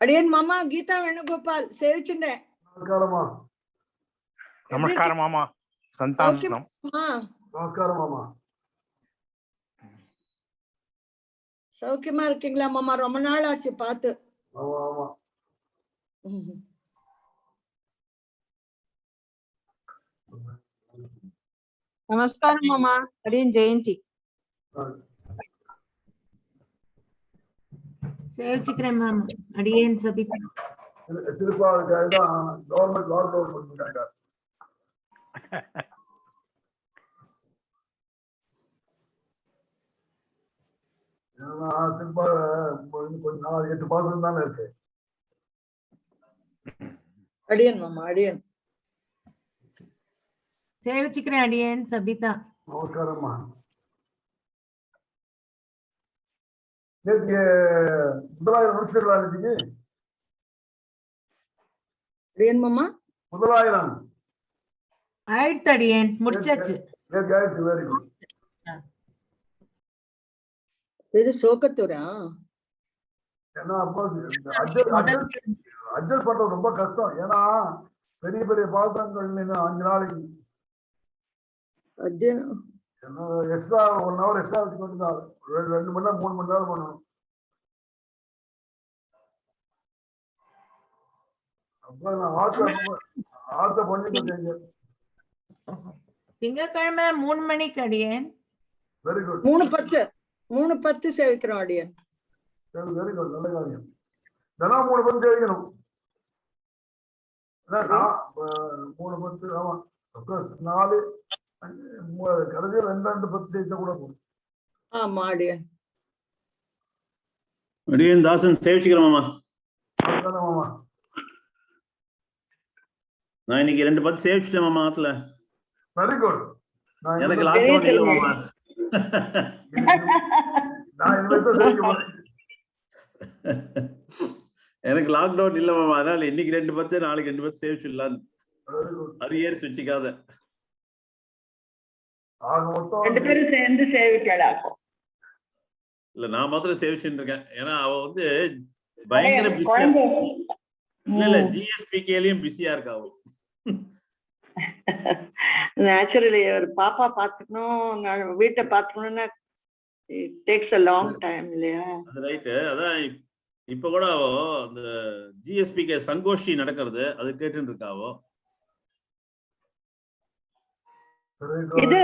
அடியன் மாமா கீதா வேணுகோபால் சேவிச்சுட்டேன். நமஸ்காரமா. நமஸ்காரம் மாமா. சந்தானம். நமஸ்காரம் மாமா. சௌக்கியமா இருக்கீங்களா மாமா? ரொம்ப நாள் ஆச்சு பார்த்து. ஆமா ஆமா. நமஸ்காரம் மாமா. அடியன் ஜெயந்தி சேவிச்சுக்கிறேன் மாமா. அடியன் சபிதா. திருப்பாவுக்காக தான் கவர்மெண்ட் லாக்டவுன் பண்ணிட்டாங்க. கொஞ்ச நாள் 8 மாசம் தானே இருக்கு. அடியன் மாமா அடியன் சேவிச்சுக்கிறேன் அடியன் சபிதா. நமஸ்காரம்மா. நேற்று முதலாயிரம் முடிச்சிருக்கா? நேற்றுக்கு அடியன் மாமா முதலாயிரம் ஆயிடுத்து அடியன், முடிச்சாச்சு. நேற்று ஆயிடுச்சு. Very good. இது சோக்கத்தூரா? ஏன்னா அட்ஜஸ்ட் பண்றது ரொம்ப கஷ்டம். ஏன்னா பெரிய பெரிய பாசனங்கள் 5 நாளைக்கு எக்ஸ்ட்ரா 1 hour எக்ஸ்ட்ரா வச்சுக்கிட்டு தான் 2 மணி நேரம் 3 மணி நேரம் பண்ணணும். அப்ப நான் ஆத்த பண்ணிட்டு திங்கட்கிழமை 3 மணிக்கு அடியன். Very good. 3:10 சேவிக்கிறோம் அடியன். Very good. நல்ல காரியம். தினம் 3:10 சேவிக்கணும். 3:10. ஆமா. 4 கடைசியா 2:10 சேவிச்சா கூட போதும். ஆமா அடியன். அடியன் தாசன் சேவிச்சுக்கிறேன் மாமா. மாமா நான் இன்னைக்கு 2:10 சேவிச்சுட்டேன் மாமா ஆத்துல. Very good. எனக்கு லாக்டவுன் இல்ல மாமா. எனக்கு லாக்டவுன் இல்ல மாமா. அதனால இன்னைக்கு 2:10 நாளைக்கு 2:10 சேவிச்சுடலாம். அரியர்ஸ் வச்சுக்காத. சேர்ந்து சேவிக்கலாம். இல்ல நான் மாத்திரம் சேவிச்சுட்டு இருக்கேன். ஏன்னா அவ வந்து பயங்கர பிஸியா. இல்ல ஜிஎஸ்பிகேலயும் பிஸியா இருக்கா அவ. நேச்சுரலி ஒரு பாப்பா பாத்துக்கணும், வீட்டை பாத்துக்கணும்னா it takes a long time இல்லையா? அது ரைட். அதான் இப்ப கூட அவ அந்த ஜிஎஸ்பிகே சங்கோஷ்டி நடக்கிறது அது கேட்டுட்டு இருக்காவோ. இது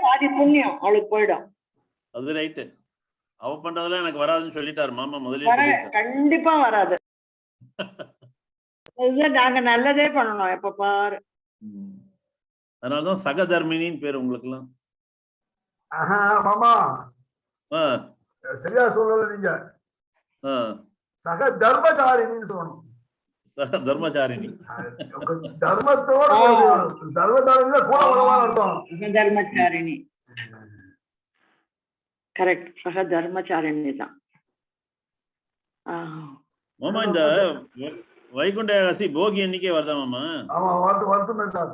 பாதி புண்ணியம் அவளுக்கு போயிடும். அது ரைட். அவ பண்றதுல எனக்கு வராதுன்னு சொல்லிட்டாரு மாமா முதல்ல. கண்டிப்பா வராது. நாங்க நல்லதே பண்ணணும் எப்ப பாரு. அதனாலதான் சகதர்மினின்னு பேரு உங்களுக்கு எல்லாம். மாமா சரியா சொல்லல நீங்க. சக தர்மச்சாரிணின்னு சொல்லணும். சக தர்மச்சாரிணி. தர்மத்தோட சர்வதர்ம கூட வரவான்னு அர்த்தம். தர்மச்சாரிணி கரெக்ட். சக தர்மச்சாரிணி தான். மாமா இந்த வைகுண்ட ஏகாதசி போகி அன்னைக்கே வருதா மாமா? ஆமா வருதுமே சார்.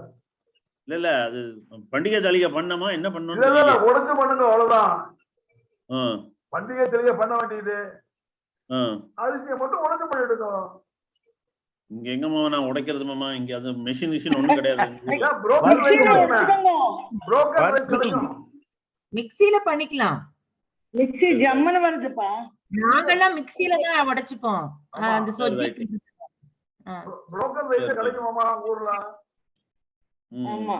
இல்ல அது பண்டிகை தளிகை பண்ணமா என்ன பண்ணணும்? உடைச்சு பண்ணுங்க அவ்வளவுதான். பண்டிகை தளிகை பண்ண வேண்டியது. அரிசியை மட்டும் உடைச்சு பண்ணிடுங்க. இங்க எங்க மாமா நான் உடைக்கிறது மாமா? இங்க அது மெஷின் ஒண்ணும் கிடையாது. மிக்ஸில பண்ணிக்கலாம். மிக்ஸி ஜம்முன்னு வருதுப்பா. நாங்கெல்லாம் மிக்ஸில தான் உடைச்சுப்போம். அந்த சொஜ்ஜி புரோக்கர் ரைஸ் கிடைக்குமாமா ஊர்ல? ஆமா.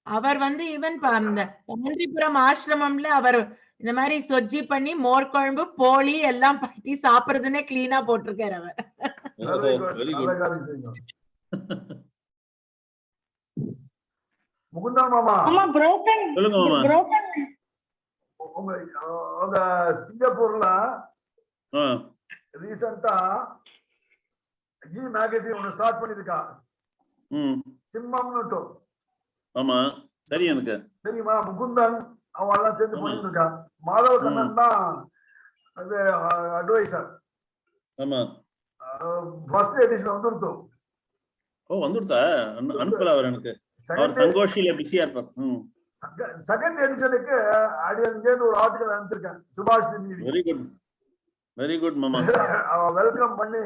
அவர் வந்து ஈவன் அந்த பன்றிபுரம் ஆசிரமம்ல அவர் இந்த மாதிரி சொஜ்ஜி பண்ணி மோர் குழம்பு போலி எல்லாம் பண்ணி சாப்பிடுறதுன்னே கிளீனா போட்டிருக்காரு அவர். முகுந்தன் மாமா. ஆமா புரோக்கர். சொல்லுங்க மாமா. புரோக்கர் உங்க சிங்கப்பூர்ல ரீசெண்டா ஜி மேகசின் ஒன்னு ஸ்டார்ட் பண்ணிருக்கா. சிம்மம்னு. ஆமா சரி எனக்கு தெரியுமா? முகுந்தன் அவன் எல்லாம் சேர்ந்து பண்ணிட்டு இருக்கா. மாதவ கண்ணன் தான் அது அட்வைசர். ஆமா ஃபர்ஸ்ட் எடிஷன் வந்துருத்தோம். ஓ வந்துருதா? அனுப்பல அவர் எனக்கு. அவர் சங்கோஷில பிஸியா இருப்பார். செகண்ட் எடிஷனுக்கு அடியன் ஒரு ஆர்டிகல் அனுப்பிச்சிருக்கேன். சுபாஷ். வெரி குட் வெரி குட் மாமா. அவன் வெல்கம் பண்ணி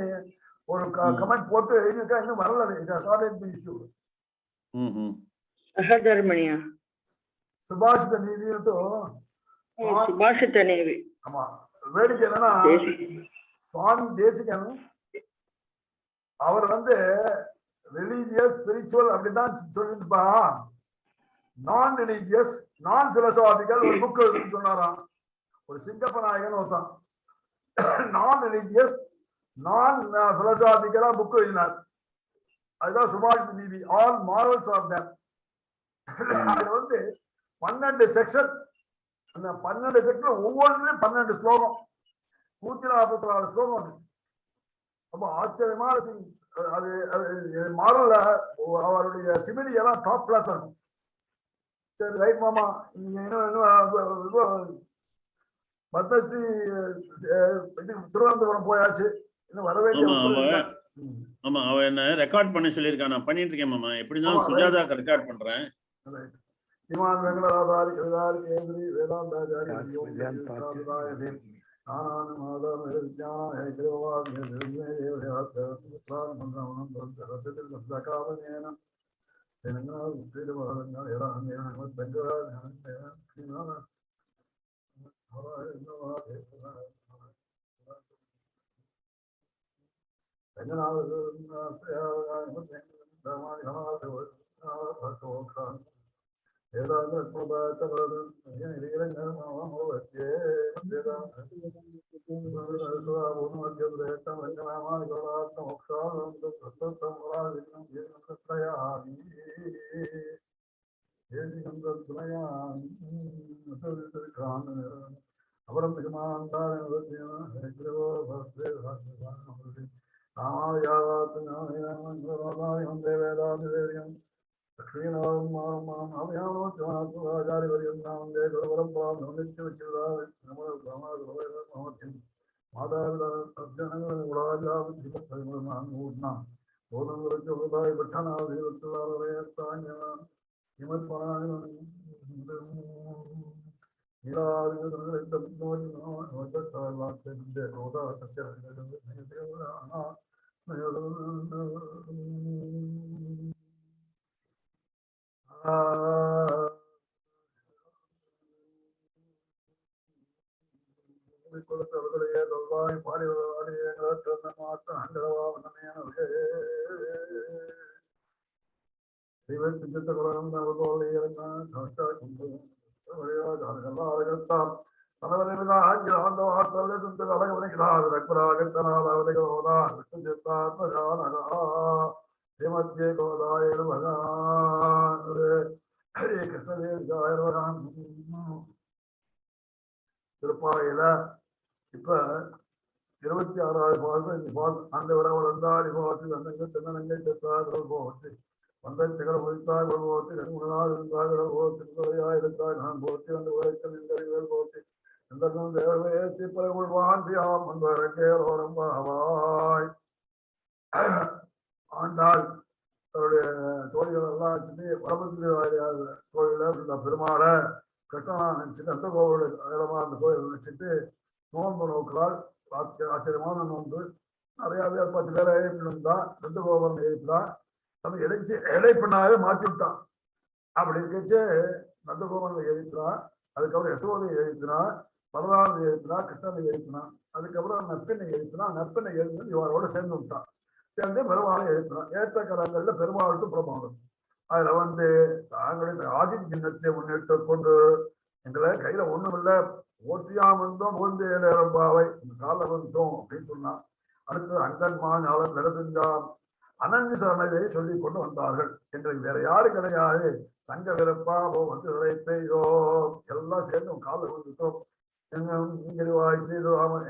ஒரு கமெண்ட் போட்டு இன்னும் வரல. இஷ்யூ சகதர்மணியா சுபாஷித நீதி சுபாஷித நீதி. ஆமா. வேடிக்கை என்னன்னா சுவாமி தேசிகன் அவர் ரிலீஜியஸ் ஸ்பிரிச்சுவல் அப்படிதான் சொல்லிட்டுப்பா. நான் ரிலீஜியஸ் நான் பிலோசாபிக்கல் ஒரு புக் சொன்னாராம். ஒரு சிங்கப்ப நாயகன் ஒருத்தான் நான் ரிலீஜியஸ் நான் பிலோசாபிக்கலா புக் எழுதினார். அதுதான் சுபாஷித நீதி, ஆல் மாரல்ஸ் ஆஃப் தம். அது 12 செக்ஷன். அந்த 12 செக்ஷன் ஒவ்வொன்றும் 12 ஸ்லோகம், 144 ஸ்லோகம். ரொம்ப ஆச்சரியமான அது மாறல. அவருடைய சிமிலி எல்லாம் டாப் கிளாஸ் இருக்கும். சரி ரைட் மாமா. பத்மஸ்ரீ திருவனந்தபுரம் போயாச்சு, இன்னும் வர வேண்டிய. ஆமா, அவ என்ன ரெக்கார்ட் பண்ண சொல்லியிருக்கா. நான் பண்ணிட்டு இருக்கேன் மாமா. எப்படிதான் சுஜாதாக்கு ரெக்கார்ட் பண்றேன். ஸ்ரீமான் வெங்கடாதாரி கவிதாரி கேந்திரி வேதாந்தாச்சாரி திருப்பாவையில இப்ப 26வது பாசம் அந்த வந்தாடி போச்சு வந்தங்க தென்னங்கை தெற்றார்கள் போச்சு வந்தன் திகழ் முடித்தாய் போச்சு நன்முனால் இருந்தாய் போச்சுயா இருந்தாய் நான் போச்சு அந்த உழைக்கல் இந்த போச்சு எந்தக்கும் தேவையேற்றி பலகுள்வான் பியாம் அந்த இறக்கேரோரம் பாவாய். ஆண்டாள் தன்னுடைய தோழிகள் எல்லாம் வடபத்திரி வாரியாக கோயில இந்த பெருமாளை கட்டணம் நினைச்சிட்டு அந்த கோவிலுடைய இடமா அந்த கோயில் நினைச்சிட்டு நோன்பு நோக்கலால் ஆச்சரியமான நோன்பு. நிறைய பேர் 10 பேரை எழுப்பிட்டு இருந்தா, 2 கோபுரம் எழுப்பினா நம்ம இலை பண்ணாவே மாற்றி விட்டான். அப்படி இருக்கச்சு நந்த கோபுரம் எழுப்பினா, அதுக்கப்புறம் யசோதை எழுப்பினா, பலராமனை எழுப்பினா, கிருஷ்ணனை எழுப்பினா, அதுக்கப்புறம் நற்பெண்ணை எழுப்பினா, நற்பெண்ணை எழுப்பினா இவரோட சேர்ந்து விட்டான். சேர்ந்து பெருமாளை எழுப்பினான். ஏற்ற கரங்கள்ல பெருமாளுக்கு பிரமாணம். அதுல தாங்களுடைய ஆதி சின்னத்தை முன்னிட்டு கொண்டு எங்களை கையில ஒண்ணும் இல்லை ஓட்டியாம் வந்தோம் ஓந்து ஏழம்பாவை கால வந்தோம் அப்படின்னு சொன்னான். அடுத்தது அங்கன்மான் ஆளன் நடத்துஞ்சான் அனந்தி சரணதை சொல்லி கொண்டு வந்தார்கள் என்று வேற யாரும் கிடையாது. சங்க விரப்பா வந்து பெய்தோ எல்லாம் சேர்ந்து கால வந்துட்டோம். எங்க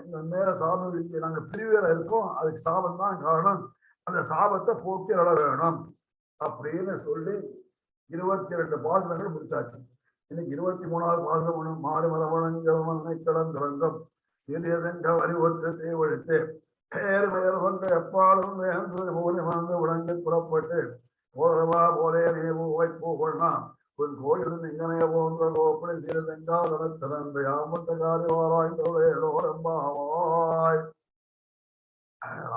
எங்க மேல சாபம் நாங்க பிரிவேற இருக்கோம், அதுக்கு சாபம் தான் காரணம், அந்த சாபத்தை போக்கி அட வேணும் அப்படின்னு சொல்லி 22 பாசனங்கள் முடிச்சாச்சு. இன்னைக்கு 23வது பாசனம் மாடு மரவணங்கடம் திரியதங்க அறிவுற்று தீவழித்து பேர் பெயர் கொண்ட எப்பாலும் வந்து உடஞ்சு புறப்பட்டு போரவா போலே நீ வைப்போனா உன் கோயிலிருந்து இங்கனே போன்ற கோப்பனை சீரதெங்காதன திறந்த யாமந்தகாரிவாராய்ந்தோரம்பாவாய்.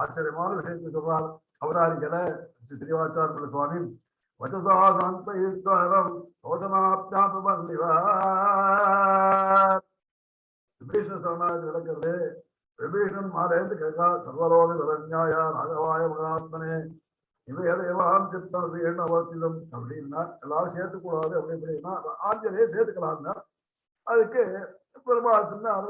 ஆச்சரியமான விஷயத்தை சொல்றார் அவதாரிக்கல திருவாச்சாரிய சுவாமி. வச்சசாசாந்த ஈஸ்வரம் சோதனாப்தியாபன்னிவார். விபீஷண சரணாகதி நடக்கிறது. விபீஷன் மாதேந்து கேட்கா சர்வலோக சரண்யாய ராகவாய மகாத்மனே இவையதையெல்லாம் சித்தம் அவசியம் அப்படின்னா எல்லாரும் சேர்த்துக்கூடாது அப்படி அப்படின்னா ஆஞ்சநேய சேர்த்துக்கலாம்னா அதுக்கு பெருமாள் சொன்னார்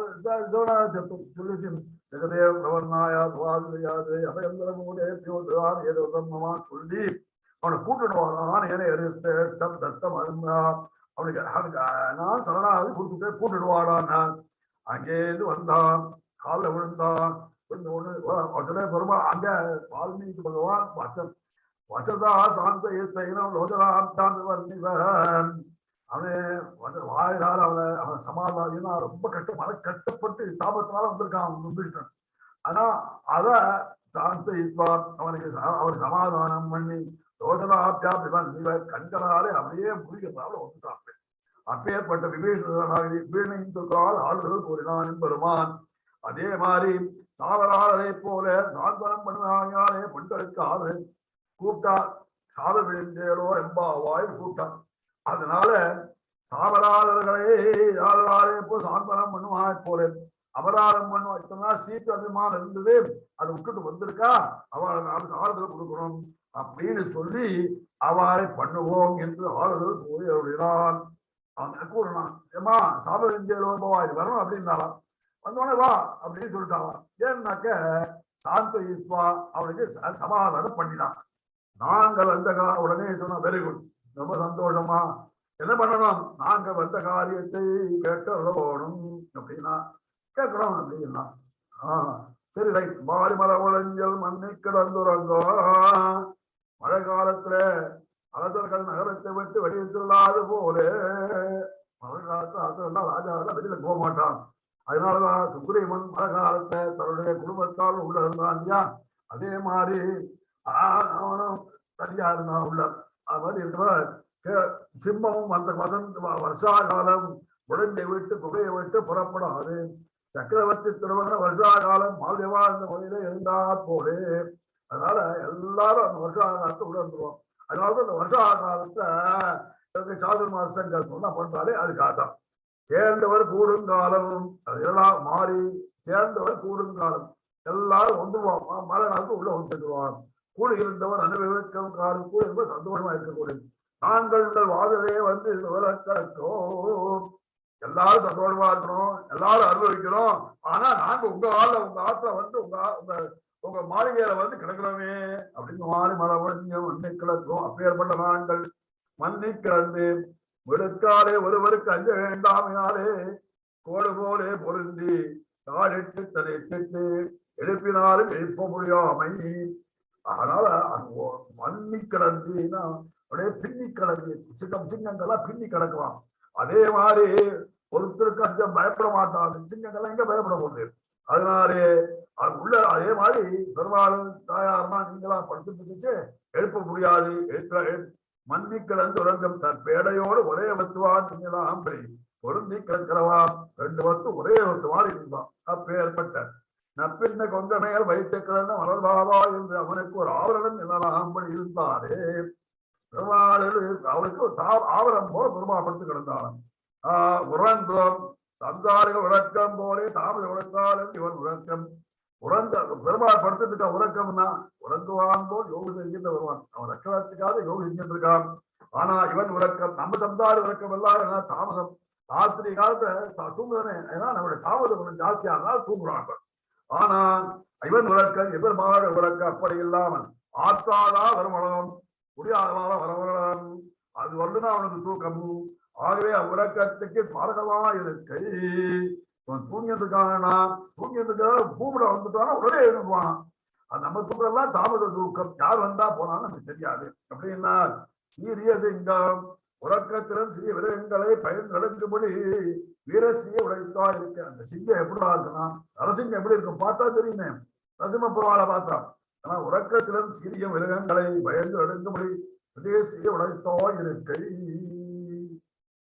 சரணாகதி சொல்லிச்சு. ஜெகதேவ பிரவர்ணாயா துவாதியாது அபயந்திரமூதே தியோதான் ஏதோ பிரம்மமா சொல்லி அவனை கூட்டுடுவான். ஏனே தத்தம் தத்தம் அவனுக்கு நான் சரணாகதி கொடுத்துட்டே கூட்டுடுவாடான். அங்கேருந்து வந்தான், காலில் விழுந்தான். உடனே பெருமாள் அங்க வால்மீகி பகவான் வசதா சாந்த அவனே வாயினால் அவனை சமாதானா ரொம்ப கஷ்டப்பட்டு தாபத்தினால வந்திருக்கான் விபீஷணன். ஆனா அத சாந்த ஈஸ்வான் அவனுக்கு சமாதானம் பண்ணி ரோதனாப்தியாபிமன் கண்களாலே அப்படியே முடிகிறதால வந்துட்டான். அப்பேற்பட்ட விபீஷணனாகி வீணையின் சொல்றால் ஆளுநர் கூறினான் பெருமான். அதே மாதிரி சாவராளரை போல சாந்தனம் பண்ணுவாயாலே பெண்களுக்கு ஆளு கூப்பிட்டார். சாவ விழுந்தேரோ எம்பாவாய் கூப்பிட்டான். அதனால சாவராளர்களே போ சாந்தனம் பண்ணுவாய் போல அபராதம் பண்ணுவான். இத்தனை சீட்டு அபிமானம் இருந்தது, அதை விட்டுட்டு வந்திருக்கா, அவளை நாம் ஆறுதல் கொடுக்கணும் அப்படின்னு சொல்லி அவளை பண்ணுவோம் என்று ஆறுதல் கூறி அப்படின்னான். அவன் கூறினான், ஏமா சாப விழுந்தேரோ எம்பாவாய் வரணும் அப்படின்னாலாம். வந்தோடனே வா அப்படின்னு சொல்லிட்டான். ஏன்னாக்க சாந்த ஈஸ்வா அவனுக்கு சமாதானம் பண்ணினான். நாங்கள் வந்த உடனே சொன்ன வெரி குட், ரொம்ப சந்தோஷமா. என்ன பண்ணணும், நாங்கள் வந்த காரியத்தை கேட்டோணும் அப்படின்னா கேட்கணும் அப்படின்னா சரி ரைட். மாறி மர உளஞ்சல் மண்ணை கிடந்துறங்கோ. மழை காலத்துல அரசர்கள் நகரத்தை விட்டு வெளியில் செல்லாது போல மழை காலத்துல அரசர்கள் ராஜாவில் வெளியில போக மாட்டான். அதனாலதான் சுக்ரீவன் மழை காலத்தை தன்னுடைய குடும்பத்தால் உள்ள இருந்தான் இல்லையா, அதே மாதிரி அவனும் சரியா இருந்தான் உள்ள. அது மாதிரி இருக்கிற சிம்மமும் அந்த வருஷா காலம் உடஞ்சை விட்டு புகையை விட்டு புறப்படாது. சக்கரவர்த்தி திருமண வருஷா காலம் மால்யவா இந்த முறையில இருந்தா போலே. அதனால எல்லாரும் அந்த வருஷா காலத்தை உள்ள வந்துருவோம். அதனாலதான் அந்த வருஷா காலத்தை சாதுர்மாசங்கள் என்ன பண்றாலே அதுக்காகத்தான். சேர்ந்தவர் கூடுங்காலம் அதெல்லாம் மாறி சேர்ந்தவர் கூடுங்காலம் எல்லாரும் வந்துடுவான். மழை காலத்து உள்ள வந்துடுவான். கூடு இருந்தவர் அனுபவிக்கும் காலம் கூட ரொம்ப சந்தோஷமா இருக்கக்கூடிய நாங்கள் வாதவே வந்து விளக்கோ எல்லாரும் சந்தோஷமா இருக்கணும், எல்லாரும் அனுபவிக்கணும். ஆனா நாங்க உங்க ஆள்ல உங்க ஆத்துல வந்து உங்க மாளிகையில வந்து கிடக்கிறோமே அப்படின்னு மாறி மழை மண்ணை கிடக்கும். அப்பேற்பட்ட நாங்கள் மண்ணை கிடந்து விடுக்காலே ஒருவருக்கு அஞ்ச வேண்டாமையாலே கோடு போலே பொருந்தி தாழிட்டு தலையிட்டு எழுப்பினாலும் எழுப்ப முடியாமை. அதனால மண்ணி கிடந்துன்னா அப்படியே பின்னி கிடக்கு. சிங்கங்கள்லாம் பின்னி கிடக்குவான். அதே மாதிரி ஒருத்தருக்கு அஞ்சம் பயப்பட மாட்டாங்க. சிங்கங்கள்லாம் எங்க பயப்பட போகுது. அதனாலே அது உள்ள அதே மாதிரி பெரும்பாலும் தாயார்னா நீங்களா படுத்துட்டு எழுப்ப முடியாது. மண்ணி கிடந்து உறங்கம் தற்பேடையோடு ஒரே வத்துவான் நீங்களாம் அப்படி பொருந்தி கிடக்கிறவா ரெண்டு வஸ்து ஒரே வஸ்து மாதிரி இருந்தான். அப்பேற்பட்ட நப்பின்ன கொண்ட மேல் வைத்த கிடந்த மலர்பாவா என்று அவனுக்கு ஒரு ஆவரணம் என்னலாம் அப்படி இருந்தாரே. அவனுக்கு ஒரு ஆவரம் போல பெருமாப்படுத்து கிடந்தான். உறங்கும் சந்தாரிகள் உறக்கம் போலே தாமத உறக்காலும் இவன் உறக்கம். உறங்க பெருமாள் படுத்துட்டு உறக்கம்னா உறங்குவான் போல் யோகம் செஞ்சுட்டு வருவான். அவன் ரட்சணத்துக்காக யோகம் செஞ்சுட்டு இருக்கான். ஆனா இவன் உறக்கம் நம்ம சந்தாரி உறக்கம் எல்லாம் தாமதம். ராத்திரி காலத்தை தூங்குறனே, ஏன்னா நம்மளுடைய தாமதம் கொஞ்சம் ஜாஸ்தியானா தூங்குறாங்க. ஆனா இவன் உறக்கம் இவன் மாட உறக்கம் அப்படி இல்லாமல் ஆற்றாதா வருமானம் முடியாதவாத வரவரம் அது வந்துதான் அவனுக்கு தூக்கம். ஆகவே உறக்கத்துக்கு ஸ்மாரகமா இருக்கை. தூங்கியதுக்கான தூங்கியதுக்காக பூமிட வந்துட்டானா உடனே எழுந்துவானா. அது நம்ம தூக்கம்லாம் தாமத தூக்கம். யார் வந்தா போனாலும் நமக்கு தெரியாது. அப்படின்னா சீரிய சிங்கம் உறக்கத்திலும் சிறிய விரகங்களை பயன்களுக்கும்படி வீரசிய உடைத்தா இருக்க. அந்த சிங்கம் எப்படிதான் இருக்குன்னா நரசிங்கம் எப்படி இருக்கும் பார்த்தா தெரியுமே. நரசிம்ம புறவாளை பார்த்தா. ஆனா உறக்கத்திலும் சிறிய விரகங்களை பயந்து எடுக்கும்படி தேசிய உடைத்தோ இருக்கை.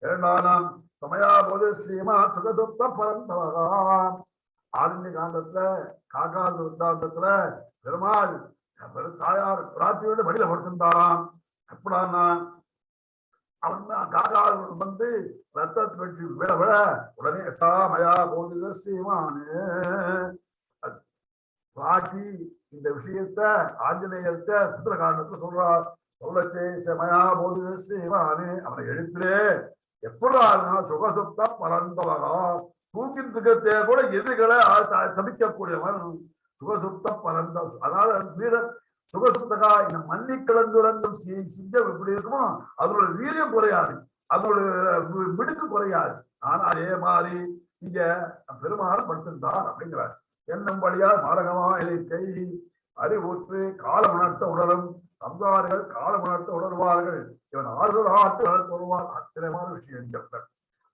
இரண்டாம் சமயாபோது ஸ்ரீமா சுகசுப்த பரந்தவராம். ஆரண்ய காண்டத்துல காக்காது உத்தாந்தத்துல பெருமாள் தாயார் பிரார்த்தியோட வழியில படுத்திருந்தாராம். எப்படான்னா அவன் காக்காது வந்து ரத்தத்தை வச்சு விட விட உடனே சாமயா போது ஸ்ரீமானு பாட்டி இந்த விஷயத்த ஆஞ்சநேயர்கிட்ட சுந்தரகாண்டத்துல சொல்றார். சொல்லச்சே செமயா போது ஸ்ரீமானு அவனை எழுப்பிலே எப்படா சுகசுப்த பரந்தவரா தூக்கின் இருக்கத்தே கூட எதிர்களை தவிக்கக்கூடியவன் சுகசுப்த பரந்த. அதாவது வீர சுகசுப்தகா இந்த மன்னி கலந்துரங்கும் சிங்கம் எப்படி இருக்குமோ அதோட வீரியம் குறையாது, அதோட மிடுக்கு குறையாது. ஆனா அதே மாதிரி இங்க பெருமாள் படுத்திருந்தார் அப்படிங்கிறார். என்னும் வழியா மாரகமா இலக்கை அறிவுற்று காலம் உணர்த்த உணரும் சம்சாரிகள் காலம் உணர்த்த உணர்வார்கள். இவன் ஆட்டு வருவார். ஆச்சரியமான விஷயம்.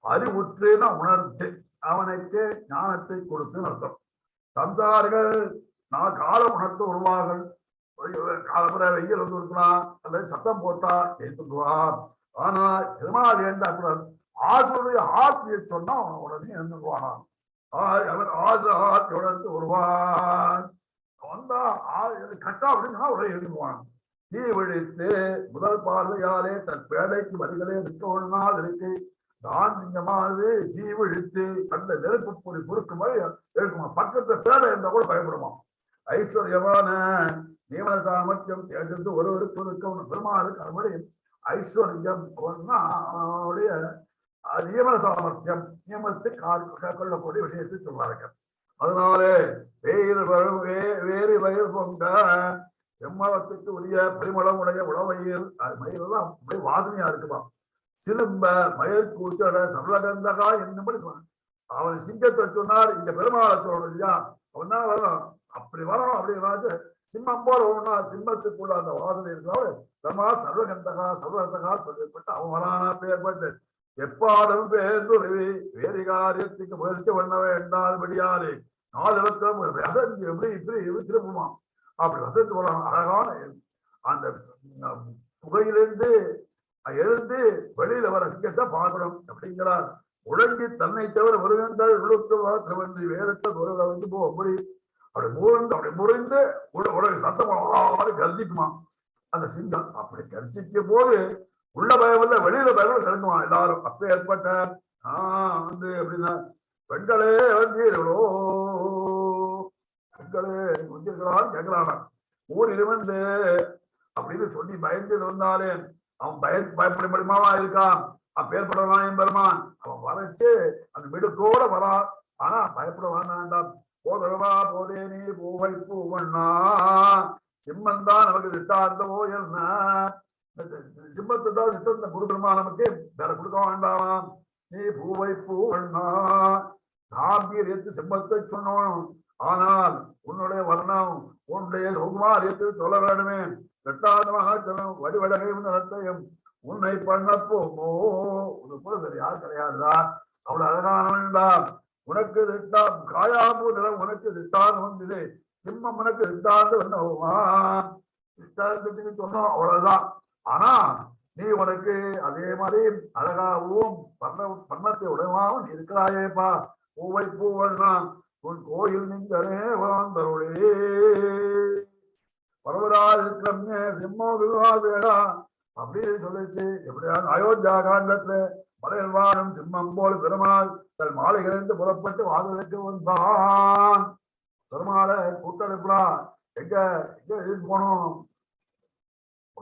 அறிவுற்றுனா உணர்த்து அவனுக்கு ஞானத்தை கொடுத்து அர்த்தம். சம்சாரிகள் நான் காலம் உணர்த்த வருவார்கள். காலப்புற வெயில் வந்து இருக்கலாம் அல்லது சத்தம் போட்டா எழுந்துக்குவான். ஆனா பெருமாள் ஏண்டா ஆசுடைய ஆட்சியை சொன்னா அவன் உடனே எழுந்துக்குவானான். அவன் ஆசை உணர்த்து வருவான். வந்தா கட்டா அப்படின்னா உடனே எழுந்துக்குவான். தீ விழித்து முதல் பார்வையாலே தன் பேடைக்கு வரிகளே நிற்க ஒரு நாள் இருக்கு. தான் சிங்கமானது தீ விழித்து அந்த நெருப்பு பொறி பொறுக்கும் வரை இருக்குமா. பக்கத்துல பேடை இருந்தா கூட பயப்படுமா. ஐஸ்வர்யமான நியமன சாமர்த்தியம் தேர்ந்தெடுத்து ஒருவருக்கு இருக்க பெருமாளுக்கு அதுபடி ஐஸ்வர்யம் அவனுடைய நியமன சாமர்த்தியம் நியமத்தை கொள்ளக்கூடிய விஷயத்தை சொல்வார்கள். அதனாலே வேறு வயிறு பொங்க செம்மரத்துக்கு உரிய பரிமளம் உடைய உளவயிர் மயிரெல்லாம் அப்படியே வாசனையா இருக்குமா. சிலும்ப மயில் கூச்சட சரளகந்தகா என்னபடி சொன்ன அவன் சிங்கத்தை சொன்னார். இங்க பெருமாளத்தோட இல்லையா அவன் தான் வரணும். அப்படி வரணும் அப்படின்னாச்சு சிம்மம் போல வரணும்னா சிம்மத்துக்குள்ள அந்த வாசனை இருக்கிறாள். பெருமாள் சர்வகந்தகா சர்வசகா சொல்லப்பட்டு அவன் வரானா பேர்பட்டு எப்பாடும் பேருவி வேறு காரியத்துக்கு முயற்சி பண்ண வேண்டாதபடியாலே 4 இடத்துல வசந்தி எப்படி இப்படி திரும்புமா. அப்படி வசந்தி போலாம். அழகான அந்த புகையிலிருந்து எழுந்து வெளியில வர சிங்கத்தை பார்க்கணும் அப்படிங்கிறார். உழங்கி தன்னை தவிர வருகின்ற திருவன்றி வேறத்தை வந்து அப்படி அப்படி முறிந்து அப்படி முறிந்து உடனே சத்தம் கர்ஜிக்குமா அந்த சிங்கம். அப்படி கர்ஜிக்கும் போது உள்ள பயமில்ல வெளியில பயமில்ல கிடக்குமா எல்லாரும். அப்ப ஏற்பட்ட வந்து அப்படின்னா பெண்களே வந்தீர்களோ பெண்களே வந்திருக்கலான்னு கேட்கலானா ஊரிலிருந்து அப்படின்னு சொல்லி பயந்து இருந்தாலே அவன் பயப்படமா இருக்கான். அப்பேற்படலாம் என் பெருமான் அவன் வரைச்சு அந்த மிடுக்கோட வரான். ஆனா பயப்பட வேண்டாம். போதவா போதே நீ பூவை பூவண்ணா சிம்மன் தான் நமக்கு திட்டாந்தவோ என்ன சிம்மத்தை தான் திட்டம் கொடுக்கணுமா நமக்கு வேற கொடுக்க வேண்டாம். நீ பூவை பூவண்ணா காம்பீரியத்து சிம்மத்தை சொன்னோம். ஆனால் உன்னுடைய வர்ணம் உன்னுடைய சௌகுமாரியத்தை சொல்ல வேண்டுமே. எட்டாதமாக சொல்லும் வடிவடகையும் நடத்தையும் உன்னை பண்ண போமோ உனக்கு கூட வேறு யார் கிடையாதுடா. அவ்வளவு அழகானவன்டா. உனக்கு திட்டம் காயாம்பூ நிலம் உனக்கு திட்டாந்து வந்தது. சிம்மம் உனக்கு திட்டாந்து வந்தோமா திட்டாந்தத்துக்கு சொன்னோம் அவ்வளவுதான். ஆனா நீ உனக்கு அதே மாதிரி அழகாகவும் பர்ணத்தை உடையமாகவும் நீ இருக்கிறாயேப்பா. பூவை பூவண்ணா உன் கோயில் நீங்களே வாழ்ந்தருளே பர்வதாதித்ரம்யே சிம்மோ விவாசேடா அப்படின்னு சொல்லிச்சு. எப்படியாவது அயோத்தியா காண்டத்துல மலையில் வாழும் சிம்மம் போல பெருமாள் தன் மாளிகையிலிருந்து புறப்பட்டு வாசலுக்கு வந்தான். பெருமாளை கூட்டெடுக்கலாம். எங்க போனோம்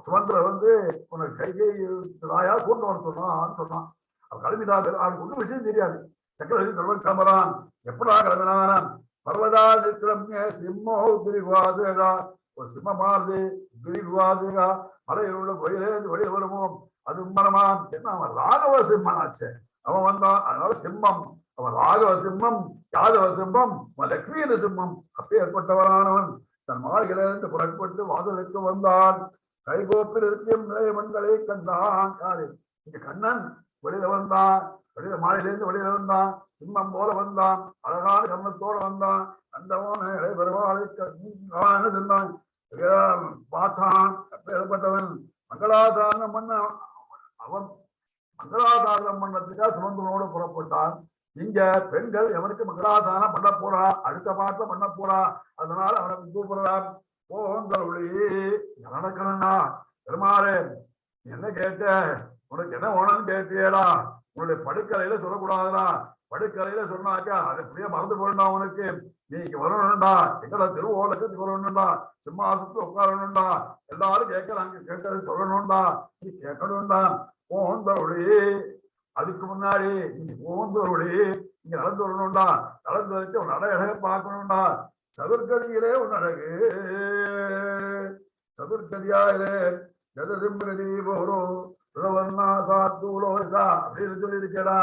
சுமந்திர வந்து உனக்கு கைகை தாயா கூட்டு வர சொன்னான். அவன் கிளம்பிதான் அவனுக்கு ஒன்றும் விஷயம் தெரியாது. சக்கரவர்த்தி கிளம்புறான். எப்படா கிளம்பினான். பர்வதாதித்ரம்யே சிம்மோ திரிவாசேடா ஒரு சிம்மமானது திரிவாசேகா மலையில் உள்ள கோயிலேருந்து வெளியே வருவோம். அது மரமான் என்ன அவன் ராகவ சிம்மன் ஆச்சு. அவன் வந்தான். அதனால சிம்மம் அவன் ராகவ சிம்மம் யாதவ சிம்மம் லக்ஷ்மீன சிம்மம் அப்பேற்பட்டவரானவன் தன் மாளிகையிலிருந்து புறப்பட்டு வாசலுக்கு வந்தான். கைகோப்பில் இருக்கும் நிலையமன்களை கண்டான். யாரு இங்க கண்ணன் வெளியில வந்தான். வெளியில மாளிகையிலிருந்து வெளியில வந்தான். சிம்மம் போல வந்தான். அழகான கண்ணத்தோடு வந்தான். அந்தவன் பெருமாளை சொன்னான் பார்த்தான். அப்பேற்பட்டவன் மங்களாசாரணம் பண்ண அவன் மங்களாசாரணம் பண்ணதுக்காக சுமந்தனோட இங்க பெண்கள் எவனுக்கு மங்களாதானம் பண்ண போறா, அடுத்த பாட்டில் பண்ண போறா, அதனால அவனை கூப்பிடுறான். போங்கொழி நடக்கணும்னா பெருமாளே என்ன கேட்ட, உனக்கு என்ன வேணும்னு கேட்டியடா, உன்னுடைய படுக்கறையில சொல்லக்கூடாதுடா, படுக்கறையில சொன்னாக்கா அது அப்படியே மறந்து போயிடா, உனக்கு நீ வரணும்டா, எங்கடா திருவோலத்துக்கு வரணும்டா, சிம்மாசத்துக்கு உட்காரணும்டா, எல்லாரும் கேட்கறாங்க, கேட்கறது சொல்லணும்டா, நீ கேட்கணும்டா. போந்தொழி அதுக்கு முன்னாடி நீ போந்தொழி இங்க நடந்து வரணும்டா, நடந்து வச்சு உன் அழக பார்க்கணும்டா. சதுர்கதியிலே உன் அழகு சதுர்கதியாயிலே ஜதசிம்பதி போரும் அப்படின்னு சொல்லி இருக்கா.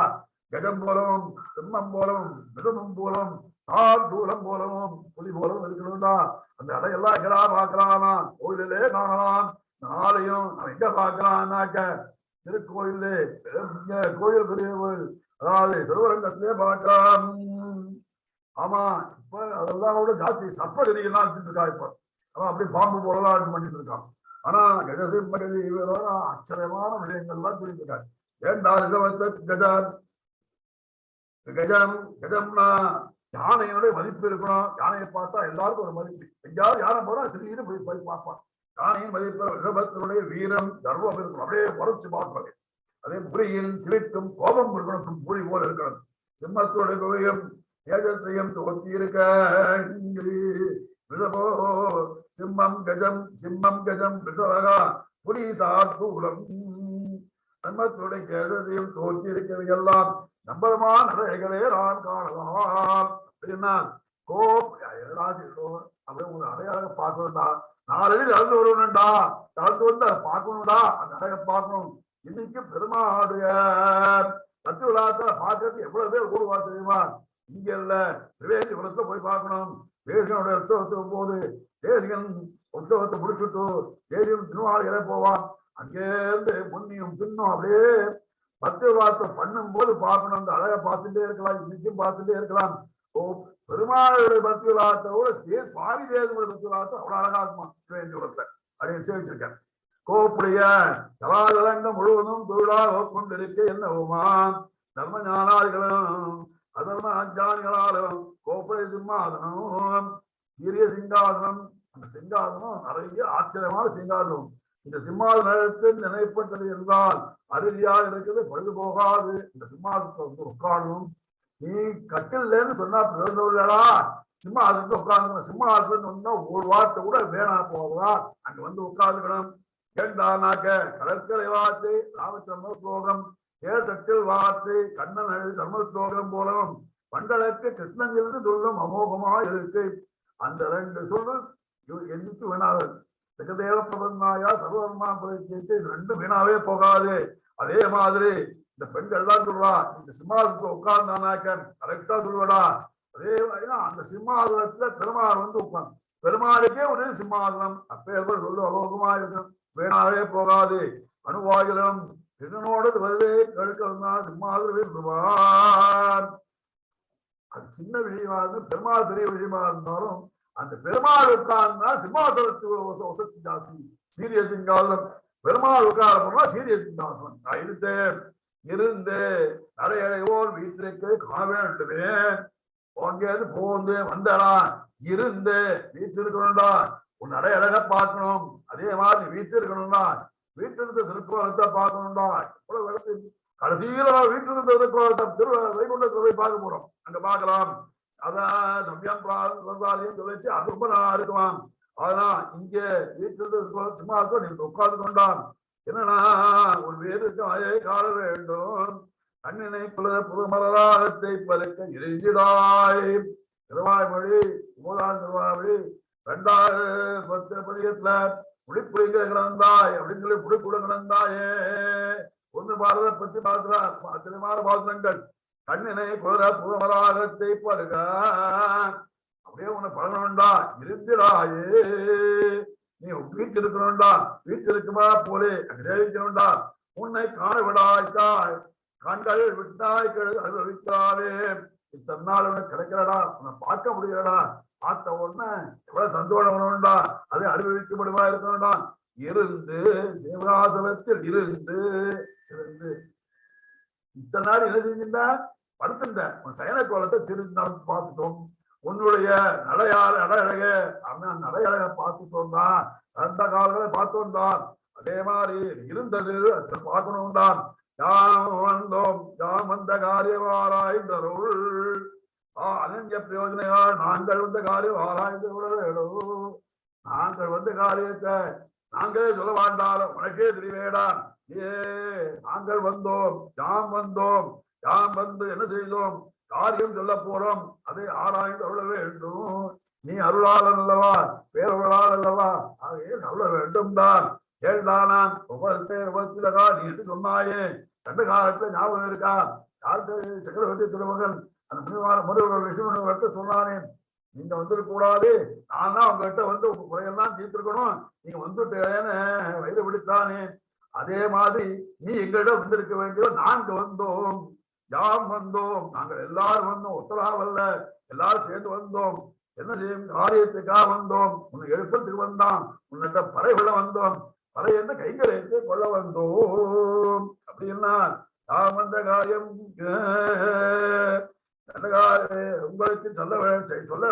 கஜம் போலவும் சிம்மம் போலவும் மிருகமும் போலவும் சார்தூலம் போலவும் புலி போலவும் இருக்கணும்டா. அந்த அடையெல்லாம் எங்கடா பார்க்கலாமா, கோயிலே காணலாம். நாளையும் நம்ம எங்க பார்க்கலாம்னாக்க திருக்கோயிலே, கோயில் பெரிய கோயில், அதாவது திருவரங்கத்திலே பார்க்கலாம். ஆமா, இப்ப அதெல்லாம் கூட ஜாஸ்தி சர்ப்பகதிகள்லாம் எடுத்துட்டு இருக்கா. இப்ப அவன் அப்படி பாம்பு போலலாம் பண்ணிட்டு இருக்கான். ஆனா கஜசிம்மகதி இவரோட ஆச்சரியமான விஷயங்கள்லாம் சொல்லியிருக்காரு. ஏண்டா கஜம் கஜம் கஜம்னா யானையோட மதிப்பு இருக்கணும். யானையை பார்த்தா எல்லாருக்கும் ஒரு மதிப்பு. எங்கேயாவது யானை போனா திடீர்னு போய் பார்ப்பான். யானையின் மதிப்பு ரிஷபத்தினுடைய வீரம் கர்வம் இருக்கணும், அப்படியே குறைச்சு பார்ப்பது. அதே புரியில் சிரிக்கும் கோபம் இருக்கணும், புரி போல இருக்கணும். சிம்மத்துடைய கோயம் தேஜத்தையும் தோத்தி இருக்க ரிஷபோ சிம்மம் கஜம் ரிஷபகா புரி சார்தூலம். சிம்மத்துடைய தேஜத்தையும் தோற்றி இருக்கவையெல்லாம் நம்பரமான நடைகளே நான் காணலாம். அப்படின்னா அப்படியே உங்களை அடையாள பார்க்கணும்டா, நாளைக்கு நடந்து வரணும்டா, நடந்து வந்து பார்க்கணும்டா, அந்த அடைய பார்க்கணும். இன்னைக்கு பெருமாளுடைய பத்து விழாத்துல பார்க்கறது எவ்வளவு பேர் ஓடுவா தெரியுமா? இங்க இல்ல, திரிவேதி வருஷத்துல போய் பார்க்கணும். தேசியனுடைய உற்சவத்துக்கு போது தேசிகன் உற்சவத்தை முடிச்சுட்டு தேசியம் திருவாளிகளே போவான். அங்கேருந்து முன்னியும் பின்னும் அப்படியே பத்து விழாத்தை பண்ணும் போது பார்க்கணும். அந்த அழகை பார்த்துட்டே இருக்கலாம், இன்னைக்கும் பார்த்துட்டே இருக்கலாம். பெருமாளுடைய பக்தி விழாத்தோட சுவாமி தேவனுடைய பக்தி விழாத்தை அவ்வளவு அழகா இருக்குமா திருவேந்திபுரத்துல அப்படின்னு சேவிச்சிருக்கேன். கோப்புடைய சலாதலங்கம் முழுவதும் தொழிலாக கொண்டிருக்க என்னவுமா தர்ம ஞானாதிகளும் அதர்ம அஞ்சானிகளாலும் கோப்புடைய சிம்மாசனம் சீரிய சிங்காசனம். அந்த சிங்காசனம் நிறைய ஆச்சரியமான சிங்காசனம். இந்த சிம்மாசனத்தில் நினைப்பட்டது என்றால் அருவியா இருக்குது, பழுது போகாது. இந்த சிம்மாசனத்தை வந்து உட்காரணும். நீ கட்டில்லேன்னு சொன்னா பிறந்தா சிம்மாசனத்தை உட்கார்ந்து, சிம்மாசனம் வந்தா ஒரு வார்த்தை கூட வேணா போவதா அங்க வந்து உட்கார்ந்துக்கணும். கேட்டானாக்க கடற்கரை வார்த்தை ராமச்சந்திர ஸ்லோகம், ஏதட்டில் வார்த்தை கண்ணன் சர்ம ஸ்லோகம் போலவும் பண்டலுக்கு கிருஷ்ணன் என்று சொல்லும் அமோகமா இருக்கு. அந்த ரெண்டு சொல்லு என்னைக்கு வேணாது. சகதேவ பிரபன்னாயா சர்வர்மா பிரச்சேச்சு ரெண்டு வீணாவே போகாது. அதே மாதிரி இந்த பெண்கள் தான் சொல்றா, இந்த சிம்மாசனத்தை உட்கார்ந்தானாக்க கரெக்டா சொல்லுவடா. அதே மாதிரினா அந்த சிம்மாசனத்துல பெருமாள் வந்து உட்கார்ந்து, பெருமாளுக்கே ஒரு சிம்மாசனம் அப்பேற்ப சொல்லு அலோகமா இருக்கும், வேணாவே போகாது. அணுவாகிலும் இதனோடு வருவே கழுக்க வந்தா சிம்மாசனம். அது சின்ன விஷயமா இருந்தாலும் பெருமாள் பெரிய விஷயமா இருந்தாலும் அந்த பெருமாள் உட்கார்ந்தா சிம்மாசனத்துக்கு வசதி ஜாஸ்தி. சீரிய சிங்காசனம் பெருமாள் உட்கார போனா சீரிய சிங்காசனம். நான் இருந்து நடையடைவோர் வீட்டிற்கு காண வேண்டுமே. அங்கேருந்து போந்து வந்தடா, இருந்து வீட்டு இருக்கணும்டா, உன் நடையழக பார்க்கணும். அதே மாதிரி வீட்டு இருக்கணும்டா, வீட்டிலிருந்து திருக்கோலத்தை பார்க்கணும்டா. இவ்வளவு இடத்து கடைசியில வீட்டிலிருந்து திருக்கோலத்தை வைகுண்டத்துல போய் பார்க்க போறோம், அங்க பார்க்கலாம். அதான் சமயம் பிரசாரியம் சொல்லிச்சு, அது ரொம்ப நல்லா இருக்கலாம். ஆனா இங்க வீட்டிலிருந்து சிம்மாசனம் நீங்க உட்கார்ந்து கொண்டான். என்னன்னா ஒரு வேருக்கு அதையை காண வேண்டும். கண்ணினை புதுமலராகத்தை பருக்க இறைஞ்சிடாய். திருவாய்மொழி 9ஆம் திருவாய்மொழி 210 பதிகத்துல முடிப்புங்க கிடந்தாய் அப்படின்னு சொல்லி முடிப்புட கிடந்தாயே. ஒன்று பாரத பத்தி பாசுறார், ஆச்சரியமான பாசுரங்கள். கண்ணினை புதுமலராகத்தை பருக அப்படியே உன்னை பழகணும்டா, இருந்திடாயே. நீ வீட்டு இருக்கணும்டா, வீட்டு இருக்குமா போலே அங்க சேவிக்கணும்டா. உன்னை காண விடாய்த்தாய், கண்கள் விட்டாய்கள் அனுபவிக்காதே. இத்தன்னாள் உனக்கு கிடைக்கிறடா, உன்னை பார்க்க முடியலடா. பார்த்த உடனே எவ்வளவு சந்தோஷம் வேணும்டா, அதை அனுபவிக்கப்படுமா இருக்கணும்டா. இருந்து தேவராசனத்தில் இருந்து இத்தனை நாள் என்ன செஞ்சிருந்தா படுத்துட்ட உன் சயன கோலத்தை திரும்பி நடந்து பார்த்துட்டோம். உன்னுடைய நடையாள நடையழக அந்த நடையழக பார்த்துட்டோம் தான், அந்த கால்களை பார்த்தோம் தான். அதே மாதிரி இருந்தது பார்க்கணும் தான். யாம் வந்தோம் யாம் வந்த காரியம் ஆராய்ந்தருள் அனஞ்ச பிரயோஜனையால் நாங்கள் வந்த காரியம் ஆராய்ந்து வேணும். நாங்கள் வந்த காரியத்தை நாங்களே சொல்ல வேண்டாலும் உனக்கே தெரியவேடான். நாங்கள் வந்தோம் யாம் வந்து என்ன செய்தோம், காரியம் சொல்ல போறோம், அதை ஆராய்ந்து அருள வேண்டும். நீ அருளாளன் அல்லவா, பேரருளாள் அல்லவா, ஆகையே அருள வேண்டும் தான். கேள்தானான் உபத்திலகா நீ என்று சொன்னாயே, கண்ட காலத்துல ஞாபகம் இருக்கா? யாருக்கு சக்கரவர்த்தி திருமகன் அந்த முனிவர் விஷயம் சொன்னானே, நீங்க வந்துட கூடாது, நான் தான் உங்ககிட்ட வந்து உங்க குறையெல்லாம் தீர்த்திருக்கணும், நீங்க வந்துட்டேன்னு வயது பிடித்தானே. அதே மாதிரி நீ எங்கள்கிட்ட வந்திருக்க வேண்டியது. நாங்க வந்தோம் யாம் வந்தோம், நாங்கள் எல்லாரும் வந்தோம், ஒத்தலாவல்ல எல்லாரும் சேர்ந்து வந்தோம். என்ன செய்யும் காரியத்துக்காக வந்தோம், உன்னை எழுப்பத்துக்கு வந்தான், உன்னிட்ட பறைகளை வந்தோம், பறை என்று கைகளை கொள்ள வந்தோம். அப்படின்னா யாம் வந்த காரியம் உங்களுக்கு சொல்ல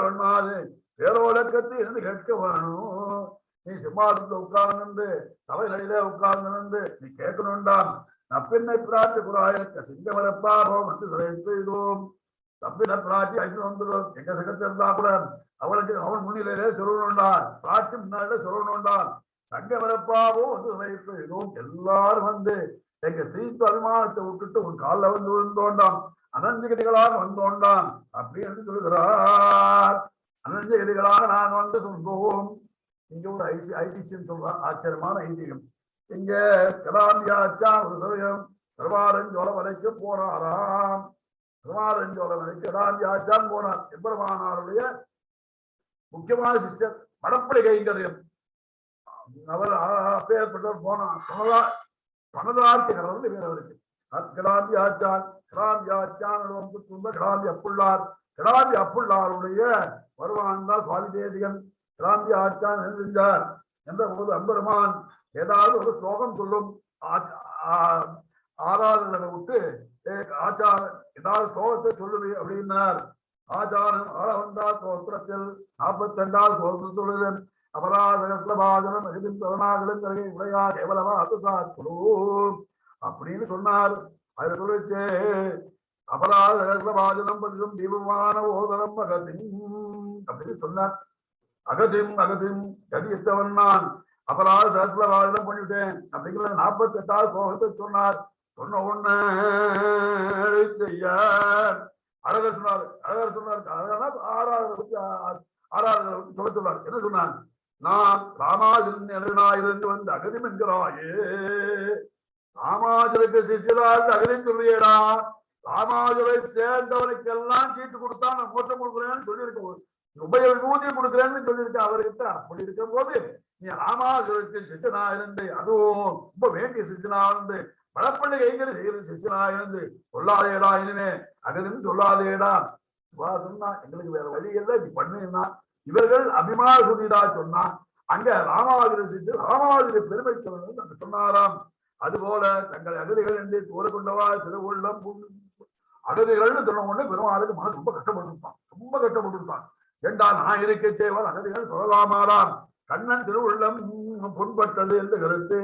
வேணுமாது, பேரோலக்கத்தை இருந்து கேட்க வேணும். நீ சிம்மாசனத்துல உட்கார்ந்து சபைகளிலே உட்கார்ந்து நீ கேட்கணும்டான். நப்பின்னை பிராட்டி புறாயக்க சிங்கமரப்பாபம் வந்து செய்தோம். தப்பின பிராட்டி அழிச்சு வந்துடும், எங்க சகத்தில் இருந்தா கூட அவளுக்கு அவன் முன்னிலையிலே சொல்லணும்டான், பிராட்டி முன்னாடியே சொல்லணும்டான். சங்கமரப்பாவும் வந்து செய்தோம். எல்லாரும் வந்து எங்க ஸ்ரீத்து அபிமானத்தை விட்டுட்டு உன் காலில் வந்து விழுந்தோண்டான், அனஞ்சகதிகளாக வந்தோண்டான் அப்படி என்று சொல்லுகிறார். அனஞ்சகதிகளாக நான் வந்து சொல்வோம். இங்க ஒரு ஐதிஹ்யம் சொல்றான், ஆச்சரியமான ஐதீகம். இங்க கடாமியாச்சா ஒரு சமயம் திருவாரஞ்சோல வரைக்கு போனாராம். திருவாரஞ்சோல வரைக்கு கடாமியாச்சான் போனார். எம்பெருமானாருடைய முக்கியமான சிஸ்டர் மடப்படி கைங்கரியம். அவர் அப்பேற்பட்டவர் போனார். பனதார்த்திகர் பேர் அவருக்கு. கிடாம்பி ஆச்சான், கிடாம்பி ஆச்சான் கிடாம்பி அப்புள்ளார். கிடாம்பி அப்புள்ளாருடைய வருவான் தான் சுவாமி தேசிகன். கிடாம்பி ஆச்சான் செஞ்சார் என்ற போது அம்பெருமான் ஏதாவது ஒரு ஸ்லோகம் சொல்லும், ஆராதனை விட்டு ஆச்சார ஏதாவது ஸ்லோகத்தை சொல்லுது அப்படின்னார். ஆச்சாரம் ஆளவந்தார் ஸ்தோத்திரத்தில் 42வது ஸ்லோகத்தில் சொல்லுது, அபராதகஸ்லபாதனம் அகிதின் தருணாகலும் கருகை உடையா கேவலமா அத்துசாக்குழு அப்படின்னு சொன்னார். அது சொல்லிச்சே அபராதகஸ்லபாதனம் பற்றும் தீபமான ஓதனம் அகதின் அப்படின்னு சொன்னார். அகதிம் கதித்தவன் நான் அபராத சகஸ்லபாதனம் பண்ணிவிட்டேன் அப்படிங்கிற 48வது ஸ்லோகத்தை சொன்னார். சொன்ன ஒண்ணு செய்ய அழகர் சொன்னார். ஆராதனை சொல்ல சொன்னார். என்ன சொன்னார்? நான் ராமாஜிலிருந்து வந்து அகதிம் என்கிறாயே, ராமாஜலுக்கு சிசிலால் அகதிம் சொல்லியடா, ராமாஜலை சேர்ந்தவனுக்கெல்லாம் சீட்டு கொடுத்தா நான் மோட்சம் கொடுக்குறேன்னு சொல்லியிருக்க, உபயோகம் கொடுக்குறேன்னு சொல்லியிருக்க அவர்கிட்ட. அப்படி இருக்கும் போது நீ ராமாஜலுக்கு சிசனா இருந்து, அதுவும் ரொம்ப வேண்டிய சிசனா இருந்து, வளப்பள்ளி கைங்கரி செய்யற சிசனா இருந்து சொல்லாதேடா, இனிமே அகதின்னு சொல்லாதேடா சொன்னா எங்களுக்கு வேற வழி இல்லை, நீ பண்ணுன்னா. இவர்கள் அபிமான சுனிதா சொன்னா அங்க ராமாவதிர சிசு ராமாவதிர பெருமை சொல்லணும்னு அங்க சொன்னாராம். அதுபோல தங்கள் அகதிகள் என்று தூர கொண்டவா திருவுள்ளம் அகதிகள்னு சொன்ன உடனே பெருமாளுக்கு மனசு ரொம்ப கஷ்டப்பட்டுருப்பான். ஏண்டா நான் இருக்க செய்வார் அகதிகள் சொல்லலாமாறாம். கண்ணன் திருவுள்ளம் புண்பட்டது என்று கருத்து.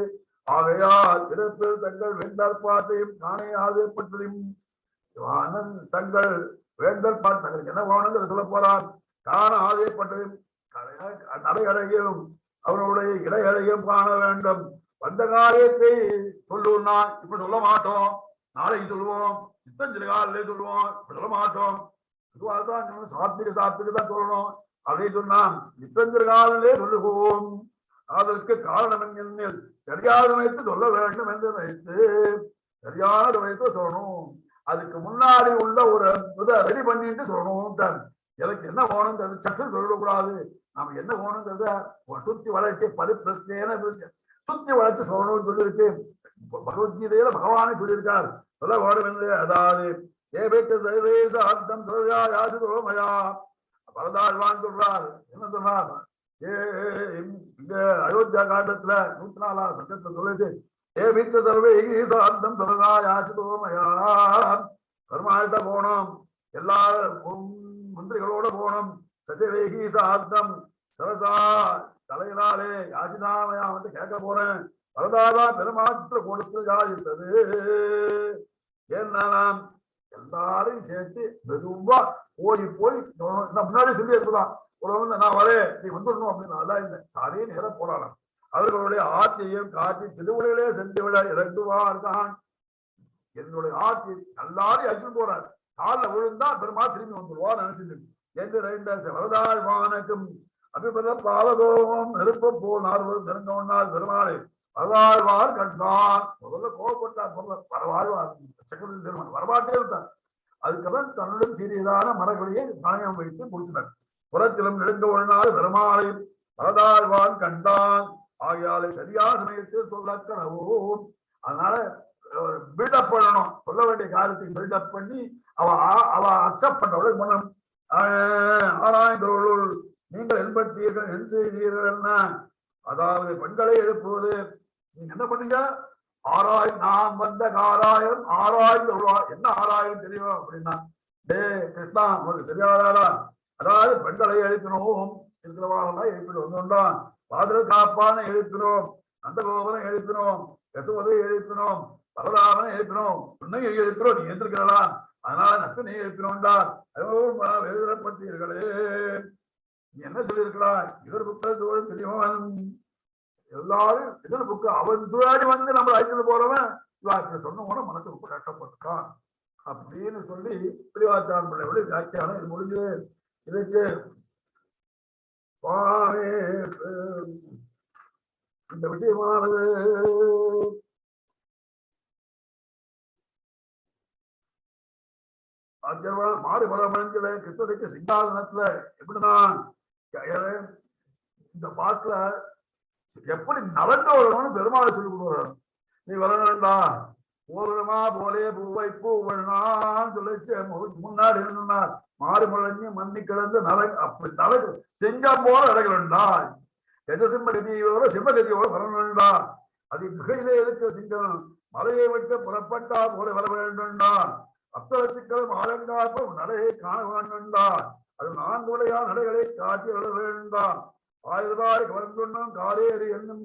ஆகையால் பிறப்பில் தங்கள் வேந்தர் பாட்டையும் நானே ஆதரப்பட்டதையும் தங்கள் வேந்தர் பாட்டு தங்களுக்கு என்ன வேணும்னு சொல்ல போறான். காண ஆதரப்பட்டதையும் நடையடையும் அவருடைய இடையடையும் காண வேண்டும். வந்த காரியத்தை சொல்லுவோம்னா இப்ப சொல்ல மாட்டோம், நாளைக்கு சொல்லுவோம், சித்தஞ்சிறுகாலே சொல்லுவோம், இப்ப சொல்ல மாட்டோம். இதுவாகத்தான் சாத்விக தான் சொல்லணும் அப்படின்னு சொன்னா சித்தஞ்சிறுகாலே சொல்லுவோம். அதற்கு காரணம் என்னில் சரியாக வைத்து சொல்ல வேண்டும் என்று வைத்து சரியாக வைத்து சொல்லணும். அதுக்கு முன்னாடி உள்ள ஒரு ரெடி பண்ணிட்டு சொல்லணும். எனக்கு என்ன வேணுங்கிறது சற்று சொல்லக்கூடாது. நாம என்ன வேணுங்கிறத சுத்தி வளர்ச்சி பரிப்பிரச்சனை சுத்தி வளர்ச்சி சொல்லணும்னு சொல்லியிருக்கு. பகவத்கீதையில பகவானே சொல்லியிருக்கார் சொல்ல வேணும் என்று. அதாவது பரதாழ்வான் சொல்றார். என்ன சொல்றார்? இங்க அயோத்தியா காண்டத்துல 104வது சட்டத்தை சொல்லிட்டு ஏ வீச்ச சர்வே சாந்தம் சரதா யாசிதோமயா பெருமாள்கிட்ட போனோம், எல்லா மந்திரிகளோட போனோம். சச்சவேகி சாத்தம் சரசா தலையினாலே யாசினாமையா வந்து கேட்க போறேன். வரதாதா பெருமாச்சித்திர கூடத்தில் யாதித்தது. ஏன்னா எல்லாரையும் சேர்த்து மெதுவா போய் முன்னாடி சொல்லி இருக்கலாம். நான் வரேன், நீ வந்துடணும் அப்படின்னு நல்லா இல்லை. அதே நேரம் போராடம் அவர்களுடைய ஆட்சியையும் காட்டி திருவிழையிலே சென்று விட இறங்குவார்தான். என்னுடைய ஆட்சி எல்லாரையும் அழைச்சிட்டு போறார். காலில் விழுந்தா பெருமா திரும்பி வந்துடுவார் நினைச்சிட்டு என்று வரதாழ்வானுக்கும் அபிபத பாலகோபம் நெருப்ப போனார் நெருங்கவனால் பெருமாளை வரதாழ்வார் கண்டான். முதல்ல கோவப்பட்டார். வரவாழ்வார் சக்கரவர்த்தி பெருமாள் வரமாட்டே இருந்தார். அதுக்கப்புறம் தன்னுடன் சிறியதான மரங்களையே நாணயம் வைத்து கொடுத்தனர். புறத்திலும் நெருங்க ஒழினார் பெருமாளை வரதாழ்வான் கண்டான். ஆகியாலை சரியான சமயத்தில் சொல்ல கனவும். அதனால பில்டப் பண்ணணும், சொல்ல வேண்டிய காரியத்தை பில்டப் பண்ணி அவ அக்செப்ட் பண்றவளுக்கு பண்ணணும். ஆராய்ந்தவர்கள் நீங்கள் என்பட்டீர்கள், என் செய்தீர்கள் என்ன? அதாவது பெண்களை எழுப்புவது. நீங்க என்ன பண்ணீங்க? நாம் வந்த காராயம் ஆராய்ந்து என்ன ஆராயம் தெரியும் அப்படின்னா, டே கிருஷ்ணா உங்களுக்கு தெரியாதா? அதாவது பெண்களை எழுப்பினோம், இருக்கிறவாளெல்லாம் எழுப்பிட்டு வந்தோம்தான். பாதல் காப்பான எழுப்பினோம், நந்தகோபுரம் எழுப்பினோம், யசோதை எழுப்பினோம், பரதாமனை எழுப்பினோம், உன்னையை எழுப்பினோம். நீ எந்திருக்கிறா, அதனால நக்கு நீ எழுப்பினோம்டா. வேதனைப்பட்டீர்களே, நீ என்ன சொல்லியிருக்கிறா? இதர் புக்கள் தோழன் தெரியுமவன். எல்லாரும் இதர் புக்கு அவன் துவாடி வந்து நம்ம அழைச்சிட்டு போறவன் இவா சொன்ன மனசு ரொம்ப கஷ்டப்பட்டுட்டான் அப்படின்னு சொல்லி பிரிவாச்சாரம் பிள்ளையோட வியாக்கியானம் இது முடிஞ்சு. இதுக்கு இந்த விஷயமானது மாறி வரமணிஞ்சல கிருஷ்ணனுக்கு சிங்காதனத்துல எப்படிதான் இந்த பாட்டுல எப்படி நடந்து வரணும்னு பெருமாளை சொல்லி கொடுக்குறாரு. நீ வரணும்டா போதுமா போலே பூவை பூவண்ணான்னு சொல்லிச்சு. முன்னாடி என்னன்னா மாறி முழஞ்சி மண்ணி கிடந்து அப்படி நடக்கு சிங்கம் போல நடக்கணும்டா. கஜசிம்மகதியோட சிம்மகதியோட வரணும்டா. அது மிகையிலே இருக்க சிங்கம் மலையை விட்டு புறப்பட்டா போல வர வேண்டும்டா. அத்தனை சிக்கலும் ஆழங்காப்பும் நடையை காண வேண்டும்டா. அது நான்குடையா நடைகளை காட்டி வர வேண்டாம். 1000 ரூபாய் கலந்துண்ணும் காரேறி என்னும்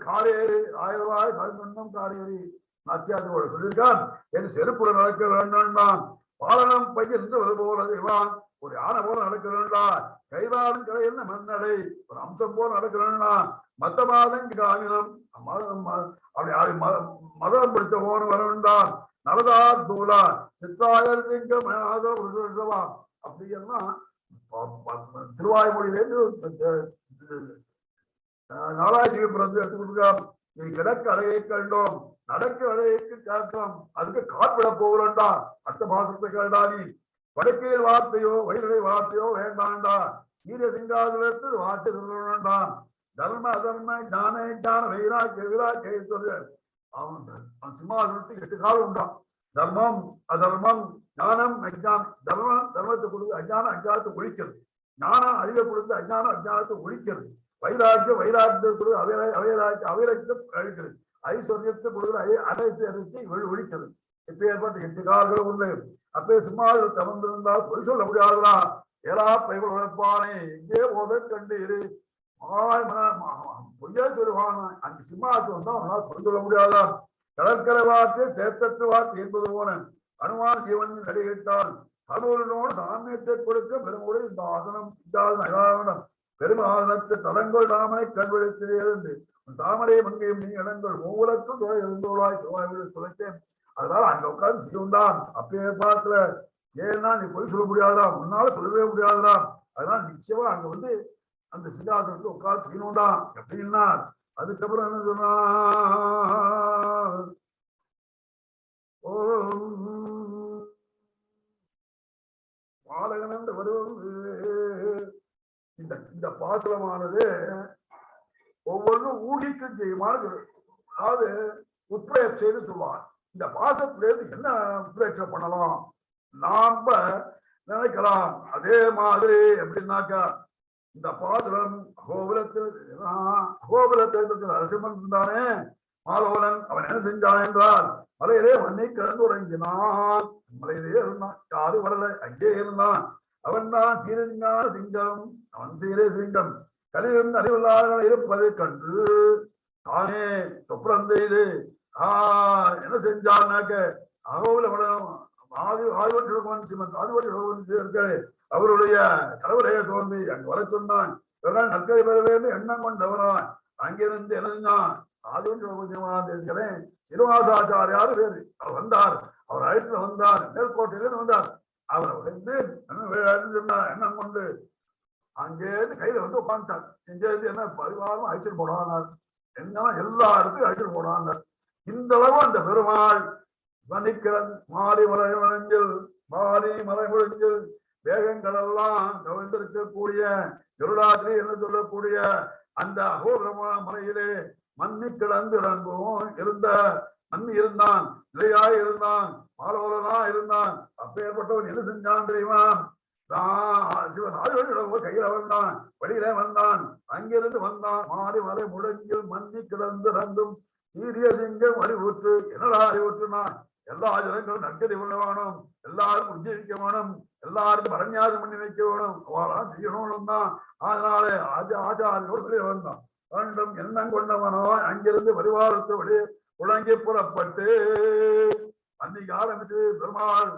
காரேறி 1000 ரூபாய் கலந்துண்ணும் காரேறி நாச்சியாரோட சொல்லியிருக்கான். என் செருப்புல நடக்க வேண்டாம். பாலனம் பையன் போல இவான் ஒரு யானை போல நடக்க வேண்டாம். கைவாளும் கடை என்ன மண்ணடை ஒரு அம்சம் போல நடக்க வேண்டாம். மத்த மாதம் காமினம் அப்படி மதம் பிடிச்ச போன வர வேண்டாம். நலதா தூளா சித்தாயர் சிங்கம் அப்படி எல்லாம் திருவாய்மொழியிலேருந்து நாலாயிரத்தி பிறந்து எடுத்து கொடுக்கலாம். நீ கிடக்கு அழகை கண்டோம், நடக்க அழகைக்கு கேட்கிறோம், அதுக்கு காப்பிட போகிறோம்டா. அடுத்த மாசத்தை கேட்டா நீ வடக்கையில் வார்த்தையோ வயிறை வார்த்தையோ வேண்டாண்டா. சீரிய சிங்காதனத்தில் வார்த்தை சொல்லணும்டா. தர்ம அதர்ம ஞான ஞான வைராக்கிய விராக்கிய சொல்லு. அவன் சிம்மாசனத்துக்கு 8 காலம் உண்டான். தர்மம் அதர்மம் ஞானம் அஜானம். தர்மம் தர்மத்தை கொடுத்து அஜானம் அஜானத்தை ஒழிக்கிறது. ஞானம் அறிவை கொடுத்து அஜானம் அஜானத்தை ஒழிக்கிறது. வைராக்கியம் வைராக்கியத்தை கொடுத்து அவைராக்கியத்தை அழிக்கிறது. ஐஸ்வர்யத்தை கொடுக்குற அனைஸ்வரியத்தை ஒழிக்கிறது. இப்ப ஏற்பட்ட 8 கால்களும் உண்டு. அப்பே சிம்மாசனத்தை அமர்ந்திருந்தால் பொய் சொல்ல முடியாதுடா. ஏலா பைகள் உழைப்பானே எங்கே போத கண்டு இரு பொய்யா சொல்லுவான். அந்த சிம்மாசனம் தான் அவனால் பொய் சொல்ல முடியாதா. கடற்கரை வார்த்தை தேத்தத்து வார்த்தை என்பது போன அனுமான ஜீவன் நடிகிட்டால் கடவுளனோடு சாமியத்தை கொடுக்க பெருமுடைய இந்த ஆசனம் சித்தாசனம் பெருமாசனத்தை தடங்கள் தாமரை கண்விழத்திலே இருந்து தாமரை மங்கையும் நீ இடங்கள் ஒவ்வொருக்கும் துறை இருந்தோளாய் சுழைச்சேன். அதனால அங்க உட்கார்ந்து செய்யுண்டான். அப்பயே பார்க்கல ஏன்னா நீ பொய் சொல்ல முடியாதா, உன்னால சொல்லவே முடியாதா. அதனால நிச்சயமா அங்க வந்து அந்த சிங்காசனத்தை உட்கார்ந்து செய்யணும்டான் அப்படின்னா. அதுக்கப்புறம் என்ன சொன்னா, பாலகனந்த வருவம் இந்த பாசுரமானது ஒவ்வொன்றும் ஊகிக்கும் செய்யுமானது. அதாவது உட்பிரேட்சைன்னு சொல்லுவாங்க. இந்த பாசத்திலேருந்து என்ன உட்பிரேட்சை பண்ணலாம் நாம நினைக்கலாம். அதே மாதிரி எப்படின்னாக்கா இந்த பாசுரம் அகோபுலத்தில் நரசிம்மன் இருந்தானே, மாலோலன் அவன் என்ன செஞ்சான் என்றால் மலையிலே மண்ணை கிடந்து உறங்கினான். மலையிலே இருந்தான், யாரும் வரல, அங்கே இருந்தான். அவன் தான் சீரஞ்சான சிங்கம், அவன் சீரே சிங்கம். கலியும் அறிவில்லாதவர்கள் இருப்பதை கண்டு தானே சொப்ரம் செய்து என்ன செஞ்சான்னாக்க அவருடைய கடவுளைய தோன்றி அங்கு வர சொன்னான். இவர்கள் நற்கை பெற வேண்டும் எண்ணம் கொண்டவனான். அங்கிருந்து எழுந்தான். ஆதிவன் சிறுவாசாச்சாரியார் வேறு அவர் வந்தார். அவர் அழைத்து வந்தார், மேற்கோட்டையிலிருந்து வந்தார். அவர் உடைந்து எண்ணம் கொண்டு அங்கேருந்து கையில வந்து உட்காந்துட்டார். இங்கேருந்து என்ன பரிவாரம் அழைச்சிட்டு போடானார், என்ன எல்லா இடத்துக்கும் அழைச்சிட்டு போடானார். இந்த அளவு அந்த பெருமாள் வனிக்கிழன் மாறி மலை முழஞ்சில் மாறி மலை முழஞ்சில் வேகங்கள் எல்லாம் கவிழ்ந்திருக்கக்கூடிய கருடாதிரி என்று சொல்லக்கூடிய அந்த அகோரமான மலையிலே மண்ணி கிடந்து இறங்கும் இருந்த மண்ணி இருந்தான், நிலையாய் இருந்தான், மாலோலனா இருந்தான். அப்பேற்பட்டவன் என்ன செஞ்சான் தெரியுமா? கையில வந்தான், வெளியில வந்தான், அங்கிருந்து வந்தான். மாறி மலை முழங்கில் மண்ணி கிடந்து இறங்கும் சீரிய சிங்கம் அறிவுற்று. என்னடா அறிவுற்றுனா, எல்லா ஜனங்களும் நற்கதி கொள்ள வேணும், எல்லாரும் உஜ்ஜீவிக்க வேணும், எல்லாரும் பரண்யாசம் பண்ணி வைக்க வேணும், அவெல்லாம் செய்யணும் தான். அதனால ஆச்சாரியோடு வெளியே வந்தான். வேண்டும் எண்ணம் கொண்டவனோ அங்கிருந்து பரிவாரத்தை வெளியே உழங்கி புறப்பட்டு அன்னைக்கு ஆரம்பிச்சு பெருமாள்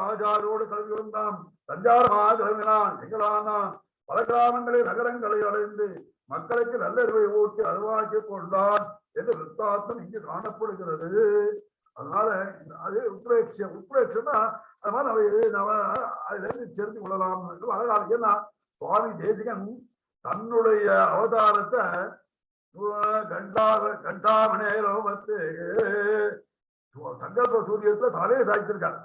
ஆச்சாரியோடு கிளம்பி வந்தான். தஞ்சாரமாக கிளம்பினான். எங்களானான் பல கிராமங்களில் நகரங்களை அடைந்து மக்களுக்கு நல்லறிவை ஊட்டி அருவாக்கி கொண்டான் என்று விருத்தார்த்தம் இங்கு காணப்படுகிறது. அதனால அது உத்ரேட்சம்னா அது மாதிரி நம்ம அதுல இருந்து தெரிந்து கொள்ளலாம். அழகாக ஏன்னா சுவாமி தேசிகன் தன்னுடைய அவதாரத்தை கண்டாமணேரோபத்து சங்கல்ப சூரியத்துல தானே சாய்ச்சிருக்கார்.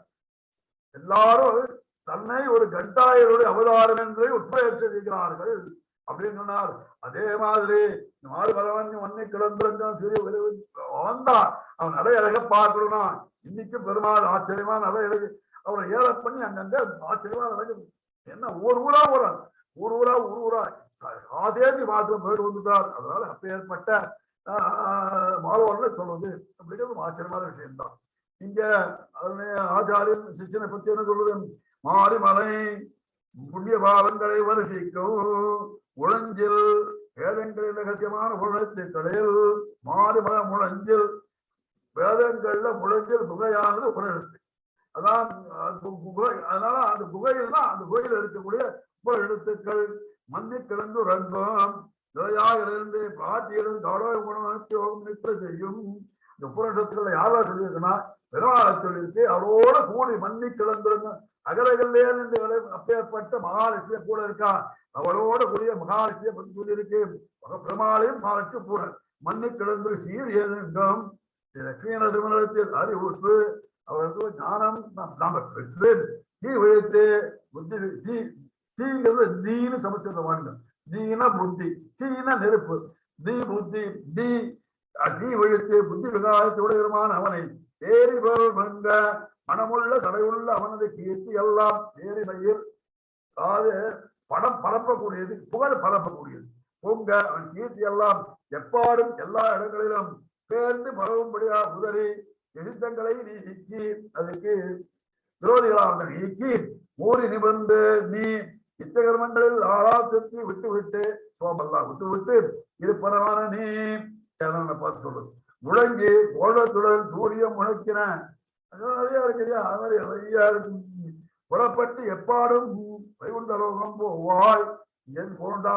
எல்லாரும் தன்னை ஒரு கண்டாயருடைய அவதாரம் என்று உத்ரேட்ச செய்கிறார்கள் அப்படின்னு சொன்னார். அதே மாதிரி மாறு பரவன் மண்ணை கிடந்திருந்தான் சூரிய வந்தான். அவன் நடை அழக பார்க்கணும்னா இன்னைக்கு பெருமாள் ஆச்சரியமா நடை அழகு அவரை ஏற பண்ணி அங்கங்க ஆச்சரியமா நடக்குது. என்ன ஊர் ஊரா ஆசேதி மாத்திரம் போயிட்டு வந்துட்டார். அதனால அப்பேற்பட்ட மாலவர்ல சொல்வது அப்படிங்கிறது ஆச்சரியமான விஷயம்தான். இங்க ஆச்சாரியன் சிஷ்யனை பத்தி என்ன சொல்றது? மாறி மலை புண்ணிய பாவங்களை வருஷிக்கும் முழஞ்சில் வேதங்களில் ரகசியமான உலகத்துக்களில் மாறி மல முழஞ்சில் வேதங்கள்ல முழஞ்சில் புகையானது உபநிடத்து. அதான் அதனால அந்த புகையில் தான் அந்த புகையில் இருக்கக்கூடிய உபநிடத்துக்கள் மண்ணி கிடந்து ரங்கம் நிலையாக இருந்து பிராட்டியிலும் கௌரவ குணத்தை நித்திர செய்யும். இந்த உபநிடத்துக்களை யாரா சொல்லியிருக்குன்னா பெருமாளை சொல்லியிருக்கு. அவரோட கூடி மண்ணி கிடந்துருங்க அகலகல்லே அப்பேற்பட்ட மகாலட்சுமிய கூட இருக்கா. அவளோட கூடிய மகாலட்சுமியை பற்றி சொல்லியிருக்கு. பெருமாளையும் மகாலட்சுமி கூட மண்ணி கிடந்து சீரியங்கம் லட்சுமியான திருமணத்தில் அறிவுற்று அவருக்கு ஞானம் நாம பெற்று தீ விழித்து புத்தி தீங்கிறது தீனு சமஸ்கிருதம் வேண்டும். தீன புத்தி, தீன நெருப்பு, தீ புத்தி, தீ விழித்து புத்தி விகாயத்தோடுமான அவனை ஏறி பொருள் மங்க மனமுள்ள சடையுள்ள அவனது கீர்த்தி எல்லாம் ஏறி மயிர் அதாவது படம் பரப்பக்கூடியது, புகழ் பரப்பக்கூடியது. பொங்க அவன் கீர்த்தி எல்லாம் எப்பாடும் எல்லா இடங்களிலும் பேர்ந்து பரவும்படியா உதறி எதிர்த்தங்களை நீ நீக்கி அதுக்கு விரோதிகளாக நீக்கி ஊறி நிபந்து நீ இத்தகர்மங்களில் ஆராசத்தி விட்டு விட்டு சோபல்லா விட்டு விட்டு இருப்பனவான நீ சேதனை பார்த்து சொல்றது. முழங்கி கோலத்துடன் சூரியம் முழக்கின நிறைய இருக்குல்லையா? அது மாதிரி நிறைய இருக்கு. புறப்பட்டு எப்பாடும் வைகுண்ட லோகம் போவாய். இங்கேருந்து போண்டா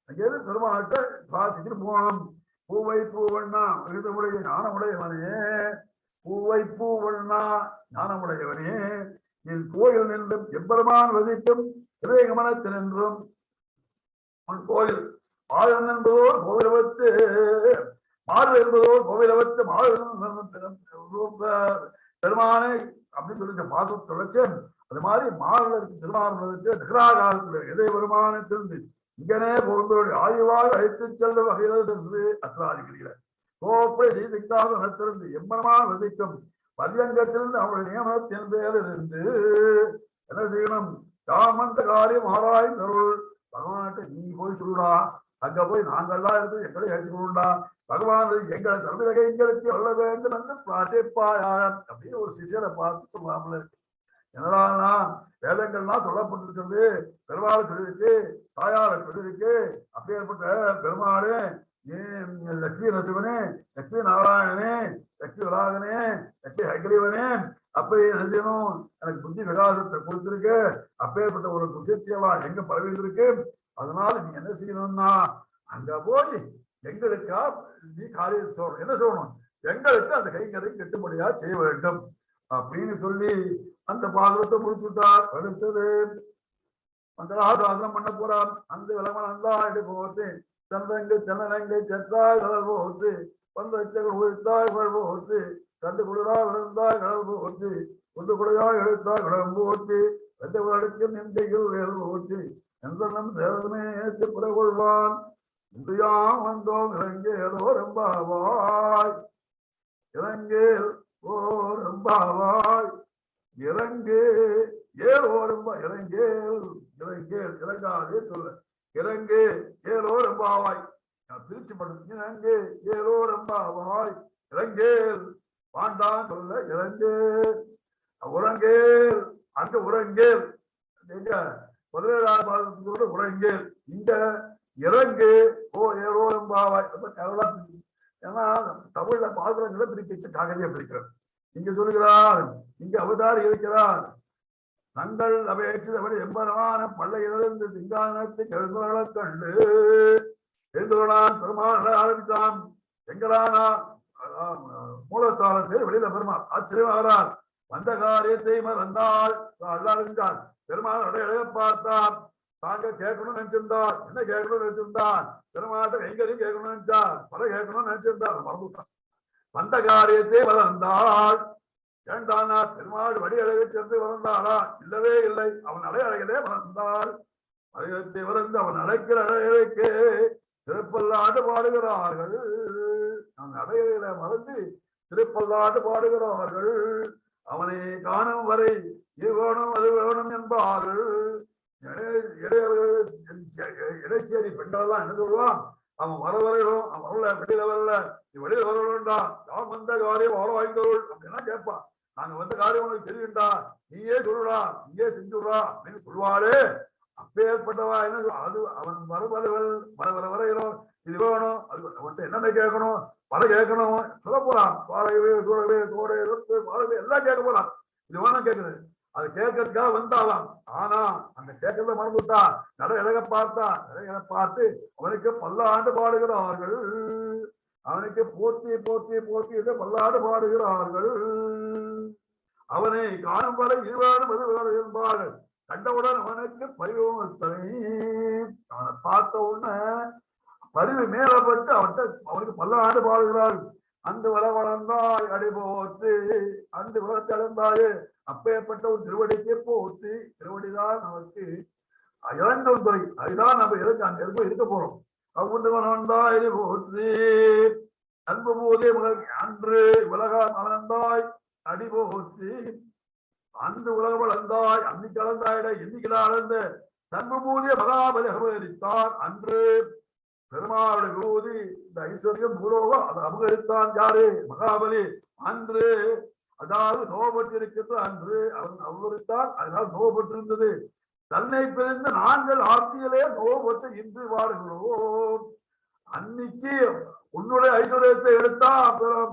அங்கேருந்து பெருமாட்ட பிரார்த்திச்சுட்டு போகணும். பூவை பூவண்ணா விருதமுடைய ஞானமுடையவனே, பூவை பூவண்ணா ஞானமுடையவனே, என் கோயில் நின்றும் எம்பெருமான் வசிக்கும் இளையகமனத்தில் நின்றும் உன் கோயில் ஆயுதம் என்பதோர் கோவிலவத்து மாறு என்பதோர் கோவிலவத்து பெருமானை அப்படின்னு சொல்லி பாசம் தொலைச்சு அது மாதிரி மாறுல இருக்கு திருமாறுக்கு நிகராகாலத்துல இதய பெருமானத்திலிருந்து இங்கனே போன்றோடு ஆய்வாக அழைத்து செல்லும் வகையில சென்று அத்திராதிக்கிறீர்கள். கோப்பை ஸ்ரீசிங்காத நடத்திலிருந்து எம்பெருமான் வசிக்கும் பரியங்கத்திலிருந்து அவருடைய நியமனத்தின் பேரிலிருந்து என்ன செய்யணும்? தாமந்த காரியம் ஆராயும் அருள் பகவான்கிட்ட நீ போய் சொல்லுடா, அங்க போய் நாங்கள்லாம் இருந்து எங்களை அழைச்சுக்கணும்டா பகவான் எங்களை சர்வதகை எங்களுக்கு சொல்ல வேண்டும் என்று பிரார்த்திப்பாயாக அப்படின்னு ஒரு சிஷியரை பார்த்து சொல்லாமல் இருக்கு. என்னடா வேதங்கள்லாம் சொல்லப்பட்டிருக்கிறது, பெருமாளை சொல்லியிருக்கு, தாயாரை சொல்லியிருக்கு. அப்பேற்பட்ட பெருமாளே, லட்சுமி நரசிவனே, லட்சுமி நாராயணனே, லட்சுமி விராகனே, லட்சுமி ஹைகிரீவனே, அப்ப என்ன செய்யணும், எனக்கு புத்தி விகாசத்தை கொடுத்திருக்கு. அப்பேற்பட்ட ஒரு புத்தியெல்லாம் எங்க பரவி இருக்கு. அதனால நீ என்ன செய்யணும்னா அங்க போய் எங்களுக்கா நீ காரியத்தை சொல்லணும். என்ன சொல்லணும், எங்களுக்கு அந்த கைங்கரை கெட்டுப்படியா செய்ய வேண்டும் அப்படின்னு சொல்லி அந்த பாகவத்தை முடிச்சுட்டார். அடுத்தது மங்களாசாசனம் பண்ண போறார். அந்த விளமனந்தா அடி போட்டு தந்தங்கு தென்னலங்கை செத்தாய் கடல் போட்டு பந்தங்கள் உயிர்த்தாய் கடல் போட்டு கண்டு குளிரா விழுந்தாய் கடல் போட்டு ஒன்று குளிராய் எழுத்தாய் கடல் போட்டு ரெண்டு வருடக்கு நிந்தைகள் வேல் போட்டு எந்தனம் சேதமே ஏற்று புறகொள்வான் இன்றியாம் வந்தோம் இறங்கேலோ ரெம்பாவாய் இறங்கேல் ஓ ரெம்பாவாய் இறங்கு ஏலோரம்பா இறங்கேல் இறங்கேல் இறங்காதே சொல்ல இறங்கு ஏலோரம்பாவாய் பிரிச்சு பண்ணுங்க. இறங்கு ஏலோரம்பாவாய் இறங்கேல் பாண்டான் சொல்ல இறங்கேல் உறங்கேல் அங்க உறங்கேல் எங்க 17ஆம் பாதத்தோட உறங்கேல் இந்த இறங்கு ஓ ஏலோரம்பாவாய் ரொம்ப ஏன்னா தமிழ்ல பாசுரங்களை பிரிப்பிச்சு காகதியை பிரிக்கிறார். இங்க சொல்லுகிறார், இங்க அவதாரி இருக்கிறார். தங்கள் அவையற்றபடி எம்பரமான பள்ளையிலிருந்து சிங்கானத்தை கழுதுகளை கண்டு எழுந்துள்ளான் பெருமாள் ஆரம்பித்தான். எங்களானா மூலஸ்தானத்தில் வெளியில பெருமாள் ஆச்சரியமாகிறார். வந்த காரியத்தை மறந்தாள் அல்லாதிருந்தாள். பெருமாள் அடைய பார்த்தார். தாங்க கேட்கணும்னு நினைச்சிருந்தார். என்ன கேட்கணும்னு நினைச்சிருந்தார், பெருமாட்ட கைங்கரையும் கேட்கணும்னு நினைச்சார், பல கேட்கணும்னு நினைச்சிருந்தார், மறந்துட்டான். வந்த காரியத்தை வளர்ந்தாள். ஏண்டானா பெருமாள் வடி அழகை சென்று வளர்ந்தாளா? இல்லவே இல்லை. அவன் அலையழகிலே வளர்ந்தாள். அழகத்தை வளர்ந்து அவன் அழைக்கிற அழகைக்கு திருப்பல்லாண்டு பாடுகிறார்கள். அவன் அழகில மறந்து திருப்பல்லாண்டு பாடுகிறார்கள். அவனை காணும் வரை இது வேணும் அது வேணும் என்பார்கள். இடைச்சேரி பெண்களெல்லாம் என்ன சொல்லுவான், அவன் வர வரையிலும் அவன் வரல, வெளியில வரல, நீ வெளியில வரலா, யார் வந்த காரியம் வர வாய்ந்தவள் அப்படின்னா கேட்பான். நாங்க வந்த காரியம் உனக்கு தெரியும்டா, நீயே சொல்லுடா, நீயே செஞ்சுடுறா அப்படின்னு சொல்லுவாரு. அப்பேற்பட்டவா என்ன அது அவன் வர வரையிலும் இது வேணும் அது அவன்கிட்ட என்னென்ன கேட்கணும், பல கேட்கணும் சொல்ல போறான். பாலகவே சூழவே தோடே பாலவே எல்லாம் கேட்க போறான். இது வேணும் கேட்குது, அது கேட்கறதுக்காக வந்தாலாம். ஆனா அந்த கேட்கறத மறந்துட்டா, நடையழக பார்த்தா, நடையழக பார்த்து அவனுக்கு பல்லாண்டு பாடுகிறார்கள். அவனுக்கு போற்றி போற்றி போற்றி இதை பல்லாண்டு பாடுகிறார்கள். அவனை காணும் வரை இருவாறு மதுவாறு என்பார்கள். கண்டவுடன் அவனுக்கு பரிவத்தனை அவனை பார்த்த உடனே பரிவு மேலப்பட்டு அவனுக்கு பல்லாண்டு பாடுகிறார்கள். அந்த வள வளர்ந்தாய் அடிபோத்து அந்த வளத்தை அடைந்தாயே அப்பேற்பட்ட ஒரு திருவடிக்கே போற்றி. திருவடிதான் நமக்கு இறங்கும் துறை, அதுதான் நம்ம இருக்க போறோம். அவ்வொன்று வளர்ந்தாய் போற்றி அன்பு போதே அன்று உலக வளர்ந்தாய் அடி போற்றி அந்த உலக வளர்ந்தாய் அன்னைக்கு அளந்தாயிட இன்னைக்கு அளந்த தன்பு போதே மகாபலி அபகரித்தார். அன்று பெருமாளுடைய விரோதி இந்த ஐஸ்வர்யம் பூலோகோ அதை அபகரித்தான் யாரு, மகாபலி. அன்று அதாவது நோபட்டிருக்கின்ற அன்று அவன் அபகரித்தான், அதனால் நோபட்டிருந்தது. தன்னை பிரிந்து நாங்கள் ஆர்த்தியிலே நோபட்டு இன்று வாடுகிறோம். அன்னைக்கு உன்னுடைய ஐஸ்வர்யத்தை எடுத்தா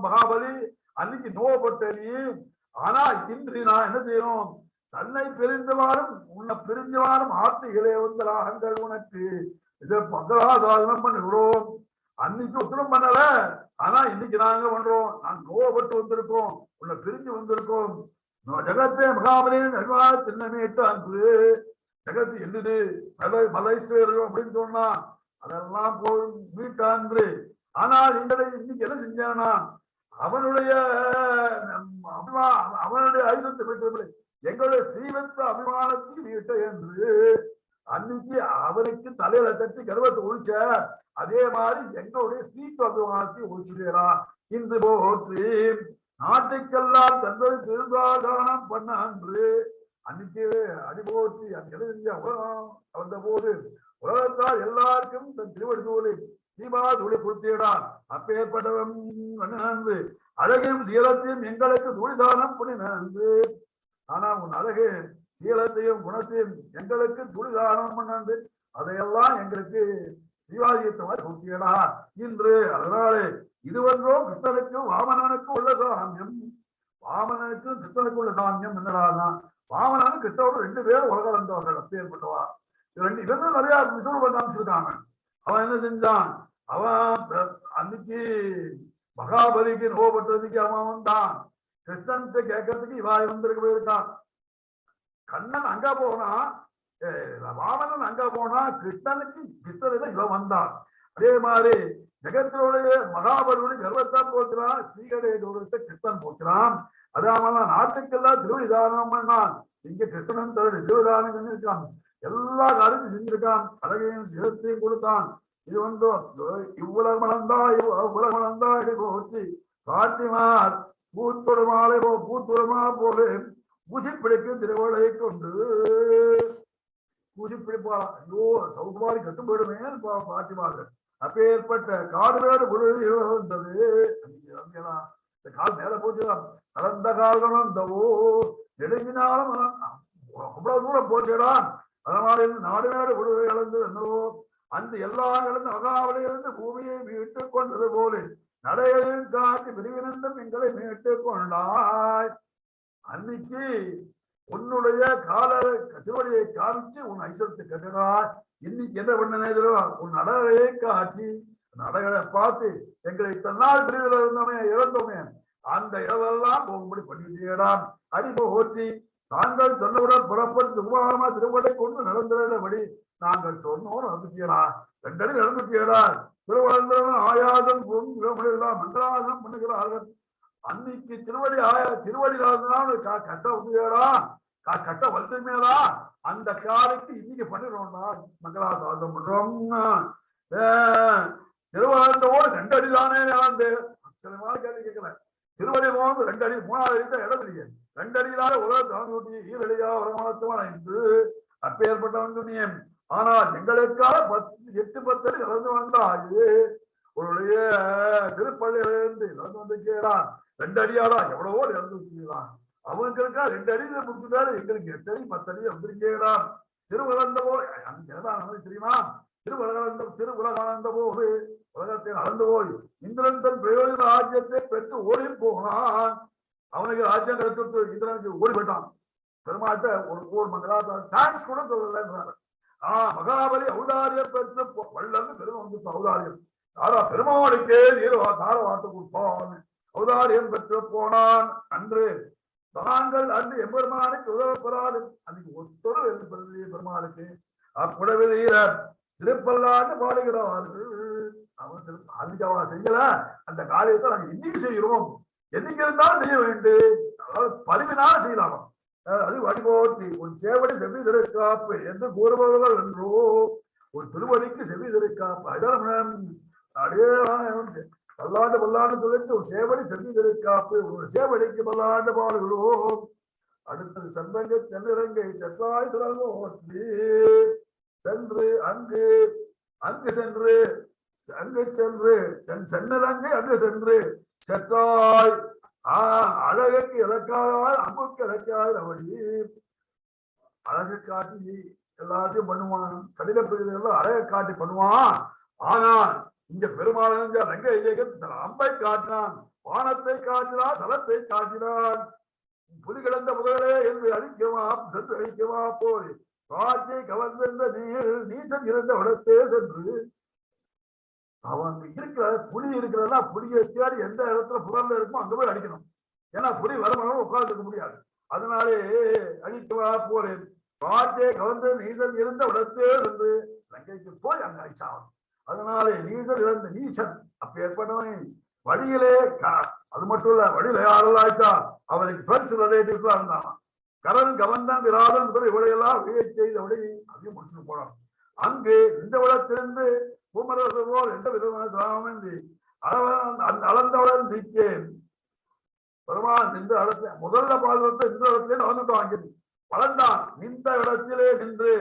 மகாபலி, அன்னைக்கு நோபட்ட நீ. ஆனா இன்று நான் என்ன செய்யணும், தன்னை பிரிந்தவாறும் உன்னை பிரிஞ்சவாறும் ஆர்த்திகளே வந்து ராகங்கள் உனக்கு இதை மங்களாசாசனம் பண்ணுகிறோம். அன்னைக்கு உத்தரம் பண்ணல, ஆனா இன்னைக்கு நாங்க பண்றோம். நாங்க நோவப்பட்டு வந்திருக்கோம், உன்னை பிரிஞ்சு வந்திருக்கோம். ஜகத்தே மகாபலியின் நிர்வாக திண்ணமேட்டு அன்று ஜகத்து என்னது மலைஸ்வரம் அப்படின்னு சொன்னா அதெல்லாம் போய் மீட்டான்று. ஆனால் எங்களை இன்னைக்கு என்ன செஞ்சானா, அவனுடைய ஐசத்தை பெற்ற எங்களுடைய ஸ்ரீவத்த அபிமானத்துக்கு மீட்ட என்று அன்னைக்கு அவனுக்கு தலையில தட்டி கர்வத்தை ஒழிச்ச அதே மாதிரி எங்களுடைய ஸ்ரீத்துவ அபிமானத்தை ஒழிச்சுடா. இன்று போற்றி நாட்டுக்கெல்லாம் தந்தது திருந்தாதானம் பண்ண அன்று அன்னைக்கு அடிபோற்றி அந்த செஞ்ச வந்த போது உலகத்தால் எல்லாருக்கும் தன் திருவடி தூளி தீபா தூளி கொடுத்திடான். அப்பேற்பட்டவன் நன்று அழகையும் சீலத்தையும் எங்களுக்கு தூளிதானம் புனி நன்று. ஆனா உன் அழகு சீலத்தையும் குணத்தையும் எங்களுக்கு தூளிதானம் பண்ணு, அதையெல்லாம் எங்களுக்கு சிவாஜியத்தமாக கொடுத்தியடா இன்று. அதனாலே இதுவன்றோ கிருஷ்ணனுக்கும் வாமனனுக்கும் உள்ள சாமியம். வாமனனுக்கும் கிருஷ்ணனுக்கும் உள்ள சாமியம் என்னடானா, வாமனனும் கிருஷ்ணனோட 2 பேரும் உலகம் வந்தவர்கள். அப்பேற்பட்டவா இவன் நிறைய விசுவல் பண்ண அமைச்சிருக்காங்க. அவன் என்ன செஞ்சான், அவன் அன்னைக்கு மகாபலிக்கு நோபட்டதுக்கு அவன் வந்தான். கிருஷ்ணன் கேட்கறதுக்கு இவாய் வந்திருக்க போயிருக்கான். கண்ணன் அங்க போனா, வாமனன் அங்க போனா, கிருஷ்ணனிடம் இவன் வந்தான். அதே மாதிரி ஜெகத்தினுடைய மகாபலியுடைய கர்வத்தை போக்கிறான், ஸ்ரீகடைய கௌரவத்தை கிருஷ்ணன் போக்கிறான். அதாவது நாட்டுக்கெல்லாம் திருவிதானம் பண்ணான். இங்க கிருஷ்ணன் தன்னுடைய திருவிதானம் செஞ்சிருக்கான், எல்லா காரியத்தையும் செஞ்சிருக்கான், அழகையும் சிரத்தையும் கொடுத்தான். இது ஒன்று இவ்வுலக மலர்ந்தா இவ்வுலக மலர்ந்தா இடி போற்றி காட்சிமார் பூத்துடமாலை பூத்துடமா போல ஊசி பிடிக்கும் திருவள்ளையை கொண்டு ஊசி பிடிப்பாளா. ஐயோ சௌகுமாரி கட்டு போயிடுமே பாட்டிமார்கள். அப்பேற்பட்ட காடுவேடு முழு வந்தது. இந்த கால் மேல போச்சுதான். கலந்த கால்களும் இந்தவோ நெடுங்கினாலும் அவ்வளவு தூரம் போச்சுடான். அதனால நாடுவேடு முழுவை இழந்தது என்னவோ அந்த எல்லா இழந்த மகாவலியிலிருந்து பூமியை மீட்டுக் கொண்டது போல நடையையும் காட்டி பிரிவினந்தும் எங்களை மீட்டுக் கொண்டாய். அன்னைக்கு உன்னுடைய திருவடியை காமிச்சு உன் ஐஸ்வரத்தை கட்டினாய். இன்னைக்கு என்ன பண்ணனே உன் நடையை காட்டி நடைகளை பார்த்து எங்களை தன்னால் பிரிவில் இருந்தோமே இழந்தோமே அந்த இடவெல்லாம் போகும்படி பண்ணிட்டேடான். அடிபோ ஓட்டி தாங்கள் சொன்னவுடன் புறப்பட்டு சுகமாக திருவடை கொண்டு நடந்துடபடி நாங்கள் சொன்னோம் நடந்துட்டியடா. 2 அடி நடந்துட்டியடா. திருவனந்தபுரம் ஆயாசம் எல்லாம் மந்திராசனம் பண்ணுகிறார்கள். அன்னைக்கு திருவடி கட்ட உதவியடா, கட்ட வந்தமேடா. அந்த காலைக்கு இன்னைக்கு பண்ணிடுறோம்னா மங்களாசாசனம் பண்றோம். திருவனந்தபுரம் 2 அடி தானே நடந்து சில மாதிரி கேள்வி கேட்கிறேன். திருவடி போது 2 அடி 3வது அடி தான் இடம் இல்லையே. 2 அடியிலான உலக தாங்கூட்டி ஈரடியா வருமானத்துவன் என்று அப்பேற்பட்டவன் துணியம். ஆனால் எங்களுக்காக 8-10 அடி நடந்து வந்தாயே உன்னுடைய திருப்பள்ளியிலிருந்து நடந்து வந்து கேடான். 2 அடியாடா எவ்வளவோ நடந்து வச்சுக்கிறான். அவங்களுக்கா 2 அடி முடிச்சுட்டாரு, எங்களுக்கு 8 அடி 10 அடி வந்திருக்கேடான். திருவளர்ந்தபோ தெரியுமா? திருவுலகானந்த போது உலகத்தை அளந்து போய் இந்திரன் தன் பிரயோஜன ராஜ்யத்தை பெற்று ஓடி போனான். அவனுக்கு ராஜ்யம் கிடைத்து இந்திரனுக்கு ஓடி போயிட்டான். பெருமாட்ட ஒரு மங்களாசார தேங்க்ஸ் கூட சொல்லலன்றாரு. மகாபலி ஔதாரியம் பெற்று வள்ளன்னு பெருமை வந்து ஔதாரியம் யாரா பெருமாளுக்கே தார வார்த்தை கொடுப்பான். ஔதாரியம் பெற்று போனான். அன்று தாங்கள் அன்று எம்பெருமானுக்கு உதவப்படாது. அன்னைக்கு ஒத்தொரு பெருமாளுக்கு அப்புடவில திருப்பல்லாண்டு பாடுகிறார்கள். அவன் அன்னைக்கு அவன் செய்யல அந்த காரியத்தை நாங்க இன்னைக்கு செய்கிறோம். என்னைக்கு இருந்தாலும் செய்ய வேண்டும். அதாவது பரிவினால செய்யலாம். அது வடிபோற்றி உன் சேவடி செவ்வி திருக்காப்பு என்று கூறுபவர்கள் என்றோ ஒரு திருவடிக்கு செவ்வி திருக்காப்பு. அதான் அப்படியே பல்லாண்டு பல்லாண்டு துளைத்து ஒரு சேவடி செவ்வி திருக்காப்பு ஒரு சேவடிக்கு பல்லாண்டு பாடுகிறோம். அடுத்தது செம்பங்கை தென்னிறங்கை செற்றாய் திறங்கோற்றி சென்று அங்கு சென்று சென்னிறங்கை அங்கு சென்று செற்றாய் அழகுக்கு இலக்காய் அம்புக்கு இலக்காய் அவடி அழகை காட்டி எல்லாத்தையும் பண்ணுவான். கடித பிரிவுகள் அழகை காட்டி பண்ணுவான். ஆனால் இங்க பெருமாள் ரங்க அம்பை காட்டினான், வானத்தை காட்டினான், சலத்தை காட்டினான். புலி கிடந்த முதலே என்று அழிக்கவா சென்று அழிக்கவா போய் காட்சி கவர்ந்திருந்த நீசன் இருந்த இடத்தே சென்று அவன் இருக்கிற புலி இருக்கிறன்னா புலியை தேடி எந்த இடத்துல புதர்ல இருக்குமோ அங்க போய் அடிக்கணும். ஏன்னா புலி வரமானவங்க உட்கார்ந்து இருக்க முடியாது. அதனாலே அழிக்கவா போறேன். காட்சியை கவர்ந்து நீசன் இருந்த இடத்தே சென்று லங்கைக்கு போய் அங்க அழிச்சான். அதனாலே நீசன் இழந்த நீசன் அப்ப ஏற்பட்டவன் வழியிலே அது மட்டும் இல்ல வழியில யாரெல்லாம் ஆயிடுச்சா அவனுக்கு ஃப்ரெண்ட்ஸ் ரிலேட்டிவ்ஸ் எல்லாம் இருந்தான். கரண் கவர்ந்தன் விராதன் இவளையெல்லாம் விழியை செய்தபடி அதையும் முடிச்சுட்டு போனான். அங்கு இந்த விடத்திலிருந்து பூமரசு போல் எந்த விதமான சிரமம் அந்த அளந்தவுடன் நீக்கேன். பெருமான் நின்று அளத்த முதல்ல பாதுகாத்து இந்த இடத்திலே நடந்துட்டு வாங்கிது வளர்ந்தான். நின்ற இடத்திலே நின்று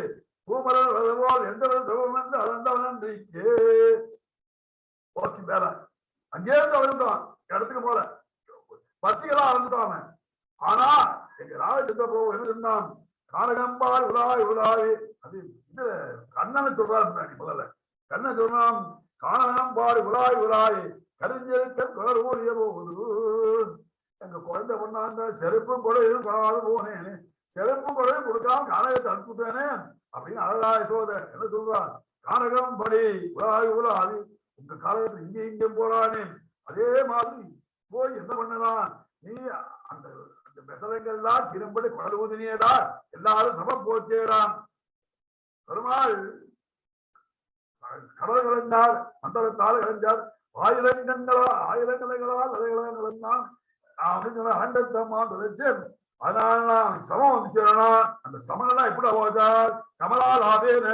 பூமரல் போல் எந்த சிவம் என்று அதந்தவன் நன்றிக்கு போச்சு மேல அங்கே இருந்து அவன்தான் இடத்துக்கு போல பத்திகளா வந்துட்டாங்க. ஆனா எங்க ராஜச்சந்திர பிரபு என்ன சொன்னான், காரகம்பால் உலாய் உலாய், அது இது கண்ணனை சொல்றாரு. முதல்ல கண்ணன் சொன்னான், காரணம்பாடு உலாய் உலாய் கரிஞ்செருக்கன் குளர் ஊழிய போகுது. எங்க குழந்தை பண்ணாங்க செருப்பும் கொடையும் கொடாது போனேன், செருப்பும் கொடையும் கொடுக்காம கானகத்தை அனுப்பிட்டேனே அப்படின்னு அழகாய் சோத என்ன சொல்றான், கானகம் படி உலாய் உலாய் உங்க காலகத்தில் இங்கே இங்கே போறானே அதே மாதிரி போய் என்ன பண்ணலாம், நீ அந்த பெசலங்கள்லாம் திரும்படி குடல் ஊதினியடா, எல்லாரும் சமம் போச்சேடான். பெருமாள் கடல் கலைஞார், மந்தரத்தால் கலைஞார், ஆயிரங்களைகளால் அதைகளால் கலந்தான் அப்படின்னு ஆண்டத்தம்மா நினைச்சு, அதனால நான் சமம் வந்துச்சேனா, அந்த சமனெல்லாம் எப்படி போச்சார், கமலால் ஆதேன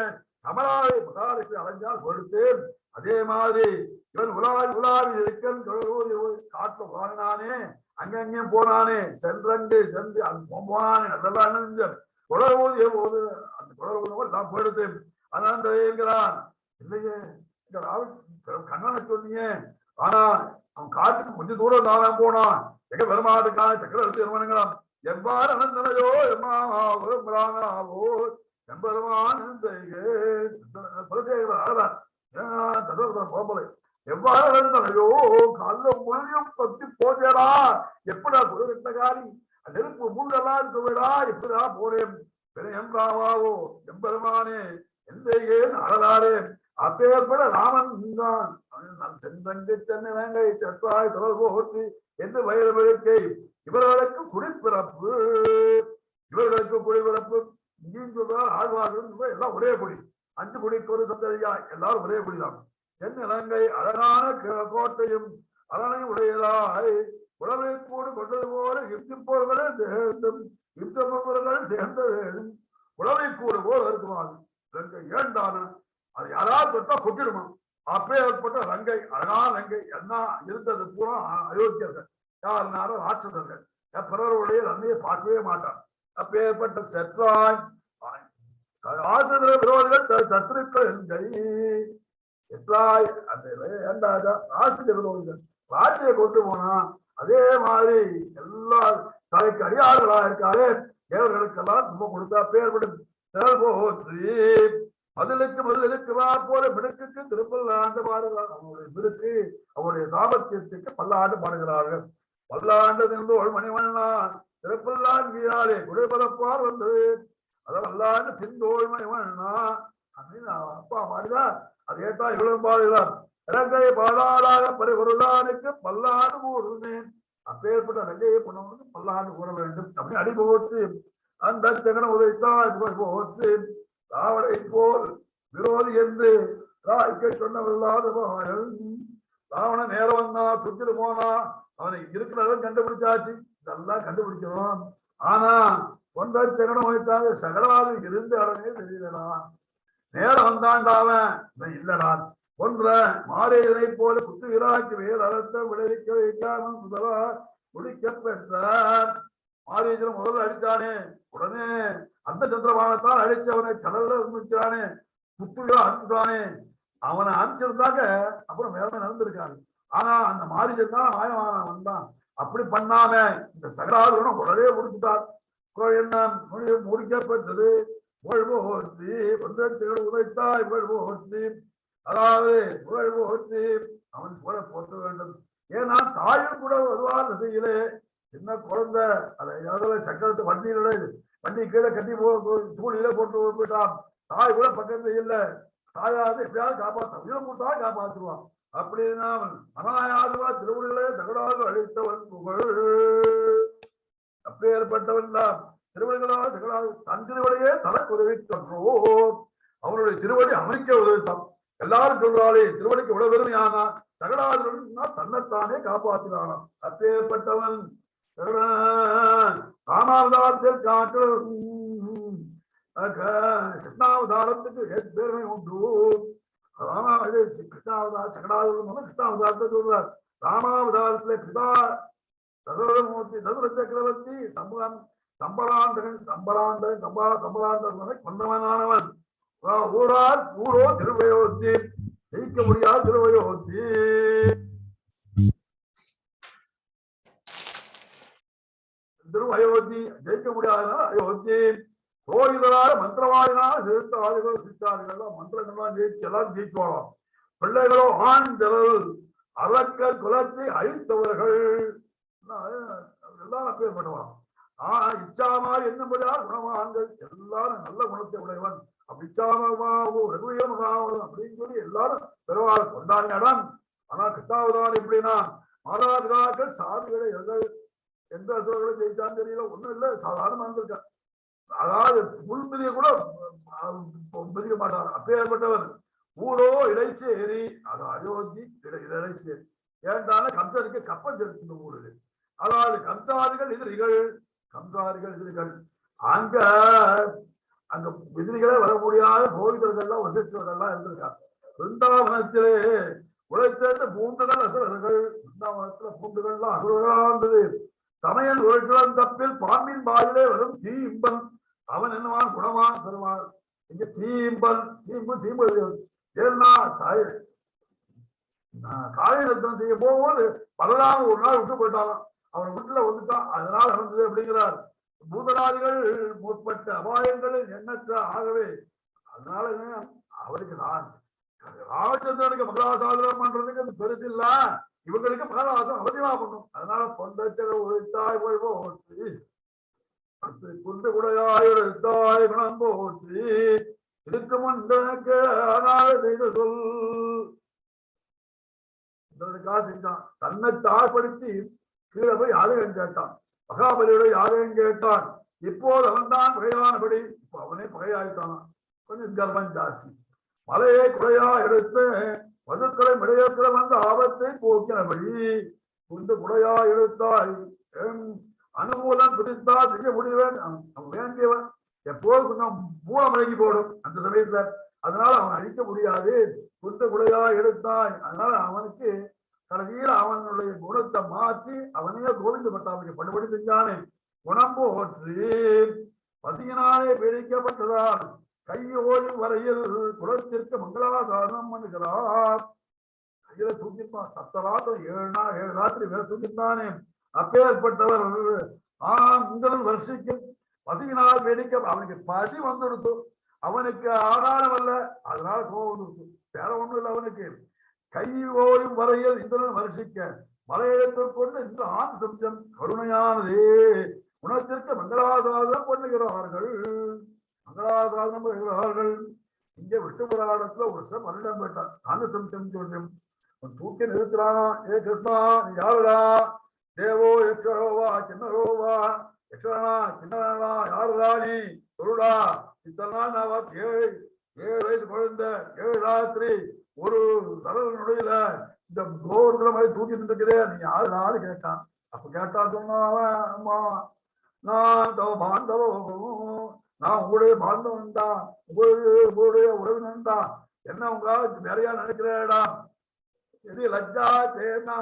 கமலாவை மகாலுக்கு அலைஞ்சால் கொடுத்தேன். அதே மாதிரி இவன் உலாவி இருக்கன் காட்டுல வாங்கினானே, அங்கங்கேயும் போனானே, சென்றங்கு சென்று அங்க போனானே, அதெல்லாம் என்ன குடல் ஊதிய போது அந்த குடல் ஊதிய நான் போயிடுத்தேன். அதனால என்கிறான், இல்லையே இந்த கண்ணனை சொன்னீங்க, ஆனா அவன் காட்டுக்கு கொஞ்சம் தூரம் தானே போனான், எங்க பெருமாட்டுக்கான சக்கரவர்த்தி நிறுவனங்களாம் எவ்வாறு அனந்தனையோ எம்மாவோ எம்பெருமான் போம்பலை எவ்வாறு அனந்தனையோ கல்ல முழுமையும் பத்தி போதேடா, எப்படா குதிரிட்ட காரி நெருப்பு முள்ளெல்லாம் இருக்க விடா, எப்படா போறேன் எம்ராவாவோ எம்பெருமானே எந்தேன் அழலாரே. அப்பேற்பட ராமன் தான் தென்தங்கை தென்னை வேங்கை செற்றாய் தொடர்பு ஓற்றி என்று வயது விளக்கை இவர்களுக்கு குடிப்பிறப்பு, இவர்களுக்கு குடிப்பிறப்பு ஆழ்வார்கள் எல்லாம் ஒரே குடி, 5 குடிக்கு ஒரு சந்ததியா எல்லாரும் ஒரே குடிதான். தென் இலங்கை அழகான கோட்டையும் அரணையும் உடையதாய் உடலை கூடு கொண்டது போல யுத்திப்போர்களே சேர்ந்தும் யுத்தப்பவர்கள் சேர்ந்தது உடலை கூடு போல இருக்குமாது. இலங்கை ஏண்டான அது யாராவது தொட்டா கொட்டிடுமா, அப்பே ஏற்பட்ட லங்கை அழகான லங்கை என்ன இருந்தது பூரா அயோக்கியர்கள், யாருனாலும் ராட்சசர்கள், பிறருடைய நன்மையை பார்க்கவே மாட்டார். அப்பே ஏற்பட்ட செற்றாய் ஆசிரியர விரோதிகள் சத்துருக்கள் என்கை செற்றாய் அந்த ஆசிரியர் விரோதிகள் ராஜ்யை கொண்டு போனா அதே மாதிரி எல்லா தலைக்கு அடியார்களா இருக்காரு, தேவர்களுக்கெல்லாம் ரொம்ப கொடுத்தா பேர்படும் திரள் போற்றி பதிலுக்கு போல மிடுக்கு திருப்பல்லாண்டு பாடுகிறார். அவனுடைய மிடுக்கு அவருடைய சாமர்த்தியத்துக்கு பல்லாண்டு பாடுகிறார்கள். பல்லாண்டு நின்றோள் மணிமண்ணா திருப்பல்லாண்டியாலே குடிபரப்பார் வந்தது, அதல்லாண்டு தின்றோள் மணிமண்ணா அப்படின்னு அப்பா பாடுகிறார். அதேதான் இவ்வளவு பாடுகிறார். இலங்கை பாடாளாக பரிபொருளானுக்கு பல்லாண்டு கூறுவேன், அப்பேற்பட்ட இலங்கையை பொண்ணவனுக்கு பல்லாண்டு கூற வேண்டும் அப்படின்னு அடி போட்டு அந்த ஜெகன உதைத்தான் போட்டு ராவணை போல் விரோதி என்று ராய்க்கை சொன்னவர்களாத ராவண நேரம் வந்தா சுத்திட்டு போனா அவனை இருக்கிறதும் கண்டுபிடிச்சாச்சு, இதெல்லாம் கண்டுபிடிக்கணும். ஆனா கொண்ட ஜெகன உதைத்தாக சகலாவில் இருந்து அடனே தெரியலடா, நேரம் வந்தாண்டாவன் இல்லடா ஒன்ற மாறேதனை போல குத்துகிறாக்கி வேல் அறத்த விளைவிக்க வைக்காமல் முதலா முடிக்க பெற்றார். மாரீஜன் முதல்ல அடிச்சானே, உடனே அந்த சந்திரபானத்தால் அடிச்சவனை கடல்ல இருந்துச்சானே, புத்துகளா அனுப்பிச்சுட்டானே, அவனை அனுப்பிச்சிருந்தாங்க அப்புறம் வேலை நடந்திருக்காரு. ஆனா அந்த மாரீஜன் தான் மாயமான வந்தான், அப்படி பண்ணாம இந்த சகலாதுரனும் உடனே முடிச்சுட்டார். என்ன முடிக்கப்பட்டது புகழ்வோற்றி பந்தத்திகள் உதைத்தாய் புகழ்வோற்றி, அதாவது புகழ்வோற்றி அவன் கூட போற்ற வேண்டும். ஏன்னா தாயும் கூட வருவார் திசையிலே சின்ன குழந்தை அதை அதில் சக்கரத்தை வண்டி கீழே கட்டி தூளியில போட்டு போயிட்டான், தாய் கூட பக்கத்துல இல்லை, தாயாவது எப்படியாவது காப்பாற்ற உயிரை போட்டா காப்பாற்றுவான். அப்படின்னா அனாயாதுவா திருவுள்ளே சகடாக அழித்தவன் புகழ், அப்பேற்பட்டவன் தான் திருவடிகளாக சகடாக தன் திருவடியே தனக்கு உதவி தன்றோம். அவனுடைய திருவடி அமைக்க உதவித்தான். எல்லாரும் சொல்றாளே திருவடிக்கு உடல் பெருமையானா சகடாதுரன் தன்னைத்தானே காப்பாற்றினானா. அப்பேற்பட்டவன் ராமாவதாரத்தில் காட்டு கிருஷ்ணாவதாரத்துக்கு பெருமை உண்டு. கிருஷ்ணாவதார சகடாதுரன் கிருஷ்ணாவதாரத்தை சொல்றார். ராமாவதாரத்திலே பிதா தசரதமூர்த்தி தசர சக்கரவர்த்தி சம்பராந்தகன் கொண்டவனானவன் ஊரார் ஊரோ திருவயோத்தி, ஜெயிக்க முடியாது திருவயோத்தி. திருவயோத்தி ஜெயிக்க முடியாதுன்னா அயோத்தி. ரோகிதரால மந்திரவாதினால சிறுத்தவாதிகள் சித்தார்கள் மந்திரங்கள்லாம் ஜெயிச்சு எல்லாம் ஜெயிச்சுவாளாம். பிள்ளைகளோ ஆண் திரள் அரக்கர் குலத்தை அழித்தவர்கள் எல்லாம் அப்பேற்பட்டவான். இச்சாமா என்னபடியா குணவான்கள் எல்லாரும் நல்ல குணத்தை உடையவன். அப்படி இச்சாமாவும் ரகுவீரமாவும் அப்படின்னு சொல்லி எல்லாரும் பெருவாள் கொண்டாடினான். ஆனா கிருஷ்ணாவதாரம் எப்படின்னா மாதாபிதாக்கள் சாதிகளை எந்த அசுரர்களும் ஜெயிச்சான்னு தெரியல, ஒண்ணும் இல்லை, சாதாரணமா இருந்திருக்க. அதாவது முள்மிதிய கூட மிதிக்க மாட்டார், அப்பேற்பட்டவர். ஊரோ இடைச்சேரி, அது அயோத்தி இடைச்சேரி. ஏன்டான கம்சனுக்கு கப்பல் செலுத்தின ஊரு. அதாவது கம்சாதிகள் எதிரிகள், கம்சாதிகள் எதிரிகள். அங்க அங்க எதிரிகளே வர முடியாத போகிதர்கள்லாம் வசித்தவர்கள்லாம் இருந்திருக்காங்க. பிருந்தாவனத்திலே உழைத்தேர்ந்த பூண்டுகள் அசுரர்கள். பிருந்தாவனத்துல பூண்டுகள்லாம் அசுரர்களா இருந்தது. சமையல் உழைக்கலாம் தப்பில் பாம்பின் வாயிலே வரும் தீம்பன். அவன் என்னவான் குணவான் பெருமாள். இங்க தீம்பன் தீம்பு ஏன்னா காயரத்தனம் செய்ய போகும்போது பலராம ஒரு நாள் விட்டு போயிட்டாலும் அவன் வீட்டுல வந்துட்டான், அதனால நடந்தது அப்படிங்கிறார். பூதராதிகள் முற்பட்ட அபாயங்களில் எண்ணற்ற ஆகவே அதனால அவருக்கு ராமச்சந்திரனுக்கு மகளாசாதனம் பண்றதுக்கு அது பெருசு இல்ல, இவங்களுக்கு மகளாசம் அவசியமா பண்ணும். அதனால பொண்டச்சக உழைத்தாய் போய் போற்றி, குண்டு குடையாய் உழைத்தாய் குணம் போற்றி, இதுக்கு முண்டனுக்கு அதனால செய்த சொல். செஞ்சான், தன்னை தாழ்படுத்தி கீழே போய் யாதகம் கேட்டான். மகாபலியோட யாதகம் கேட்டான். இப்போது அவன் தான் பகையானபடி இப்ப அவனே பகையாயிட்டானான். கொஞ்சம் கர்வம் ஜாஸ்தி. மலையை குடையா எடுத்து மதுக்களை மிடையற்ற வந்த ஆபத்தை போக்கினபடி குண்டு குடையா எடுத்தாய் அனுகூலம் பிடித்தா செய்ய முடிவேன். அவன் வேண்டியவன் எப்போது கொஞ்சம் மூலம் விலகி போடும் அந்த சமயத்துல, அதனால அவன் அழிக்க முடியாது. குண்டு குடையா எடுத்தாய், அதனால அவனுக்கு கடைசியில் அவனுடைய குணத்தை மாற்றி அவனையே கோவிந்த பட்டாபிக்கு படுபடி செஞ்சானே. குணம் போற்றி பசியினாலே பீடிக்கப்பட்டதால் கை ஓயும் வரையில் குலத்திற்கு மங்களாசாதனம் பண்ணுகிறார். கையில தூக்கிப்பான், 7 ராத்திரி 7 ராத்திரி மேல தூக்கித்தானே. அப்பேற்பட்டவர் முதல் வருஷிக்கு பசியினால் வேடிக்க அவனுக்கு பசி வந்துடுத்து, அவனுக்கு ஆதாரம் அல்ல, அதனால கோவம் வந்துடுத்து, வேற ஒண்ணும் இல்லை. அவனுக்கு கை ஓயும் வரையில் இந்திரன் வருஷிக்க மலையெழுத்து கொண்டு இந்த ஆண் சம்சம் கருணையானதே குணத்திற்கு மங்களாசாதனம் பண்ணுகிறார்கள். மங்களாசாதனம் பண்ணுகிறார்கள். இங்க விட்டு புராணத்துல ஒரு மன்னிடம் போயிட்டான். ஆண் சம்சம் சொல்லும் தூக்கி நிறுத்துறானா. ஏ கிருஷ்ணா நீ யாருடா? தேவோ எச்சரோவா கிண்ணரோவா எச்சரணா கிண்ணரா யாருடா நீ சொல்லுடா. இத்தனை நாள் நான் 7 வயசு குழந்தை 7 ராத்திரி ஒரு தரனுடைய இந்த கோவர்களை மாதிரி தூக்கி நின்றுக்கிறேன், நீ யாருடான்னு கேட்டான். அப்ப கேட்டா சொன்னான், நான் பாண்டவம், நான் உங்களுடைய பாண்டவன் தான், உங்களுடைய உறவினன் தான், என்ன உங்களால் நிறைய நினைக்கிறேடா. எது லஜ்ஜா சேனா,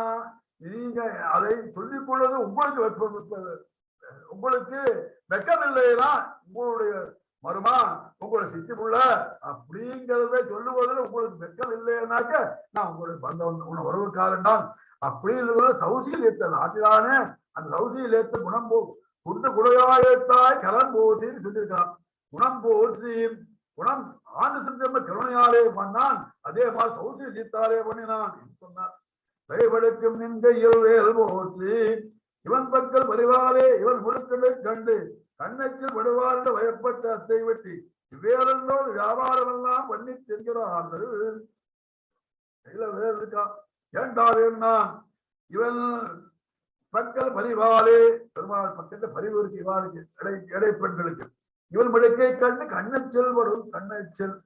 நீங்க அதை சொல்லிக் கொள்வது உங்களுக்கு வெப்பம், உங்களுக்கு வெக்கம் இல்லையா, உங்களுடைய மருமா உங்களை சித்திப்புள்ள அப்படிங்கிறத சொல்லுவதில் உங்களுக்கு வெக்கம் இல்லைன்னாக்க நான் உங்களுடைய பந்தவன் உறவுக்காரன் தான் அப்படின்னு சௌசியில் ஏத்த நாட்டிலானே. அந்த சௌசியில் ஏத்த குணம் குண்டு குடையாயத்தாய் கலன் போற்றின்னு சொல்லியிருக்கான். குணம் போற்றி குணம் ஆண்டு செஞ்ச கருணையாலே பண்ணான், அதே மாதிரி சௌசியில் ஈத்தாலே பண்ணினான் சொன்னார். கைபடுக்கும் நின்கையில் வேல் போற்றி இவன் பக்கல் பரிவாலே இவன் முழுக்களை கண்டு கண்ணச்சில் படுவார் என்று பயப்பட்ட அத்தை வெட்டி இவ்வேறோ வியாபாரம் எல்லாம் பண்ணி செல்கிறார்கள். கையில வேறு இருக்கான். ஏண்டா வேணா இவன் பக்கல் பரிவாலே, பெருமாள் பக்கத்துல பரிவு இருக்கு இவாளுக்கு, எடை பெண்களுக்கு. இவன் மிடக்கை கண்டு கண்ணச்சல் படும், கண்ணச்சல்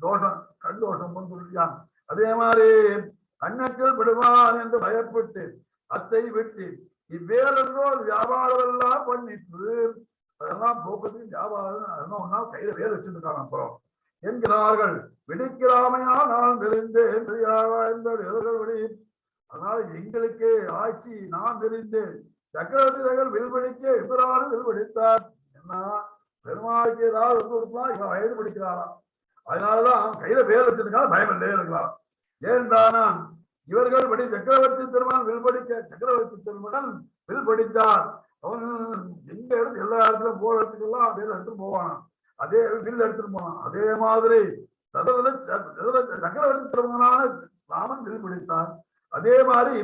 தோஷம், கண் தோஷம் சொல்லியான். அதே மாதிரி கண்ணச்சல் படுவான் என்று பயப்பட்டு அத்தை வெட்டி இவ்வேறோ வியாபாரம் எல்லாம் பண்ணிட்டு அதெல்லாம் போக்குவரத்து வியாபாரம் அதெல்லாம் கையில வேறு வச்சிருக்காங்க. அப்புறம் என்கிறார்கள் விடுக்கிறாமையா நான் தெரிந்தேன் என்பது. அதனால எங்களுக்கு ஆட்சி நான் தெரிந்தேன். சக்கரவர்த்திகள் வில்வடிக்க எதிரான வில்வடித்தார். என்ன பெருமாளுக்கு ஏதாவது கொடுக்கலாம், இவன் வயது படிக்கிறாராம். அதனாலதான் அவன் கையில வேல் வச்சிருக்காங்க, பயம் இல்லையே இருக்கலாம். ஏன்தானா இவர்கள் படி சக்கரவர்த்தி திருமணம் வில்படிக்க, சக்கரவர்த்தி திருமணம் வில்படித்தார். அவன் எங்க இடத்து எல்லா இடத்துலயும் போற இடத்துக்கெல்லாம் வேல் எடுத்துட்டு போவானா, அதே வில் எடுத்துட்டு போனான். அதே மாதிரி சக்கரவர்த்தி திருமணமான ராமன் வில் பிடித்தான். அதே மாதிரி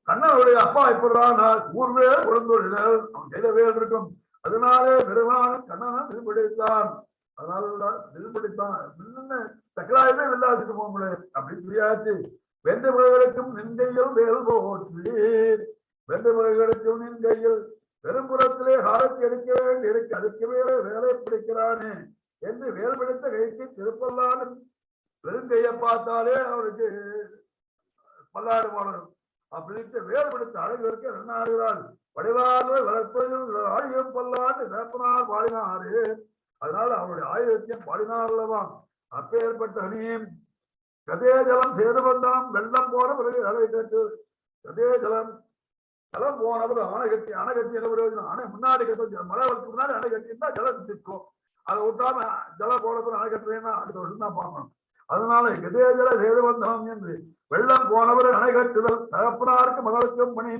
கண்ணனுடைய அப்பா எப்படின்னா ஊர்வேல் குழந்தைகள் அவன் கையில வேல் இருக்கும். அதனாலே பெருமான் கண்ணன் வில் பிடித்தான். அதனால வில் பிடித்தான். சக்கராயுதே வில்லாத்துக்கு போக முடியாது அப்படின்னு சொல்லியாச்சு. வென்ற முறைகளுக்கும் நின்கையில் வேல் போற்றி, வென்ற முறைகளுக்கும் நின்கையில் பெரும்புறத்திலே காலத்தை எடுக்க வேண்டி இருக்கு, அதுக்கு மேலே வேலை பிடிக்கிறானே என்று வேல் பிடித்த கைக்கு திருப்பல்லாடு பெருங்கையை பார்த்தாலே அவருக்கு பல்லாடு மாடணும். அப்படின்ட்டு வேல் பிடித்த அழகிற்கு என்ன ஆடுகிறாள், வடிவாக வளர்ப்பதில் ஆயுதம் பல்லாண்டு சேப்பனார் பாடினாரு. அதனால அவருடைய ஆயுதத்தையும் பாடினார் அல்லவா. அப்பேற்பட்ட அணியும் கதே ஜலம் சேதுபந்தனம் வெள்ளம் போன பிறகு அணை கட்டு, கதே ஜலம் ஜலம் போன பிறகு அணை கட்டி என்ன பிரயோஜனம், அணை முன்னாடி கட்ட மழை வரத்துக்கு முன்னாடி அணை கட்டினா ஜலம் நிற்கும். அதை விட்டாம ஜலம் போன பிறகு அணை கட்டுறேன்னா அடுத்த வருஷம் தான் பார்க்கணும். அதனால கதே ஜல சேதுபந்தனம் என்று வெள்ளம் போனவர் அணை கட்டுதல் தகப்பனாருக்கு மகளுக்கும் பணி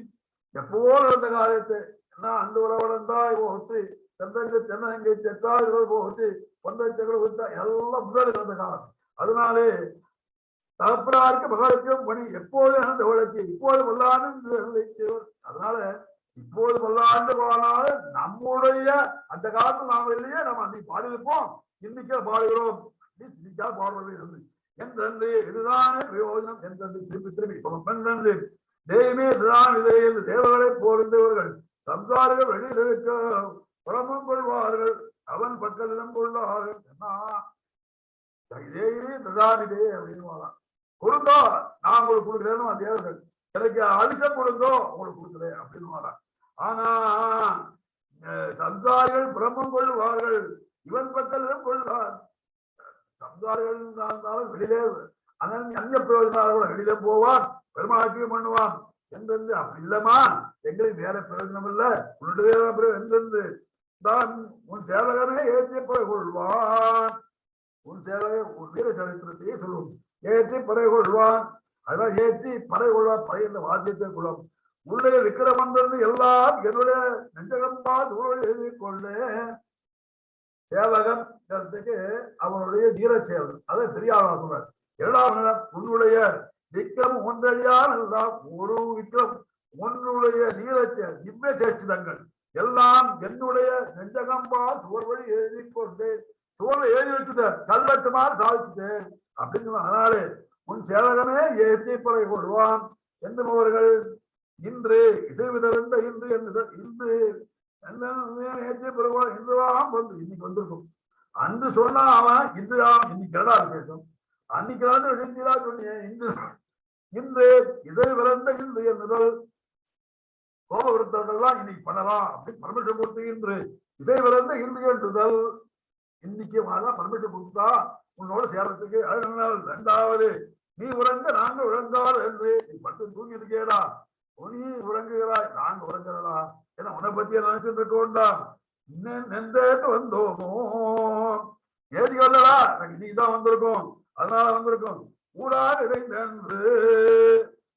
எப்போது இருந்த காலத்தை என்ன அந்த உறவடந்தாய் போற்றி தென்னங்கு தென்னங்கை செற்றா போற்றி பொந்தை செங்கல் விட்டா எல்லாம் முன்னாடி இருந்த காலம். அதனாலே தகப்பனாருக்கு மகளுக்கும் பணி எப்போது அந்த உலகத்தை இப்போது பல்லாண்டு செய்வோம். அதனால இப்போது பல்லாண்டு போனாலும் நம்முடைய அந்த காலத்தில் நாம் இல்லையே நம்ம அன்னைக்கு பாடியிருப்போம், இன்னைக்கே பாடுகிறோம், இன்னைக்கா பாடுறது இருந்து என்றென்று இதுதானே பிரயோஜனம் என்றென்று திருப்பி திருப்பி பெண்ணென்று தெய்வமே இதுதான் இதை என்று தேவர்களை போர்ந்தவர்கள் சம்சாரிகள் வெளியில் இருக்க புறமும் கொள்வார்கள், அவன் பக்கத்திலும் கொள்வார்கள். இதே பிரதானிதே அப்படின்னு கொடுங்கோ நான் உங்களுக்கு கொடுக்குறேன்னு தேவர்கள், எனக்கு அரிசம் கொடுங்கோ உங்களுக்கு கொடுக்குறேன் அப்படின்னு. ஆனா சம்சாரிகள் பிரம்மம் கொள்வார்கள், இவன் பக்கத்திலும் கொள்வார். சம்சாரிகள் இருந்தாலும் வெளியிலே அந்நிய பிரயோஜனாளர்கள் வெளியிலே போவான், பெருமாட்டியம் பண்ணுவான் என்று. அப்படி இல்லமா எங்களுக்கு வேற பிரயோஜனம் இல்ல, உன்னுடைய என்று தான் உன் சேவகனே ஏற்றி பறை கொள்வான். உன் சேவகன் உன் வீர சரித்திரத்தையே சொல்லுவோம், ஏற்றி பறை கொள்வான். அதெல்லாம் ஏற்றி பறை கொள்வான். பறை என்ற வாத்தியத்தை கொள்ளும் உள்ளே விக்கிரமன் எல்லாம் என்னுடைய நெஞ்சகம்பா சூழல் எழுதி கொள்ளு. சேவகன் அவனுடைய வீர சேவகன், அதை பெரியாளா சொல்றார். இரண்டாவது உன்னுடைய விக்ரம் ஒன்றறியால் எல்லாம் ஒரு விக்ரம் உன்னுடைய திவ்ய சேட்சிதங்கள் எல்லாம் என்னுடைய நெஞ்சகம்பா சுவர் வழி எழுதி கொண்டு சுவர்ல எழுதி வச்சுட்டேன், கல்வெட்டுமாறு சாதிச்சுட்டேன் அப்படின்னு. அதனாலே உன் சேவகனே ஏற்றி பறை கொள்வான் என்னுபவர்கள் இன்று இசைவிதந்த இன்று இன்று ஏற்றி பெறுவான் இன்றுவாம் வந்து இன்னைக்கு வந்திருக்கும். அன்று சொன்னா அவன் இன்றுதான் இன்னைக்கு இரடா விசேஷம், அன்னைக்கு எழுந்திரா சொன்னிய இன்று இன்று இசை விளந்த இன்று என்னுதல் கோபவருத்தவர்கள்லாம் இன்னைக்கு பண்ணலாம் அப்படின்னு பரமேஸ்வரன் கொடுத்து இன்று இசை விளந்த இன்று என்றுதல் இன்னைக்கு பரமேஸ்வரன் கொடுத்தா உன்னோட சேர்றதுக்கு. அதனால இரண்டாவது நீ உறங்க நாங்க உறங்கால் என்று நீ பட்டு தூங்கி இருக்கேடா, நீ உறங்குகிறாய் நாங்க உறங்குறா, ஏன்னா உன்னை பத்திய நினைச்சுட்டு இருக்கோண்டா. நெந்தேட்டு வந்தோமோ ஏதி வரலடா, எனக்கு நீதான் வந்திருக்கோம், அதனால வந்திருக்கோம். ஊராக இதைந்து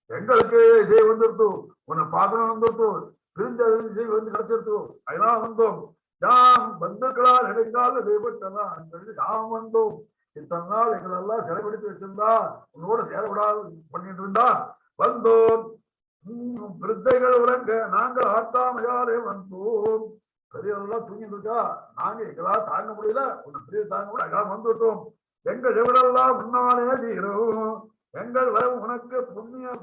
எங்களுக்கு இசை வந்துருத்து, உன்னை பார்க்கணும் வந்துருத்து, பிரிஞ்ச இசை வந்து கிடைச்சிருத்து, அதனால வந்தோம். யாம் பந்துக்களால் இடைந்தால் செய்யப்பட்டதா யாம் வந்தோம். இத்தனை நாள் எங்களெல்லாம் சிறைபிடித்து வச்சிருந்தா, உன்னோட சேரவிடாது பண்ணிட்டு இருந்தா வந்தோம். விருத்தைகள் உறங்க நாங்கள் ஆத்தாமையாலே வந்தோம். பெரியவர்கள்லாம் தூங்கிட்டு இருக்கா, நாங்க எங்களால் தாங்க முடியல, உன்னை பெரிய தாங்க முடியல, எல்லாம் வந்துட்டோம். எங்கள் எவ்வளெல்லாம் முன்னாலே தீரும், எங்கள் வரம் உனக்கு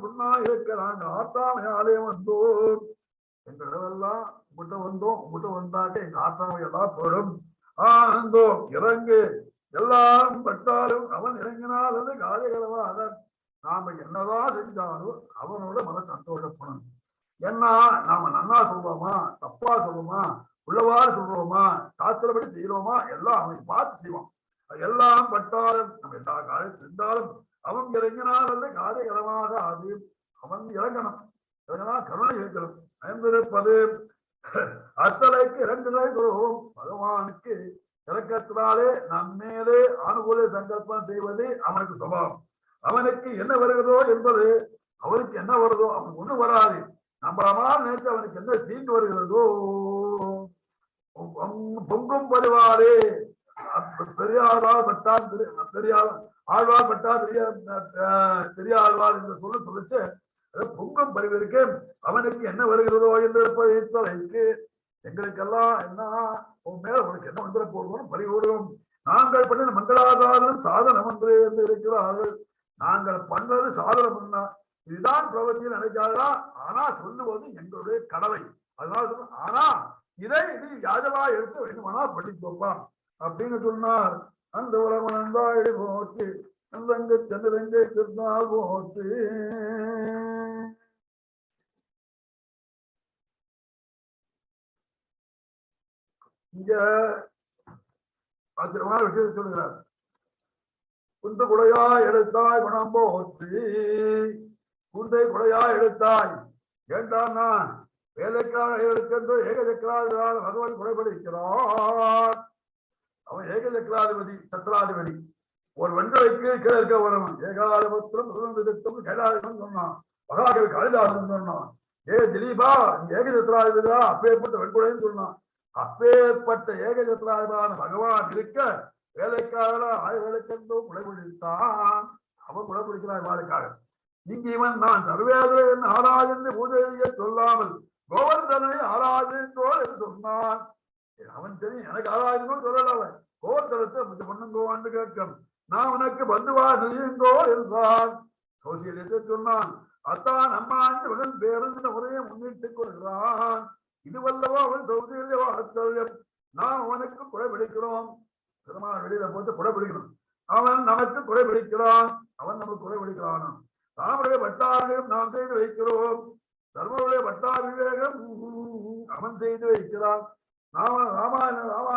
புண்ணா இருக்க நாங்கள் ஆத்தாமையாலே வந்தோம். எங்கள் எல்லாம் உங்கள்கிட்ட வந்தோம், உங்கள்கிட்ட வந்தாக்க எங்க ஆத்தாமையெல்லாம் போயிடும். ஆந்தோம் இறங்கு எல்லாம் பட்டாலும் அவன் இறங்கினாலும் காரியகரமாக நாம என்னதான் செஞ்சாலும் அவனோட மன சந்தோஷப்படணும். ஏன்னா நாம நன்னா சொல்றோமா தப்பா சொல்றோமா உள்ளவாறு சொல்றோமா சாஸ்திரப்படி செய்யறோமா எல்லாம் அவன் பார்த்து செய்வான். எல்லாம் பட்டாலும் நம்ம எல்லா காரியம் செஞ்சாலும் அவன் இறங்கினாலும் காரியகரமாக அது அவன் இறங்கணும், இறங்கினா கருணை இழக்கணும். ஐந்திருப்பது அத்தலைக்கு இரண்டுகளை சொல்வோம் பகவானுக்கு இறக்கத்தினாலே நம்மேலே அனுகூல சங்கல்பம் செய்வது அவனுக்கு சுபாவம். அவனுக்கு என்ன வருகிறதோ என்பது அவனுக்கு என்ன வருதோ அவனுக்கு ஒண்ணும் வராது. நம்மளமா நினைச்சு அவனுக்கு என்ன தீங்கு வருகிறதோ பொங்கும் பருவாரே. பெரியாழ்வார் பட்டார் ஆழ்வார் பட்டார் பெரிய ஆழ்வார் என்று சொல்லிச்சு. பொங்கும் பருவிற்கு அவனுக்கு என்ன வருகிறதோ என்று இருப்பதற்கு எங்களுக்கெல்லாம் என்ன உன் மேல உனக்கு என்ன வந்துட போகிறோம் பறிவோடுவோம். நாங்கள் பண்ணின மங்களாசாதனம் சாதனம் என்று இருக்கிறார்கள். நாங்கள் பண்ணது சாதனம் பண்ணா இதுதான் பிரபத்தியில் நினைக்காதா. ஆனா சொல்லுவது எங்களுடைய கடமை. அதனால ஆனா இதை நீ யாஜமா எடுத்து வேண்டுமானா படிப்போப்பான் அப்படின்னு சொன்னார். அந்த உலகந்தாடி போட்டு அந்த சந்திரங்கை திருநாள் போட்டு. இங்க ஆச்சரியமான விஷயத்தை சொல்லுகிறார். குண்டு குடையா எடுத்தாய் குணம் போற்றி. குண்டை குடையா எடுத்தாய் ஏண்டான்னா வேலைக்காரர்களுக்கென்று ஏகசக்கராதிபதியால் பகவான் குடைபடிக்கிறார். அவன் ஏகசக்கராதிபதி சத்திராதிபதி. ஒரு வெண்கலைக்கு கீழே இருக்க வரவன் ஏகாதிபத்திரம் விதத்தும் கைலாதிபன் சொன்னான். மகாகவி காளிதாசன் சொன்னான். திலீபா நீ ஏகசத்திராதிபதியா அப்பேற்பட்ட வெண்குடைன்னு சொன்னான். அப்பேற்பட்ட ஏகசத்திராதிபதியான பகவான் இருக்க வேலைக்காரனா வேலைக்கென்றும் குடைபிடித்தான். அவன் குடைபிடிக்கிறான் வேலைக்காக. இங்கு இவன் நான் சர்வேதன் ஆராய்ந்து பூஜையை சொல்லாமல் கோவர்தனை ஆராய்ந்தோ என்று சொன்னான். அவன் தெரியும் எனக்கு ஆராய்ந்தோ சொல்லல. அவன் கோவர்தனத்தை பண்ணுங்கோன்னு கேட்கும். நான் உனக்கு பந்துவா நெய்யுங்கோ என்றான். சோசியலிசத்தை சொன்னான். அத்தான் அம்மா உடன் பேருந்து முறையை முன்னிட்டுக் கொள்கிறான். இதுவல்லவோ அவன் சௌசிய வாத்சல்யம். நாம் அவனுக்கு குடைபிடிக்கிறோம். பெருமாள் வெளியில போட்டு குடைபிடிக்கணும். அவன் நமக்கு குடைபிடிக்கிறான். அவன் நமக்கு குடைபிடிக்கிறான். ராமனுடைய பட்டாபிஷேகம் நாம் செய்து வைக்கிறோம். தர்மனுடைய பட்டாபிஷேகம் அவன் செய்து வைக்கிறான். ராமாயணம் ராம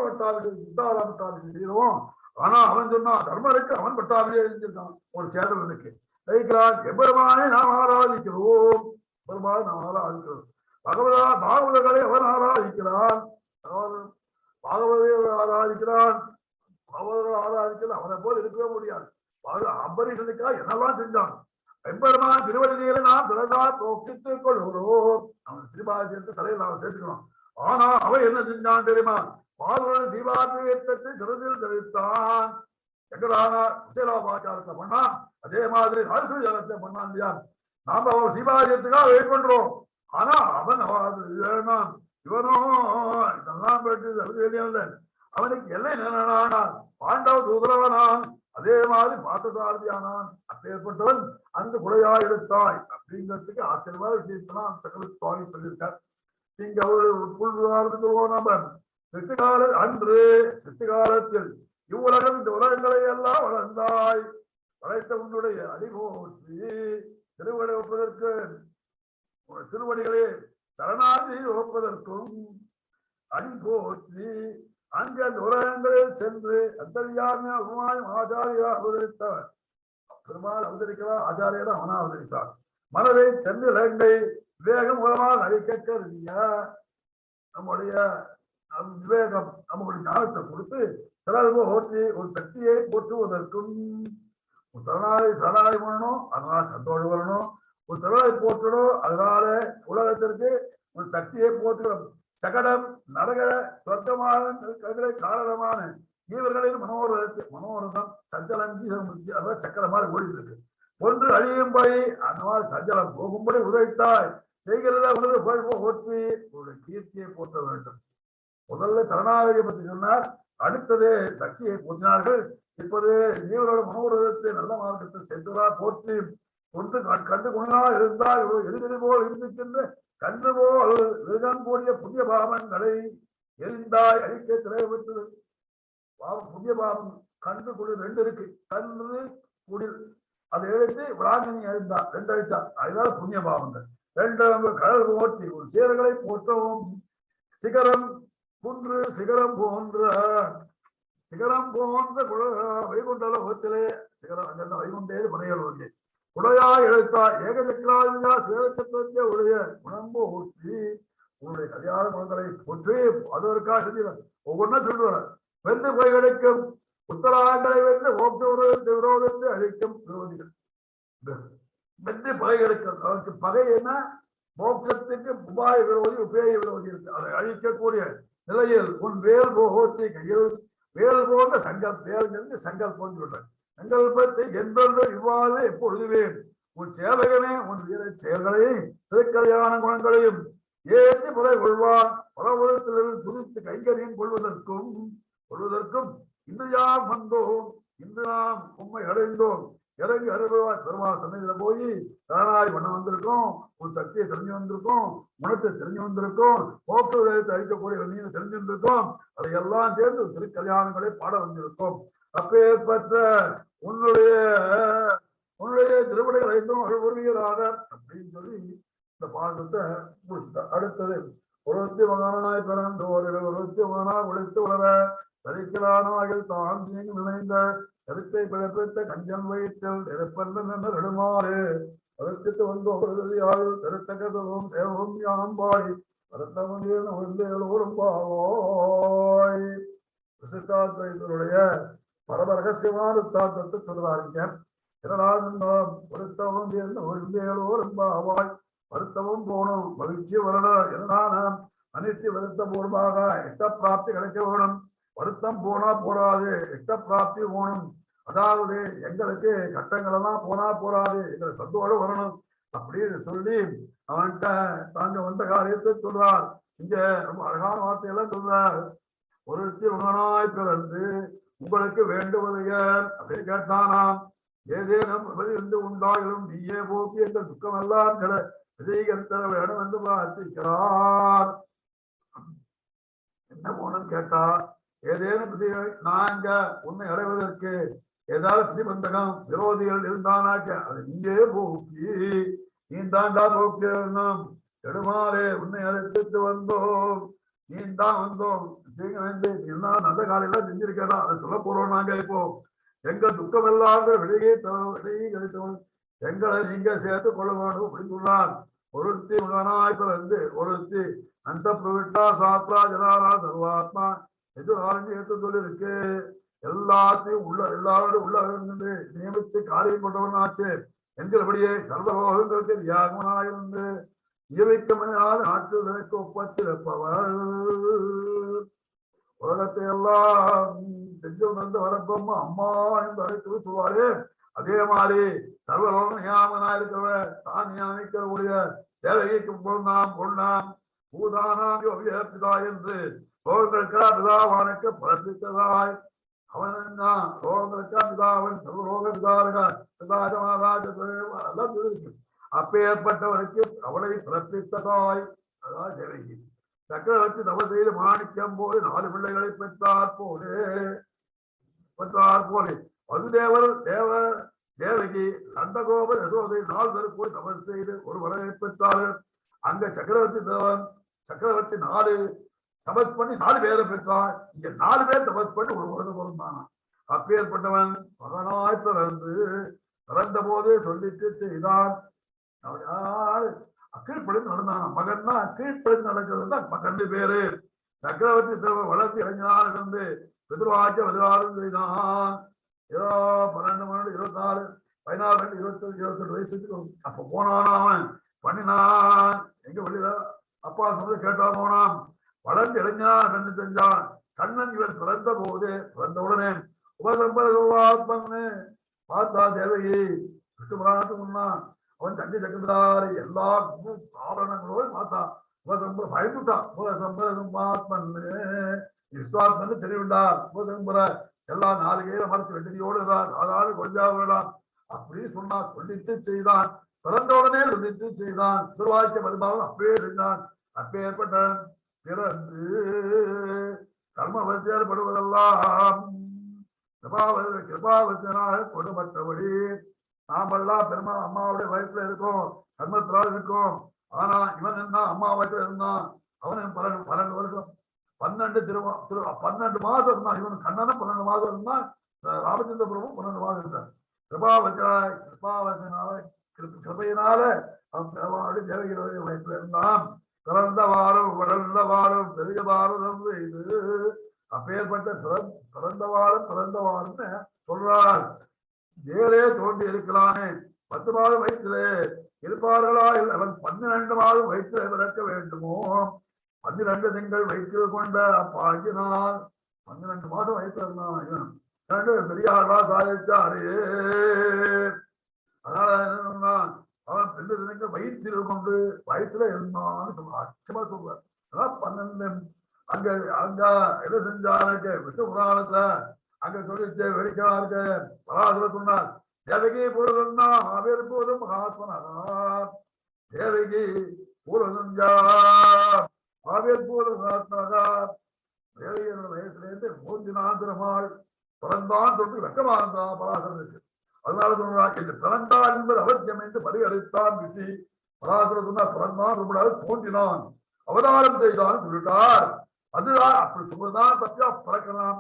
பட்டாபிஷேகம் சித்தாராம பட்டாபிஷேகம் செய்கிறோம். ஆனா அவன் சொன்னான் தர்மருக்கு அவன் பட்டாபிஷேகம் செஞ்சிருக்கான். ஒரு சேதவனுக்கு வைக்கிறான். எம்பெருமானை நாம் ஆராதிக்கிறோம். பெருமானை நாம் ஆராதிக்கிறோம். பாகவதர்களை அவன் ஆராதிக்கிறான். பாகவதர் ஆராதிக்கிறான். பாகவதர் ஆராதிக்கிறது அவனை போல் இருக்கவே முடியாது. அம்பரீஷனுக்காக என்னெல்லாம் செஞ்சான். எம்பெருமான் திருவடியில நாம் திறந்தா போக்கித்துக் கொள்கிறோம். அவன் சிறுபாதியத்தை தலையில் நாம் சேர்த்துக்கணும். ஆனா அவன் என்ன செஞ்சான் தெரியுமா? பாதுகாப்பு சீவாத்தியத்தை சிறசில் தெரிவித்தான். எங்கடானா உச்சலாபாச்சாரத்தை பண்ணான். அதே மாதிரி அரசு ஜலத்தை பண்ணான் இல்லையா? நாம அவன் சீவாதியத்துக்காக வெயிட் பண்றோம். ஆனா அவன் வேணாம். இவனும் இதெல்லாம் பெற்று அவனுக்கு எல்லை நிலைனான். பாண்டவ தூதரவனான். அதே மாதிரி பார்த்தசாரதியானான். அப்பேற்பட்டவன் அந்த குடையா எடுத்தாய் அப்படிங்கிறதுக்கு ஆச்சரியமான விசேஷமா சகல சுவாமி சொல்லியிருக்கார். நீங்க அவருடைய நம்ம சிற்று அன்று சிற்று காலத்தில் இவ்வுலகம் இந்த உலகங்களை எல்லாம் வளர்ந்தாய். வளைத்த உன்னுடைய அதிபோற்றி திருவடி ஒப்பதற்கு திருவடிகளே சரணாதி ஒப்பதற்கும் அடிபோற்றி அங்கு அந்த உலகங்களில் சென்று அந்தரியாமையும் ஆச்சாரியா அவதரித்தவர். பெருமாள் அவதரிக்கிறார். ஆச்சாரியர் அவனா அவதரித்தார். மனதை தென்னிலங்கை விவேகம் மூலமாக அழிக்க கருதிய நம்முடைய விவேகம் நம்முடைய ஞானத்தை கொடுத்து திறல்பு ஓற்றி ஒரு சக்தியை போற்றுவதற்கும் ஒரு சரணாதி பண்ணணும். அதனால சந்தோஷம் வரணும். ஒரு திறனை போற்றணும். அதனால உலகத்திற்கு ஒரு சக்தியை போற்றணும். சகடம் நரக சொர்க்கமான காரணமான இவர்களின் மனோரதம் சஞ்சலம் சக்கர மாதிரி ஓடிட்டு இருக்கு. ஒன்று அழியும்படி அந்த மாதிரி சஞ்சலம் போகும்படி உதைத்தாய் செய்கிறத உனது போற்றி உங்களுடைய கீர்த்தியை போற்ற வேண்டும். முதல்ல சரணாகதியை பற்றி சொன்னார். அடுத்தது சக்தியை போற்றினார்கள். இப்போது இவரோட மனோரதத்தை நல்ல மார்க்கத்தில் சென்றார் போற்றி ஒன்று கண்டு குணா இருந்தால் எரிதறி போல் இருந்திருக்கின்ற கன்று போல் மிருகம் கூடிய புண்ணிய பாவங்களை எரிந்தாய் அழிக்க திரைப்பட்டது. புண்ணிய பாவம் கன்று குடில் ரெண்டு இருக்கு. கன்று குடில் அதை எழுத்து விளாங்கனி எழுந்தா ரெண்டு அழிச்சா. அதனால புண்ணிய பாவங்கள் ரெண்டு கடல் ஓட்டி ஒரு சீரர்களை போற்றவும். சிகரம் குன்று சிகரம் போன்ற வைகுண்டல ஓத்திலே சிகரம் அங்கிருந்த வைகுண்டேது பனையல் ஒன்று குடையா எழுத்தா ஏகசக்கராதிபதியா சிவசக்கரத்தை உடைய குணம்பு ஊற்றி உன்னுடைய கல்யாண குணங்களை போற்றி அதற்காக ஒவ்வொன்றும் சொல்லுவார். வென்று போய் கிடைக்கும் உத்தராண்டை வென்று மோட்ச விரோதத்தை அழிக்கும் விரோதிகள். வென்று பகை கிடைக்கும். அவருக்கு பகை என்ன? மோட்சத்துக்கு உபாய விரோதி உபேய விரோதி இருக்கு. அதை அழிக்கக்கூடிய நிலையில் உன் வேல் போகோட்டி கையில் வேல் போன்ற சங்கல்பம் சொல்றேன். சங்கல்பத்தை என்றொன்று இவ்வாறு எப்பொழுதுவேன் உன் சேவகனே உன் வீர செயல்களையும் திருக்கல்யாண குணங்களையும் ஏற்றி முறை கொள்வான். பலபுரத்திலிருந்து துதித்து கைங்கரியம் கொள்வதற்கும் இன்று யாம் வந்தோம், இன்று நாம் உண்மை அடைந்தோம், இறங்கி அருள்வாய் பெருமாள் சன்னதியில போய் தரணாய் பண்ண வந்திருக்கோம், உன் சக்தியை தெரிஞ்சு வந்திருக்கோம், குணத்தை தெரிஞ்சு வந்திருக்கோம், போக்கு விதத்தை அழிக்கக்கூடிய நீங்க தெரிஞ்சு வந்திருக்கோம். அதையெல்லாம் சேர்ந்து திருக்கல்யாணங்களை பாட வந்திருக்கோம். அப்பேற்பட்ட உன்னுடைய திருவிடைகளை அருள்வீராக அப்படின்னு சொல்லி இந்த பாதத்தை முடிச்சுட்டார். அடுத்தது ஒருத்தி மகனாய் பிறந்தோரில் ஒருத்தி மகனாய் ஒழித்து உணர தரிக்கலானாயில் தான் தீங்கு நினைந்த கருத்தை பிழப்பித்த கஞ்சன் வயிற்றில் இருப்பந்த நெடுமாறு வருத்தித்து வந்து ஒருதியால் திருத்தகதவும் சேவம் யாம் பாடி வருத்தமோரும் பாவோய். விசிஷ்டாத்வைதருடைய பரம ரகசியமான தாக்கத்தை சொல்றாருங்க. வருத்தமும் ஒருந்தேலோரும் பாவாய் வருத்தமும் போனும் மகிழ்ச்சி வரணும். எதனான அனைத்து வருத்த பூர்வமாக இஷ்ட பிராப்தி கிடைக்க வேணும். வருத்தம் போனா போராது, இஷ்ட பிராப்தி போகணும். அதாவது எங்களுக்கு கட்டங்கள் எல்லாம் போனா போராது, எங்களை சந்தோஷம் வரணும் அப்படின்னு சொல்லி அவன்கிட்ட தாங்க வந்த காரியத்தை சொல்றார். இங்க ரொம்ப அழகான வார்த்தையெல்லாம் சொல்றார். ஒருத்தி மகனாய் பிறந்து உங்களுக்கு வேண்டுவதையர் அப்படின்னு கேட்டானாம். ஏதேனும் இருந்து உண்டாயிலும் நீயே போக்கி எங்கள் துக்கம் எல்லாம் விஜயகரித்தர வேணும் என்று பிரார்த்திக்கிறார். என்ன போனன்னு கேட்டா, ஏதேனும் நாங்க உன்னை அடைவதற்கு ஏதாவது பிரதிபந்தகம் விரோதிகள் இருந்தானாக்க அதை நீயே போக்கி நீ தாண்டா போக்கி எடுமாறே உன்னை அழைத்து வந்தோம், நீ தான் வந்தோம் நல்ல காலையெல்லாம் செஞ்சிருக்கா அதை சொல்ல போறோம். நாங்க இப்போ எங்கள் துக்கம் எல்லாம் விடையே கிடைத்தவன் எங்களை நீங்க சேர்த்து கொள்ள வேண்டும் அப்படின்னு சொன்னார். ஒருத்தி மகனாய் பிறந்து ஒருத்தி அந்த பிரவிட்டா சாத்ரா ஜனாரா சர்வாத்மா எதிர்த்து சொல்லிருக்கு. எல்லாத்தையும் எல்லாரோடும் உள்ள நியமித்து காரியம் கொண்டவன் ஆச்சு என்கிறபடியே சர்வலோகங்களுக்கு தியாகமாயிருந்து நியமிக்கமையால் ஆற்றுதற்கு ஒப்பத்திருப்பவர். உலகத்தை எல்லாம் செஞ்சு வந்து வரப்பம்மா அம்மா என்று அழைத்து சொல்வாரு. அதே மாதிரி சர்வலோக நியாமனா இருக்கிறவர் தான் நியமிக்கக்கூடிய தேவகிக்கு பொண்ணாம் பூதானாம் பிதா என்று லோகங்களுக்கா பிதாவானுக்கு பிறப்பித்ததாய் அவனா லோகங்களுக்கா பிதாவன் சர்வலோக பிதாஜமாதாஜெல்லாம் இருக்கு. அப்பேற்பட்டவருக்கு அவளை பிறப்பித்ததாய் அதாவது தேவகி. சக்கரவர்த்தி தவ செய்து மாணிக்கம் போது 4 பிள்ளைகளை பெற்றார் போலே வசுதேவர் தேவகி நந்தகோபர் யசோதை 4 பேர் போய் தபஸ் செய்து ஒரு வரவை பெற்றார்கள். அங்க சக்கரவர்த்தி 4 தபஸ் பண்ணி 4 பேரை பெற்றார். இங்க 4 பேர் தபஸ் பண்ணி ஒரு வருடம் இருந்தானா. அப்பேற்பட்டவன் மகனாய் பிறந்த போதே சொல்லிட்டு செய்தான். கீழ்ப்படிந்து நடந்தானா. மகன்னா கீழ்ப்படிந்து நடக்கிறது தான் மகன் பேரு. சக்கரவர்த்தி செல்வம் வளர்ந்து இளைஞனாக இருந்து பிதிர்வாக்கிய வருவாரும் செய்தான். 12, 24, 16, 27 வயசுக்கு அப்ப போனான். அவன் பண்ணினான் எங்க வெளியில அப்பா சொல்றது கேட்டா போனான். வளர்ந்து இளைஞனா கண்ணு செஞ்சான். கண்ணன் இவன் பிறந்த உடனே உபசம்பரன்னு பார்த்தா தேவகி விஷ்ணுபுராணத்துக்கு முன்னா அவன் தங்கி சக்கரதாரி எல்லா ஆபரணங்களோடு பார்த்தான். உபசம்பர பயந்துட்டான். உபசம்பரமாத்மன்னு விஸ்வாத்மன்னு தெரியுண்டா. உபசம்பர எல்லாம் 4 கையில மறைச்சு வெட்டியோடு சாதாரண கொஞ்சாவிடலாம் அப்படின்னு சொன்னான். சொல்லிட்டு செய்தான். பிறந்த உடனே சொல்லிட்டு செய்தான். திருவாக்கிய மருமாவன் அப்படியே செஞ்சான். அப்பேற்பட்ட பிறந்து கர்மவசியால் படுவதெல்லாம் கிருபாவசியனாக கொடுபட்டபடி நாமெல்லாம் பெருமா அம்மாவுடைய வயசுல இருக்கோம், கர்மத்தினால் இருக்கோம். ஆனா இவன் என்ன அம்மா வயசுல இருந்தான். அவன் 12 வருஷம் 12 மாசம் இருந்தான். இவன் கண்ணனும் 12 மாசம் இருந்தான். ராமச்சந்திர பிரபுவும் 12 மாசம் இருந்தார். கிருபையினால அவன் தேவகியுடைய வயசுல இருந்தான். பிறந்த வாரம் வளர்ந்தவாறும் பெரிய பாரதம் இது அப்பேற்பட்ட பிறந்தவாறுன்னு சொல்றார். வேறே தோன்றி இருக்கிறானே 10 மாதம் வயிற்றிலே இருப்பார்களா? அவன் 12 மாதம் வயிற்றிலே பிறக்க வேண்டுமோ? 12 திங்கள் வயிற்றில் கொண்ட அப்பாங்கினால் 12 மாதம் வயிற்று இருந்தான். பெரியார்களா சாதிச்சாரு. அதனால என்ன, அவன் 2 திங்கள் வயிற்றில் கொண்டு வயிற்றுல இருந்தான்னு சொல்றான். அச்சமா சொல்றார். 12 அங்க அங்க எதை செஞ்சாரு விஷ்ணு புராணத்துல அங்க சொல்லிச்சு வெடிக்கா இருக்கு. பராசுர சொன்னார் தேவகி பூர்வம் தான் அவருப்போதும் மகாத்மனார். தேவகி பூர்வசஞ்சார் அவருப்போதும் மகாத்மனார். தேவகியோட வயசுலேருந்து 3 பெருமாள் பிறந்தான் சொல்லிட்டு வெக்கமா இருந்தா பராசரனுக்கு. அதனால சொல்றான் என்று பிறந்தான் என்பது அவசியம் என்று பரிகரித்தான் ரிஷி. பராசர சொன்னார் பிறந்தான் ரொம்ப தோன்றினான் அவதாரம் செய்தான் சொல்லிட்டார். அதுதான் அப்படி சொல்றதான் பற்றியா பழக்கலாம்.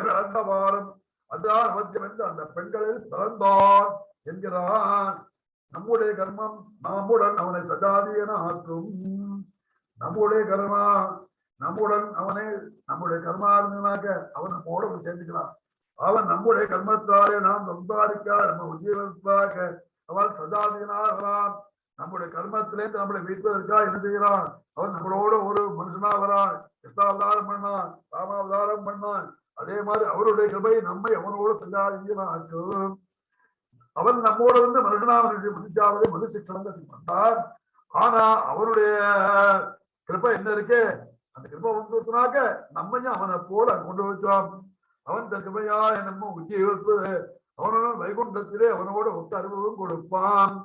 பிறந்த வாரம் அதுதான் அவசியம் என்று அந்த பெண்களில் பிறந்தான் என்கிறான். நம்முடைய கர்மம் நம்முடன் அவனை சஜாதியன ஆக்கும். நம்முடைய கர்மா நம்முடன் அவனை நம்முடைய கர்மா இருந்தாக்க அவன் நம்மோட சேர்ந்துக்கிறான். அவன் நம்முடைய கர்மத்தாலே நாம் சம்பாதிக்க நம்ம உஜீவத்தாக அவன் சஜாதியனாகலாம். நம்முடைய கர்மத்திலேருந்து நம்மளை மீட்பதற்காக என்ன செய்யறான்? அவன் நம்மளோட ஒரு மனுஷனா வரான். கிருஷ்ணாவதாரம் பண்ணான், ராமாவதாரம் பண்ணான். அதே மாதிரி அவருடைய கிருபை நம்மை அவனோட சஜாதியனாக்கும். அவன் நம்மோட வந்து மனுஷனாவது மனுஷிக்கிறது பண்ணார். ஆனா அவருடைய கிருபை என்ன இருக்கு? அந்த கிருபை வந்துனாக்க நம்மையும் அவனை போல கொண்டு வச்சான். அவன் தன் கிருபையா நம்ம உஜ்ஜீவிப்பது அவனோட வைகுண்டத்திலே அவனோட ஒத்த அனுபவம் கொடுப்பான்.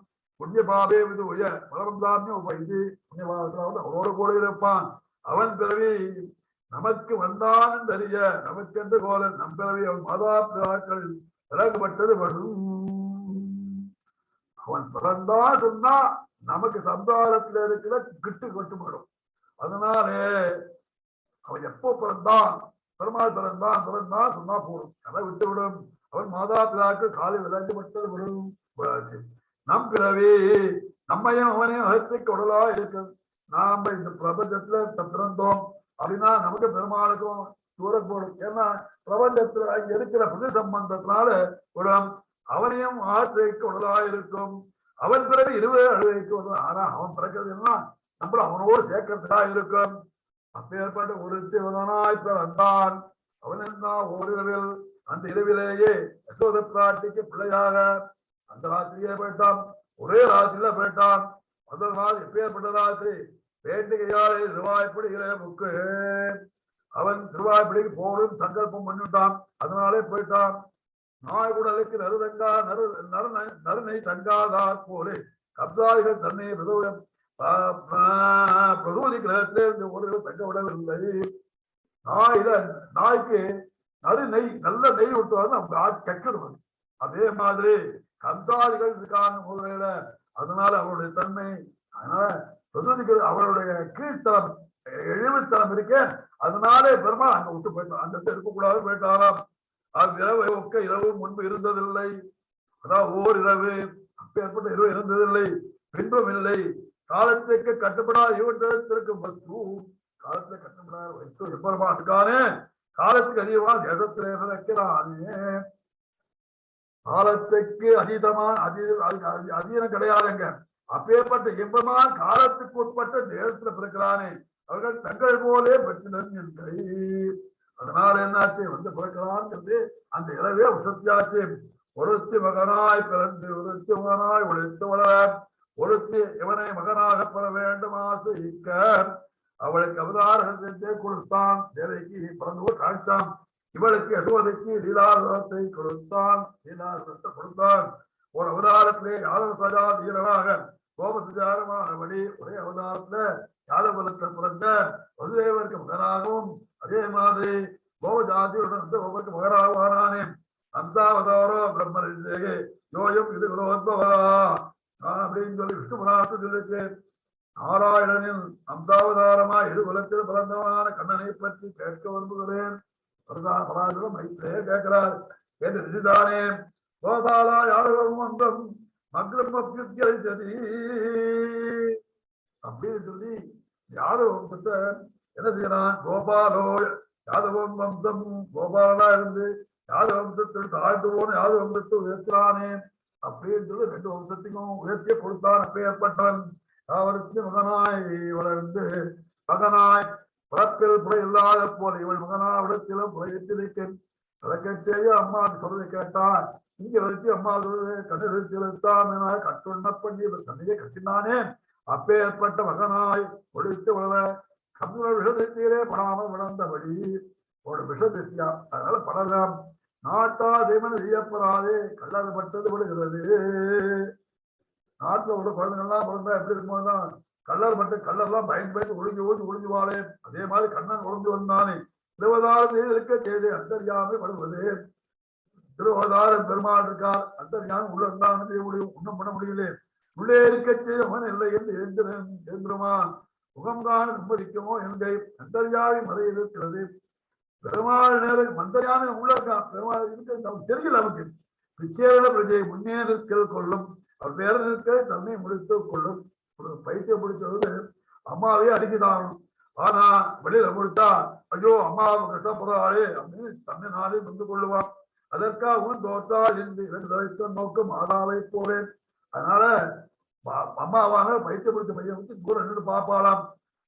புண்ணிய பாபே விது உய பரமந்தாமியம் வைதி புண்ணிய பாபத்தில் அவனோட கூட இருப்பான். அவன் பிறவி நமக்கு வந்தான் அறிய நமக்கென்று போல நம் பிறவி அவன் மாதா பிதாக்களில் விலகுபட்டது வரும். அவன் பிறந்தான் சொன்னா நமக்கு சம்சாரத்துல இருக்கிற கிட்டு கட்டுப்படும். அதனாலே அவன் எப்போ பிறந்தான் பெருமாள் பிறந்தான் சொன்னா போடும். அதை விட்டுவிடும். அவன் மாதா பிதாக்கு காலில் விலகுபட்டது வரும். நம் பிறவி நம்மையும் அவனையும் அகத்திற்கு உடலா இருக்கு. நாம இந்த பிரபஞ்சத்துல பிறந்தோம் அப்படின்னா நமக்கு பெருமாளுக்கும் தூரம் போடும். ஏன்னா பிரபஞ்சத்துல அங்க இருக்கிற புது சம்பந்தத்தினால உடம் அவனையும் ஆற்றைக்கு உடலா இருக்கும். அவன் பிறகு 20 அழுவைக்கு வரும். ஆனா அவன் பிறக்கிறது என்ன நம்மள அவனோடு சேர்க்கறதுக்கா இருக்கும். அப்பேற்பட்ட ஒருத்தவனாய் பிறந்தான். அவன் என்ன ஓரிரவில் அந்த இரவிலேயே யசோத பிராட்டிக்கு பிள்ளையாக அந்த ராத்திரியே போயிட்டான். ஒரே ராத்திரியில போயிட்டான். அந்த நாள் எப்பேற்பட்ட ராத்திரி வேண்டிகையாலே திருவாய்ப்படிகிற புக்கு அவன் திருவாய்ப்படிக்கு போடும் சங்கல்பம் பண்ணிட்டான். அதனாலே போயிட்டான். நாய்குடலுக்கு நறுநை தங்காதார் போலே கப்சாதிகள் தன்னை பிரசூதி கிரகத்திலே ஒரு தங்க விடவில்லை. நாய்க்கு நெய் நல்ல நெய் விட்டுவாரு நமக்கு கக்கிடுவது. அதே மாதிரி கம்சாதிகள் இருக்காங்க முறையில. அதனால அவருடைய தன்மை அதனால பிரசூதிக்கு அவருடைய கீழ்த்தலம் இழிவுத்தலம் இருக்க. அதனாலே பெருமாள் அங்க விட்டு போயிட்டான். அந்த இருக்கக்கூடாது போயிட்டாராம். இரவை ஒக்க இரவு முன்பு இருந்ததில்லை. அதான் ஓர் இரவு அப்பேற்பட்ட இரவு இருந்ததில்லை. பின்பும் இல்லை. காலத்துக்கு கட்டுப்படாத இவற்றிற்கு வஸ்து காலத்தை கட்டுப்படாத வஸ்து எப்பமா இருக்கானே காலத்துக்கு அதிகமான தேசத்திலே வைக்கிறானே. காலத்துக்கு அதீதமான அதீனம் கிடையாதுங்க. அப்பேற்பட்ட இன்பமான காலத்துக்கு உட்பட்ட தேசத்துல பிறக்கிறானே அவர்கள் தங்கள் போலே பெற்றினர்கள். அதனால என்னாச்சு வந்து பிறக்கிறான்ங்கிறது அந்த இரவே உசத்தியாச்சு. ஒருத்தி மகனாய் பிறந்து ஒருத்தி மகனாய் உழைத்து வளர் ஒருத்தி இவனை மகனாக பெற வேண்டும் ஆசைக்க அவளுக்கு அவதார செஞ்சே கொடுத்தான். தேவைக்கு பிறந்து காய்ச்சான். இவளுக்கு யசோதைக்கு லீலாரத்தை கொடுத்தான். லீலாரத்தை கொடுத்தான். ஒரு அவதாரத்திலே யாதவ சஜாதீரமாக கோபசஜாரமானபடி ஒரே அவதாரத்துல யாதவனுக்கு பிறந்த வசுதேவருக்கு மகனாகவும் அதே மாதிரி கோபஜாதியுடன் ஒவ்வொருக்கு மகனாகுவானே. அம்சாவதாரோ பிரம்மரிஷேகே யோயம் இது குரோத்பவா அப்படின்னு சொல்லி விஷ்ணு புராணத்தை சொல்லிருக்கு. நாராயணனின் அம்சாவதாரமா எது குலத்தில் பிறந்தவனான கண்ணனை பற்றி கேட்க விரும்புகிறேன். மைத்திரே கேட்கிறார் என்று ரிஷிதானே கோபாலா யாதவம் வந்தம் மக்ரம் அபியுத்தியதி அப்படின்னு சொல்லி யாதவ வம்சத்தை என்ன செய்யறான்? கோபாலோ யாதவம் வம்சம், கோபாலனா இருந்து யாதவ வம்சத்தில் தாழ்ந்து போன யாதவ வம்சத்தை உயர்த்தானே அப்படின்னு சொல்லி 2 வம்சத்துக்கும் உயர்த்திய கொடுத்தான். அப்பேற்பட்டவன் அவருக்கு மகனாய் வளர்ந்து மகனாய் பிறப்பில் புறை இல்லாத போல இவள் மகனாவிடத்திலும் புறையிட்டிருக்கேன் விளக்கச் செய்ய அம்மா சொல்றதை கேட்டான். இங்க வரைக்கும் அம்மா சொல்றது கண்ணெடுத்தான் என கட்டுண்ண பண்ணி தன்னையே கட்டினானே அப்பேற்பட்ட மகனாய் ஒழித்து விழ கண்ணோட விஷத்திலே படாமல் விளந்தபடி ஒரு விஷத்தியா அதனால படலாம் நாட்டா செய்வன செய்யப்படாதே கல்லறு பட்டது விடுகிறது. நாட்டுல உள்ள குழந்தைகள்லாம் பிறந்தா எப்படி இருக்கும்போதுதான் கல்லர் பட்டு கல்லர்லாம் பயந்து ஒளிஞ்சுவாளே அதே மாதிரி கண்ணன் ஒளிஞ்சு வந்தானே. திருவதாரம் இருக்க செய்து அந்தரியாமை படுவது. திருவதாரம் பெருமாள் இருக்கார், அந்தரியாமை உள்ள இருந்தாலும் செய்ய முடியும், ஒன்றும் பண்ண முடியல. உள்ளே இருக்க செய்தவன் இல்லை என்று எழுந்திருமான் முகம் காண சம்மதிக்குமோ என்கை அந்தரியாவை மறை இருக்கிறது. பெருமாள் நேரம் மந்தரியாமை உள்ள இருக்கான், பெருமாள் இருக்க தெரியல. நமக்கு பிச்சேர பிரஜை முன்னே நிற்கல் கொள்ளும், அவர் பேர நிற்க தன்னை முடித்து கொள்ளும். பைத்தியம் பிடிச்சது அம்மாவே அடிக்குதான். ஆனா வெளியில முடித்தா ஐயோ அம்மாவை கஷ்டப்படுறாளே அப்படின்னு தன்னை நாளே வந்து கொள்ளுவான். அதற்காக தோற்றா என்று 2 தலைத்த நோக்கம் ஆதாவை போவேன். அதனால அம்மாவான பைத்தியம் பிடிச்ச மையம் வந்து தூரம் நின்று பார்ப்பாளாம்.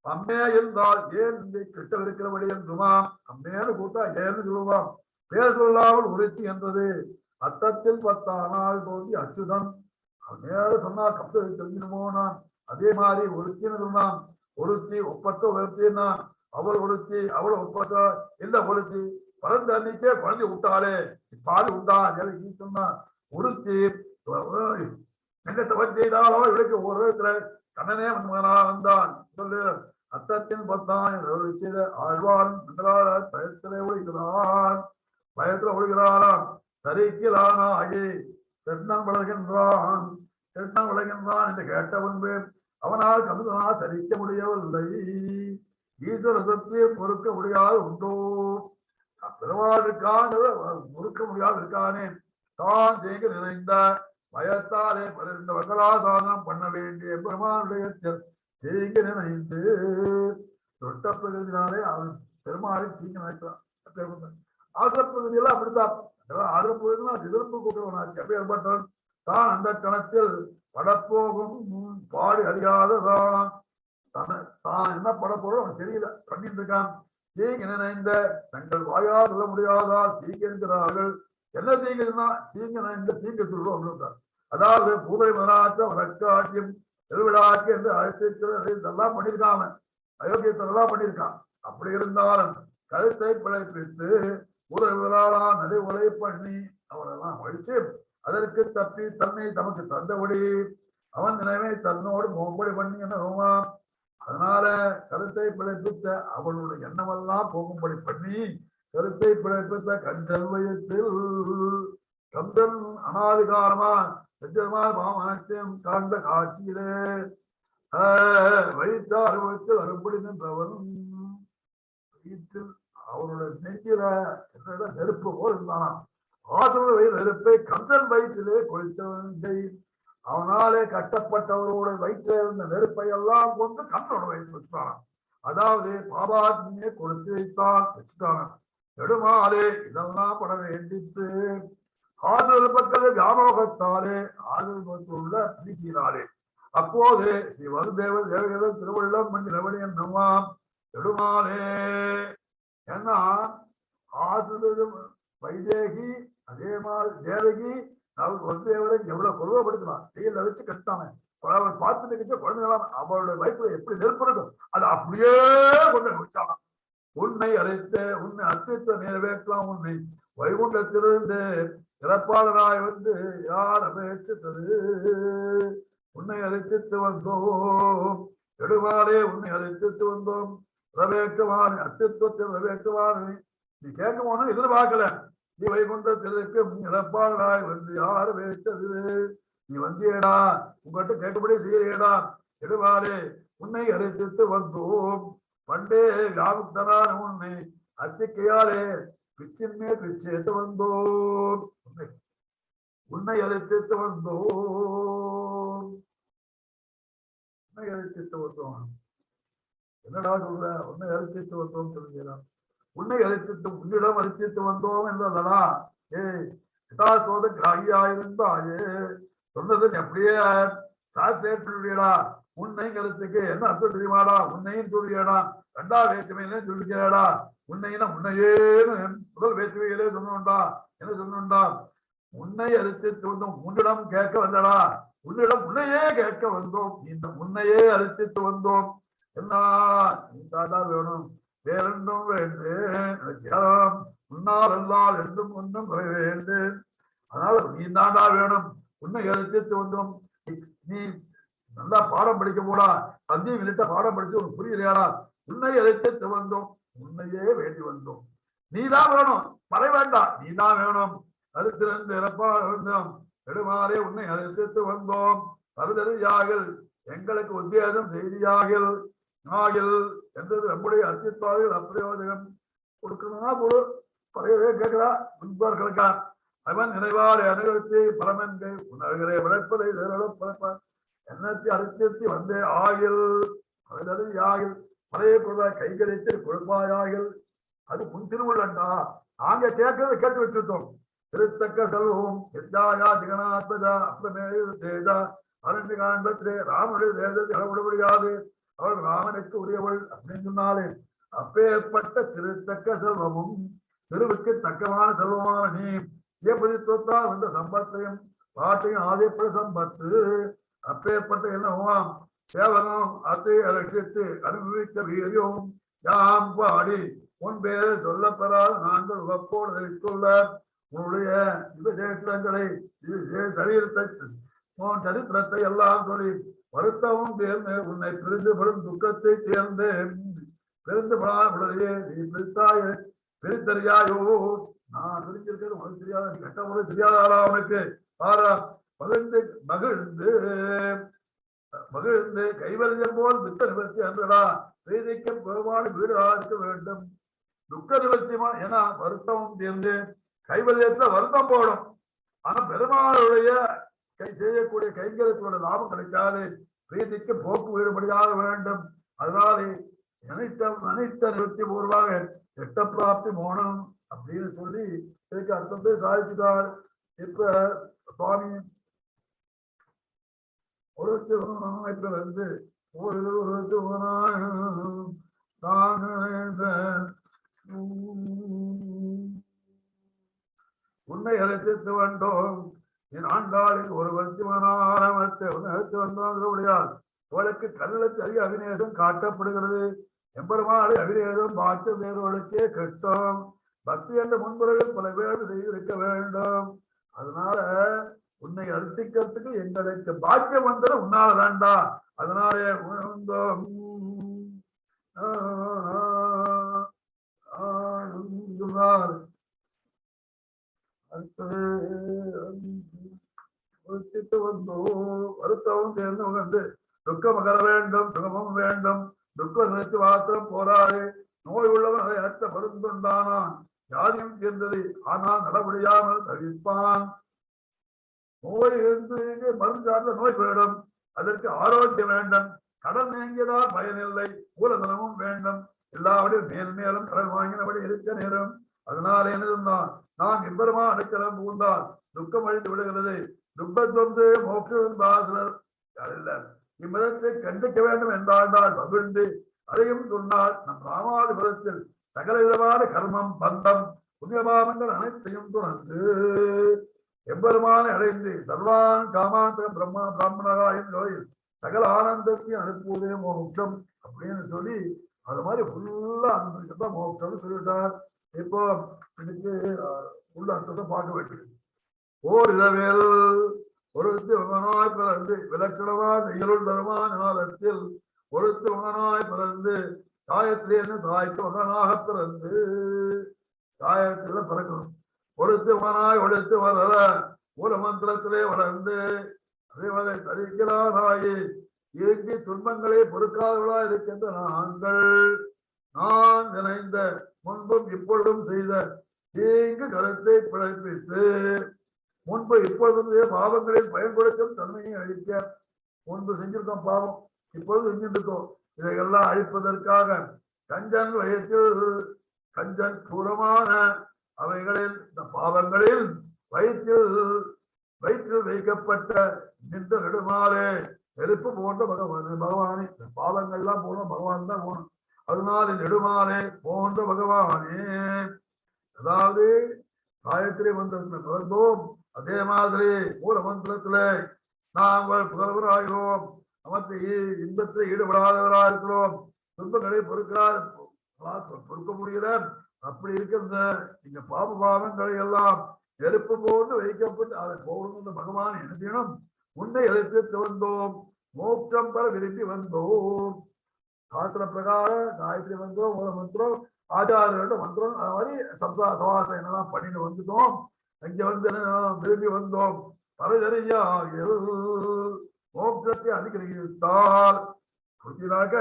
அம்மே என்றால் ஏன் இந்த கிட்ட இருக்கிறபடி என்றுமா அம்மேன்னு கூட்டா ஏன்னு சொல்லுவான். பேர் சொல்லாமல் உறுத்தி என்றது அத்தத்தில் 10 நாள் தோன்றி அச்சுதன் நேரம் சொன்னா கப்சரை தெரிஞ்சிடுமோ. நான் அதே மாதிரி ஒருத்தின்னு சொன்னான். ஒருத்தி ஒப்பற்ற ஒருத்தின்னா அவள் ஒருத்தி அவளை ஒப்பற்ற எந்த ஒருத்தி பிறந்த அன்னைக்கே குழந்தை விட்டாளே பால் உண்டா ஈ சொன்னா ஒருத்தி எங்க தவறு செய்தாலோ இவளுக்கு ஒரு விதத்துல கண்ணனே மகனா வந்தான் சொல்லு. அத்தத்தின் 10 ஆழ்வான் பயத்திலே ஒழுகிறான், பயத்துல ஒழுகிறாராம். சரிக்கலானா அழி சென்னன் வளர்கின்றான் என்று கேட்ட முன்பு அவனால் கமுதனால் சரிக்க முடியவில்லை. ஈஸ்வர சக்தியை பொறுக்க முடியாது உண்டோ? பெருமாள் இருக்கான் பொறுக்க முடியாது இருக்கானே. தான் செய்க நிறைந்த பயத்தாலே இந்த வகலாசாதனம் பண்ண வேண்டிய பெருமானுடைய செய்க நினைந்து தொட்டப்பகுதினாலே அவன் பெருமாளை தீங்க நினைக்கிறான். ஆசிரப்பகுதியெல்லாம் அப்படித்தான். ஆசிரப்பகுதினா எதிர்ப்பு கூட்டவனாச்சு. அப்பேற்பட்டவன் தான் அந்த கணத்தில் படப்போகும் பாடி அறியாததான் தான் என்ன படப்போறோம் அவன் தெரியல பண்ணிட்டு இருக்கான். தீங்கு நினைந்த தங்கள் வாயா சொல்ல முடியாதா தீங்கு என்கிறார்கள். என்ன தீங்குன்னா தீங்கு நினைந்த தீங்கு சொல்றோம் அப்படின்னு. அதாவது பூதை மதனாற்ற வழக்காட்சியம் திருவிழாக்கு என்று அழைத்து இதெல்லாம் பண்ணியிருக்கான். அயோக்கியத்தெல்லாம் பண்ணியிருக்கான். அப்படி இருந்தாலும் கருத்தை பிழைப்பித்து ஊரலால் நடு உரை பண்ணி அவனெல்லாம் அழிச்சு அதற்கு தப்பி தன்னை தமக்கு தந்தபடி அவன் நினைவை தன்னோடு மோம்படி பண்ணி என்ன. அதனால கருத்தை பிழைப்பித்த அவளுடைய எண்ணமெல்லாம் போகும்படி பண்ணி கருத்தை பிழைப்பித்த கஞ்சல் வயத்தில் கந்தன் அனாதிகாரமா பாமனத்தையும் காண்ட காட்சியிலே வைத்த அனுபவத்தில் வரும்படி நின்றவன் வயிற்றில் அவருடைய நெஞ்சில நெருப்பு போல் இருந்தானாம். ஆசன நெருப்பை கந்தன் வயிற்றிலே கொளுத்தவன். அவனாலே கட்டப்பட்டவரோட வயிற்றில் இருந்த நெருப்பை எல்லாம் கொண்டு கந்தனோட வயிற்று வச்சுட்டானாம். அதாவது பாபாத்மியை கொடுத்து வச்சுட்டானாம். நெடுமாலே இதெல்லாம் பட வேண்டித்து ஆசிரியர் பக்கத்தில் வியாபகத்தாலே ஆசிரியர் உள்ள பிடிச்சினாலே அப்போது ஸ்ரீ வசுதேவ தேவகிகள் திருவள்ளம் மணி ரவணி என்னவாம் நெடுமாலே. ஏன்னா ஆசிரியர் வைதேகி அதே மாதிரி தேவகி வசுதேவரை எவ்வளவு கொள்வப்படுத்தலாம் வெயில வச்சு கட்டாம அவள் பார்த்து நிற்க குழந்தைகளாம் அவளுடைய வயிற்றுல எப்படி நெருப்பு இருக்கும் அதை அப்படியே கொண்டு வச்சாலாம். உன்னை அழைத்த உன்னை அத்தியத்தை நிறைவேற்றலாம். உன்னை வைகுண்டத்திலிருந்து இறப்பாளராய் வந்து யார் அபேட்சித்தது? உன்னை அழைத்து வந்தோம் எடுவாரே உன்னை அழைத்து வந்தோம் ரவேற்றவான் அத்தியத்துவத்தில் ரவேற்றவான். நீ கேட்க போனா எதிர்பார்க்கல. நீ வைகுண்டத்திற்கு இறப்பாளராய் வந்து யார் அபேட்சது? நீ வந்தியடா உங்கள்கிட்ட கேட்டபடி செய்யடா. எடுவாரே உன்னை அழைத்து வந்தோம் பண்டே வியாபுக்தரான உன்னை அத்திக்கையாலே பிச்சின்மே பிச்சேத்து வந்தோம். உன்னை அழைத்து வந்தோம் உன்னை அழைத்து வந்தோம். என்னடா சொல்ற? உன்னை அரிசித்து வந்தோம் சொல்லுகிறான். உன்னை அரிசித்து உன்னிடம் அரிசித்து வந்தோம் என்றதா? ஏய் யதாசோத கிராகியாயிருந்தாயே, சொன்னது அப்படியே டிரான்ஸ்லேட் சொல்லியடா. உன்னை கருத்துக்கு என்ன அர்த்தம் தெரியுமாடா? உன்னையும் சொல்லியடா, ரெண்டா வேற்றுமையிலே சொல்லிக்கிறடா. உன்னைன்னா உன்னையேன்னு முதல் வேற்றுமையிலே சொன்னோண்டா. என்ன சொன்னோண்டா? உன்னை அரிசித்து வந்தோம், உன்னிடம் கேட்க வந்தடா. உன்னிடம் உன்னையே கேட்க வந்தோம், இந்த உன்னையே அரிசித்து வந்தோம். என்ன நீ தாண்டா வேணும், வேறென்றும் வேண்டேன், உன்னால் அல்லால் என்றும் ஒன்றும் குறைவேண்டேன். அதனால நீ தாண்டா வேணும், உன்னை அரிசித்து வந்தோம். நீ நல்லா பாடம் படிக்க போடா, சந்தியம் இல்லட்ட பாடம் படிச்சு உனக்கு புரியலையாடா? உன்னை அரிசித்து வந்தோம், உன்னையே வேண்டி வந்தோம். நீதான் வேணும், பல வேண்டாம், நீதான் வேணும். கருத்திலிருந்து இறப்பா இருந்தோம், நெடுமாறே உன்னை அழைத்து வந்தோம். கருதறியாகில் எங்களுக்கு உத்தேசம் செய்தியாகில் ஆகில் என்றது நம்முடைய அர்த்தித்வாதிகள் அப்பிரயோஜகம். கொடுக்கணும்னா கொடு, பழையவே கேட்கிறா முன்பார் கிடக்கா. அவன் நினைவாறு அனுகரித்து பரமன்கை உணர்கிறே விளைப்பதை படைப்பான். எண்ணத்தை அரிசி வந்தே ஆகில் கருதறியாகில் பழைய கொடுவாய் கைகளித்து கொடுப்பாயாகில். அது முன் திருவுள்ளண்டா, நாங்க கேட்கறத கேட்டு வச்சுட்டோம். திருத்தக்க செல்வம் எஜாயா ஜெகநாத்மஜா அப்ரமே தேஜா அரண்ய காண்டத்திலே ராமனுடைய தேசத்தை அளவிட முடியாது, அவள் ராமனுக்கு உரியவள் அப்படின்னு சொன்னாலே. அப்பேற்பட்ட திருத்தக்க செல்வமும் திருவுக்கு தக்கமான செல்வமான நீ சிவபதித்துவத்தால் வந்த சம்பத்தையும் பாட்டையும் ஆதிப்பட சம்பத்து. அப்பேற்பட்ட என்னவாம் சேவனம் அதை ரட்சித்து அனுபவிக்க வீரியம் யாம் பாடி உன் பேரை சொல்லப்பெறாத நாங்கள் உவப்போடு தரித்துள்ள உன்னுடைய விசேஷங்களை சரித்திரத்தை எல்லாம் சொல்லி வருத்தமும் தேர்ந்து உன்னை பிரிந்துபடும் துக்கத்தை தேர்ந்து பிரிந்துபடாயே நீ பிரித்தாய பிரித்தறியாயோ. நான் பிரிஞ்சிருக்கிறது உனக்கு தெரியாத, நீ கட்ட முறை தெரியாதாடா அவனுக்கு. ஆறா மகிழ்ந்து மகிழ்ந்து மகிழ்ந்து கைவல்யம் போல் துக்க நிவர்த்தி என்றடா. பிரீதிக்கும் பெருமாள் வீடு இருக்க வேண்டும். துக்க நிவர்த்திமா ஏன்னா வருத்தமும் தேர்ந்து கைவல்யத்துல வருத்தம் போடும். ஆனா பெருமாளுடைய செய்யக்கூடிய கைங்கரியத்தோட லாபம் கிடைக்காது. பிரீதிக்கு போக்கு வீடுபடியாக வேண்டும். அதனாலே அனைத்த நிறுத்தி பூர்வாக எட்ட பிராப்தி மோனம் அப்படின்னு சொல்லி இதுக்கு அர்த்தத்தை சாதிச்சுட்டார். இப்ப சுவாமி ஒருத்தர் வந்து உன்னை அழைத்து வந்தோம், என் ஆண்டாளில் ஒரு வருத்திமனாரமத்தை உன்னை அழைத்து வந்தோம். அவளுக்கு கண்ணுக்கு அதிக அபிநேசம் காட்டப்படுகிறது. எம்பெருமாளை அபிநேசம் பார்த்து தேர்வுகளுக்கே கெட்டோம். பக்தி என்ற முன்புறவில் பல பேர் செய்திருக்க வேண்டும். அதனால உன்னை அர்த்திக்கிறதுக்கு எங்களுக்கு பாக்கியம் வந்தது உன்னால வேண்டா. அதனாலே வருத்தமும் சேர்ந்து உணர்ந்து துக்கம் அகர வேண்டும், சுகமும் வேண்டும். துக்கம் நினைத்து மாத்திரம் போராது. நோய் உள்ளவன் அதை அற்ற மருந்துண்டானான், யாரையும் சேர்ந்தது ஆனால் நடமுடியாமல் தவிப்பான். நோய் இருந்து மருந்து சார்ந்த நோய் போயிடும், அதற்கு ஆரோக்கியம் வேண்டும். கடன் நீங்கியதால் பயனில்லை, மூலதனமும் வேண்டும். எல்லாவற்றையும் மேல் மேலும் கடன் வாங்கினபடி இருக்க நேரம். அதனால என்ன சொன்னான், நாம் எம்பெருமா அடைக்கலம் புகுந்தால் துக்கம் அழிந்து விடுகிறது. துக்கத்தொன்று மோட்சம் பாசலர் இம்மதத்தை கண்டிக்க வேண்டும் என்றால் மகிழ்ந்து அதையும் சொன்னால் நம் ராமாதிபதத்தில் சகல விதமான கர்மம் பந்தம் புண்ணியபாவங்கள் அனைத்தையும் துறந்து எம்பெருமானை அடைந்து சர்வான் காமாந்தக பிராமணகாயின் கோயில் சகல ஆனந்தத்தையும் அனுப்புவதே மோட்சம் அப்படின்னு சொல்லி அது மாதிரி ஃபுல்லா அனுப்பிதான் மோட்சம்னு சொல்லிட்டார். இப்போ இதுக்கு உள்ள அர்த்தத்தை பார்க்க வேண்டியது. ஓர் இரவில் ஒருத்தி உங்கனாய் பிறந்து விலட்சணமா நெய்யலுள் தருமான காலத்தில் ஒருத்தி உங்கனாய் பிறந்து காயத்திலேன்னு தாய்க்கு உங்கனாக பிறந்து காயத்தில பிறக்கணும். ஒருத்தி உங்கனாய் ஒழித்து வளர மூல மந்திரத்திலே வளர்ந்து அதேவரை தரிக்கிறாராயி இயங்கி துன்பங்களே பொறுக்காதவர்களா இருக்கின்ற நாங்கள் நான் நினைந்த முன்பும் இப்பொழுதும் செய்த தீங்கு கருத்தை பிழைப்பித்து முன்பு இப்பொழுதும் பாவங்களில் பயன்படுத்தும் தன்மையை அழிக்க. முன்பு செஞ்சிருக்கோம் பாவம், இப்பொழுது செஞ்சுட்டு இருக்கோம். இதையெல்லாம் அழிப்பதற்காக கஞ்சன் வயிற்றில் கஞ்சன் தூரமான அவைகளில் இந்த பாவங்களில் வயிற்றில் வைக்கப்பட்ட நின்ற நெடுமாறே நெருப்பு போன்ற பகவானே இந்த பாவங்கள்லாம் போனோம் பகவான் தான் போகணும். அதனால நெடுமாறே போன்ற பகவானே, அதாவது காயத்ரி மந்திரத்துல பிறந்தோம், அதே மாதிரி மூல மந்திரத்துல நாங்கள் புதல்வராகிறோம், நமக்கு இன்பத்தில் ஈடுபடாதவராக இருக்கிறோம், துன்பங்களை பொறுக்க முடியல. அப்படி இருக்கிற இங்க பாவங்களை எல்லாம் நெருப்பு போன்று வைக்கப்பட்டு அதை போகணும். பகவான் என்ன செய்யணும்? உன்னை எழுத்து வந்தோம், மோட்சம் பெற விரும்பி வந்தோம். சாஸ்திர பிரகாரம் காயத்ரி மந்திரம் மூல மந்திரம் ஆச்சாரியோட மந்திரம் அது மாதிரி சவாசம் என்னெல்லாம் பண்ணிட்டு வந்துட்டோம். அங்க வந்து விரும்பி வந்தோம். பரதரியா மோட்சத்தை அனுகிரகித்தால் புரிஞ்சினாக்க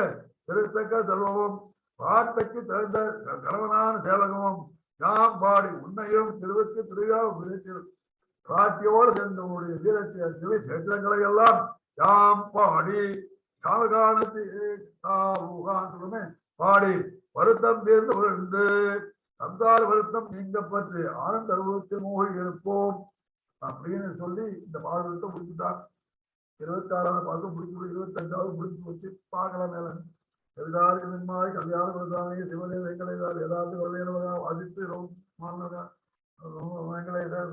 திருத்தக்க செல்வமும் வார்த்தைக்கு தகுந்த கணவனான சேவகமும் யாம் பாடி உன்னையும் திருவுக்கு திருவிழா காட்டியோடு சேர்ந்தவனுடைய வீரச்சேர்களை சேத்திரங்களை எல்லாம் யாம் பாடி சாமகானத்தை பாடி வருத்தம் தீர்ந்து விழுந்து சம்சார வருத்தம் நீங்கப்பட்டு ஆனந்த அனுபவத்தை மூழ்கி இருப்போம் அப்படின்னு சொல்லி இந்த பாதத்தை முடிச்சுட்டாங்க. 26வது பாதம் முடிச்சு 25வது முடிச்சு வச்சு பார்க்கலாம். மேல கவிதாரி கல்யாண பிரதானே சிவனே வெங்கடேசார் ஏதாவது வரவேறவங்க ஆதித்து வெங்கடேசர்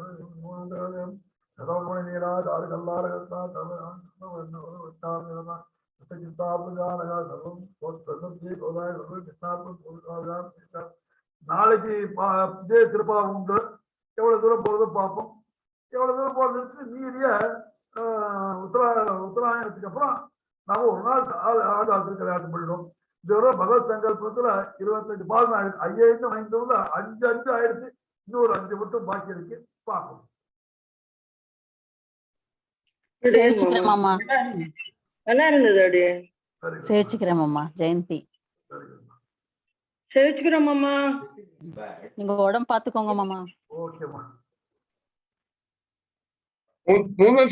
சதவமணி நீராஜ் ஆறு கல்லாரகத்தா நாளைக்கு இதே திருப்பாவும் உண்டு. எவ்வளவு தூரம் போறதோ பார்ப்போம். எவ்வளவு தூரம் போறது மீறிய உத்தராயணத்துக்கு அப்புறம் நாம ஒரு நாள் ஆண்டாள் திருக்கல்யாணம் பண்ணிடும். இது பகவத் சங்கல்பத்துல 25 பாதம் ஆயிடுச்சு. 5 5 ஆயிடுச்சு. இன்னொரு 5 மட்டும் பாக்கி இருக்கு, பார்ப்போம். சேவிச்சுக்கிறேன் மாமா. நல்லா இருந்தது அப்படியே. சேவிச்சுக்கிறேன் மாமா. ஜெயந்தி சேவிச்சுக்கிறோம் மாமா. நீங்க உடம்பு பாத்துக்கோங்க மாமா. ஓகேமா.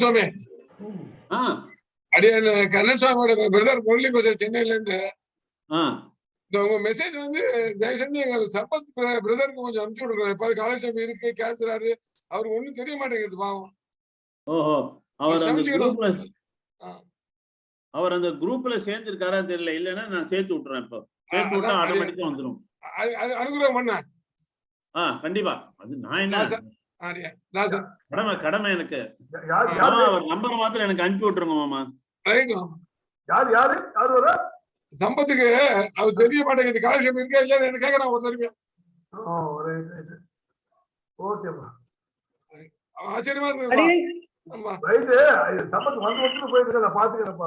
சுவாமி அடியே கண்ணன் சுவாமியோட பிரதர் முரளி பேசுறேன் சென்னையில இருந்து. உங்க மெசேஜ் வந்து தயவு செஞ்சு எங்க சம்பத் பிரதருக்கு கொஞ்சம் அனுப்பிச்சு விடுங்க. எப்பாவது காலட்சேபம் இருக்கு, கேன்சர் ஆகுது, அவருக்கு ஒண்ணும் தெரிய மாட்டேங்குது பாவம். ஓஹோ, அவர் அந்த குரூப்ல சேர்ந்திருக்காரா தெரியல. இல்லன்னா நான் சேர்த்து விட்டுறேன். இப்போ சேர்த்து விட்டா ஆட்டோமேட்டிக்கா வந்துடும். அனுகிரகம் பண்ண கண்டிப்பா. அது நான் என்ன கடமை எனக்கு. அவர் நம்பர் மாத்திரம் எனக்கு அனுப்பி விட்டுருங்க மாமா. சம்பத்துக்கு அவர் தெரிய மாட்டேங்குது. காலட்சேபம் இருக்கா இல்லையா எனக்கு கேட்கறேன் ஒரு தடவை. ஆச்சரியமா இருக்கு. சம்பத் வந்து போயிட்டு பாத்துக்கிறேன்.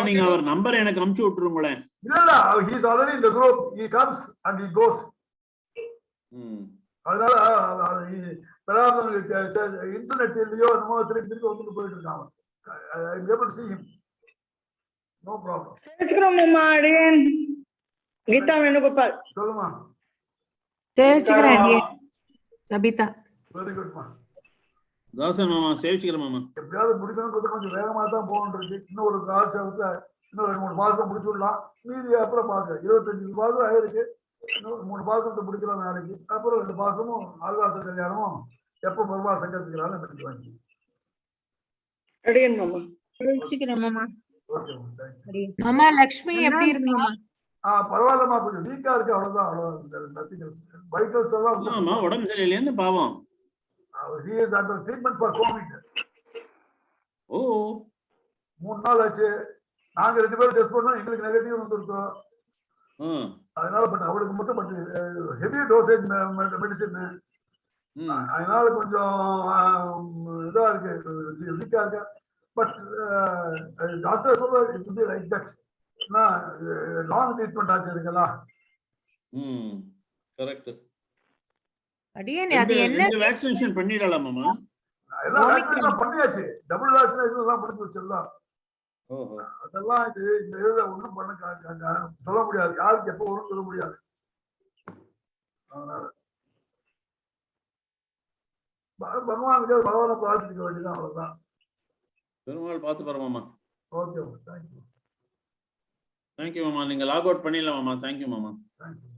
நீங்க அவர் நம்பர் எனக்கு அனுப்பிச்சு விட்டுருங்களேன். இல்ல he is already in the group. He comes and he goes. அதனால இன்டர்நெட் இல்லையோ என்னமோ திருப்பி வந்துட்டு போயிட்டு இருக்காங்க. I'm able to see him. No problem. சேவிச்சுக்கிறோம் மாமா. அடியேன் கீதா வேணுகோபால். சொல்லுமா. சேவிச்சுக்கிறேன் அடியேன் சபிதா. வெரி குட் மா. தாசன் மாமா சேவிச்சுக்கிறேன் மாமா. எப்படியாவது முடிக்கணும், கொஞ்சம் வேகமா தான் போகணும் இருக்கு. இன்னும் ஒரு காலச்சேவத்தை இன்னும் 2-3 மாசம் முடிச்சுடலாம். மீதி அப்புறம் பாக்க 25 மாசம் ஆயிருக்கு. இன்னும் 3 மாசத்தை முடிக்கலாம் நாளைக்கு. அப்புறம் 2 மாசமும் ஆழ்வாச கல்யாணமும் எப்ப பெருமாள் சங்கரிக்கிறான்னு எனக்கு வாங்கி. அடியேன் மாமா. சேவிச்சுக்கிறேன் மாமா. ஓகே மாமா. லக்ஷ்மி எப்படி இருக்கீங்க? பரவாயில்லமா, கொஞ்சம் வீக்கா இருக்கு, அவ்வளவுதான். வைட்டல்ஸ் எல்லாம் உடம்பு சரியில்லைன்னு பாவம். he is under treatment for COVID. ஓ 3 நாள் ஆச்சு. நாங்க 2 பேரும் டெஸ்ட் பண்ணோம், எங்களுக்கு நெகட்டிவ் வந்துருக்கோம். அதனால பட் அவளுக்கு மட்டும் ஹெவி டோசேஜ் மெடிசின். அதனால கொஞ்சம் இதா இருக்கு, வீக்கா இருக்கு. பட் டாக்டர் சொல்றாரு லைக் தட். லாங் ட்ரீட்மெண்ட் ஆச்சு இதுக்கெல்லாம். கரெக்ட். அடியேன் அது என்ன வேக்சினேஷன் பண்ணிடலாமா? எல்லாம் வேக்சினேஷன் பண்ணியாச்சு. டபுள் வேக்சினேஷன் எல்லாம் முடிஞ்சு வச்சிடலாம். அதெல்லாம் இது இந்த இதுல ஒண்ணும் பண்ண சொல்ல முடியாது. யாருக்கு எப்ப ஒண்ணும் சொல்ல முடியாது. அதனால பகவானுக்கு பகவானை பிரார்த்திக்க வேண்டியதான், அவ்வளவுதான். பெருமாள் பார்த்து பரமாமா. ஓகே தேங்க்யூ தேங்க்யூ மாமா. நீங்க லாக் அவுட் பண்ணிடலாம் மாமா. தேங்க்யூ மாமா. தேங்க்யூ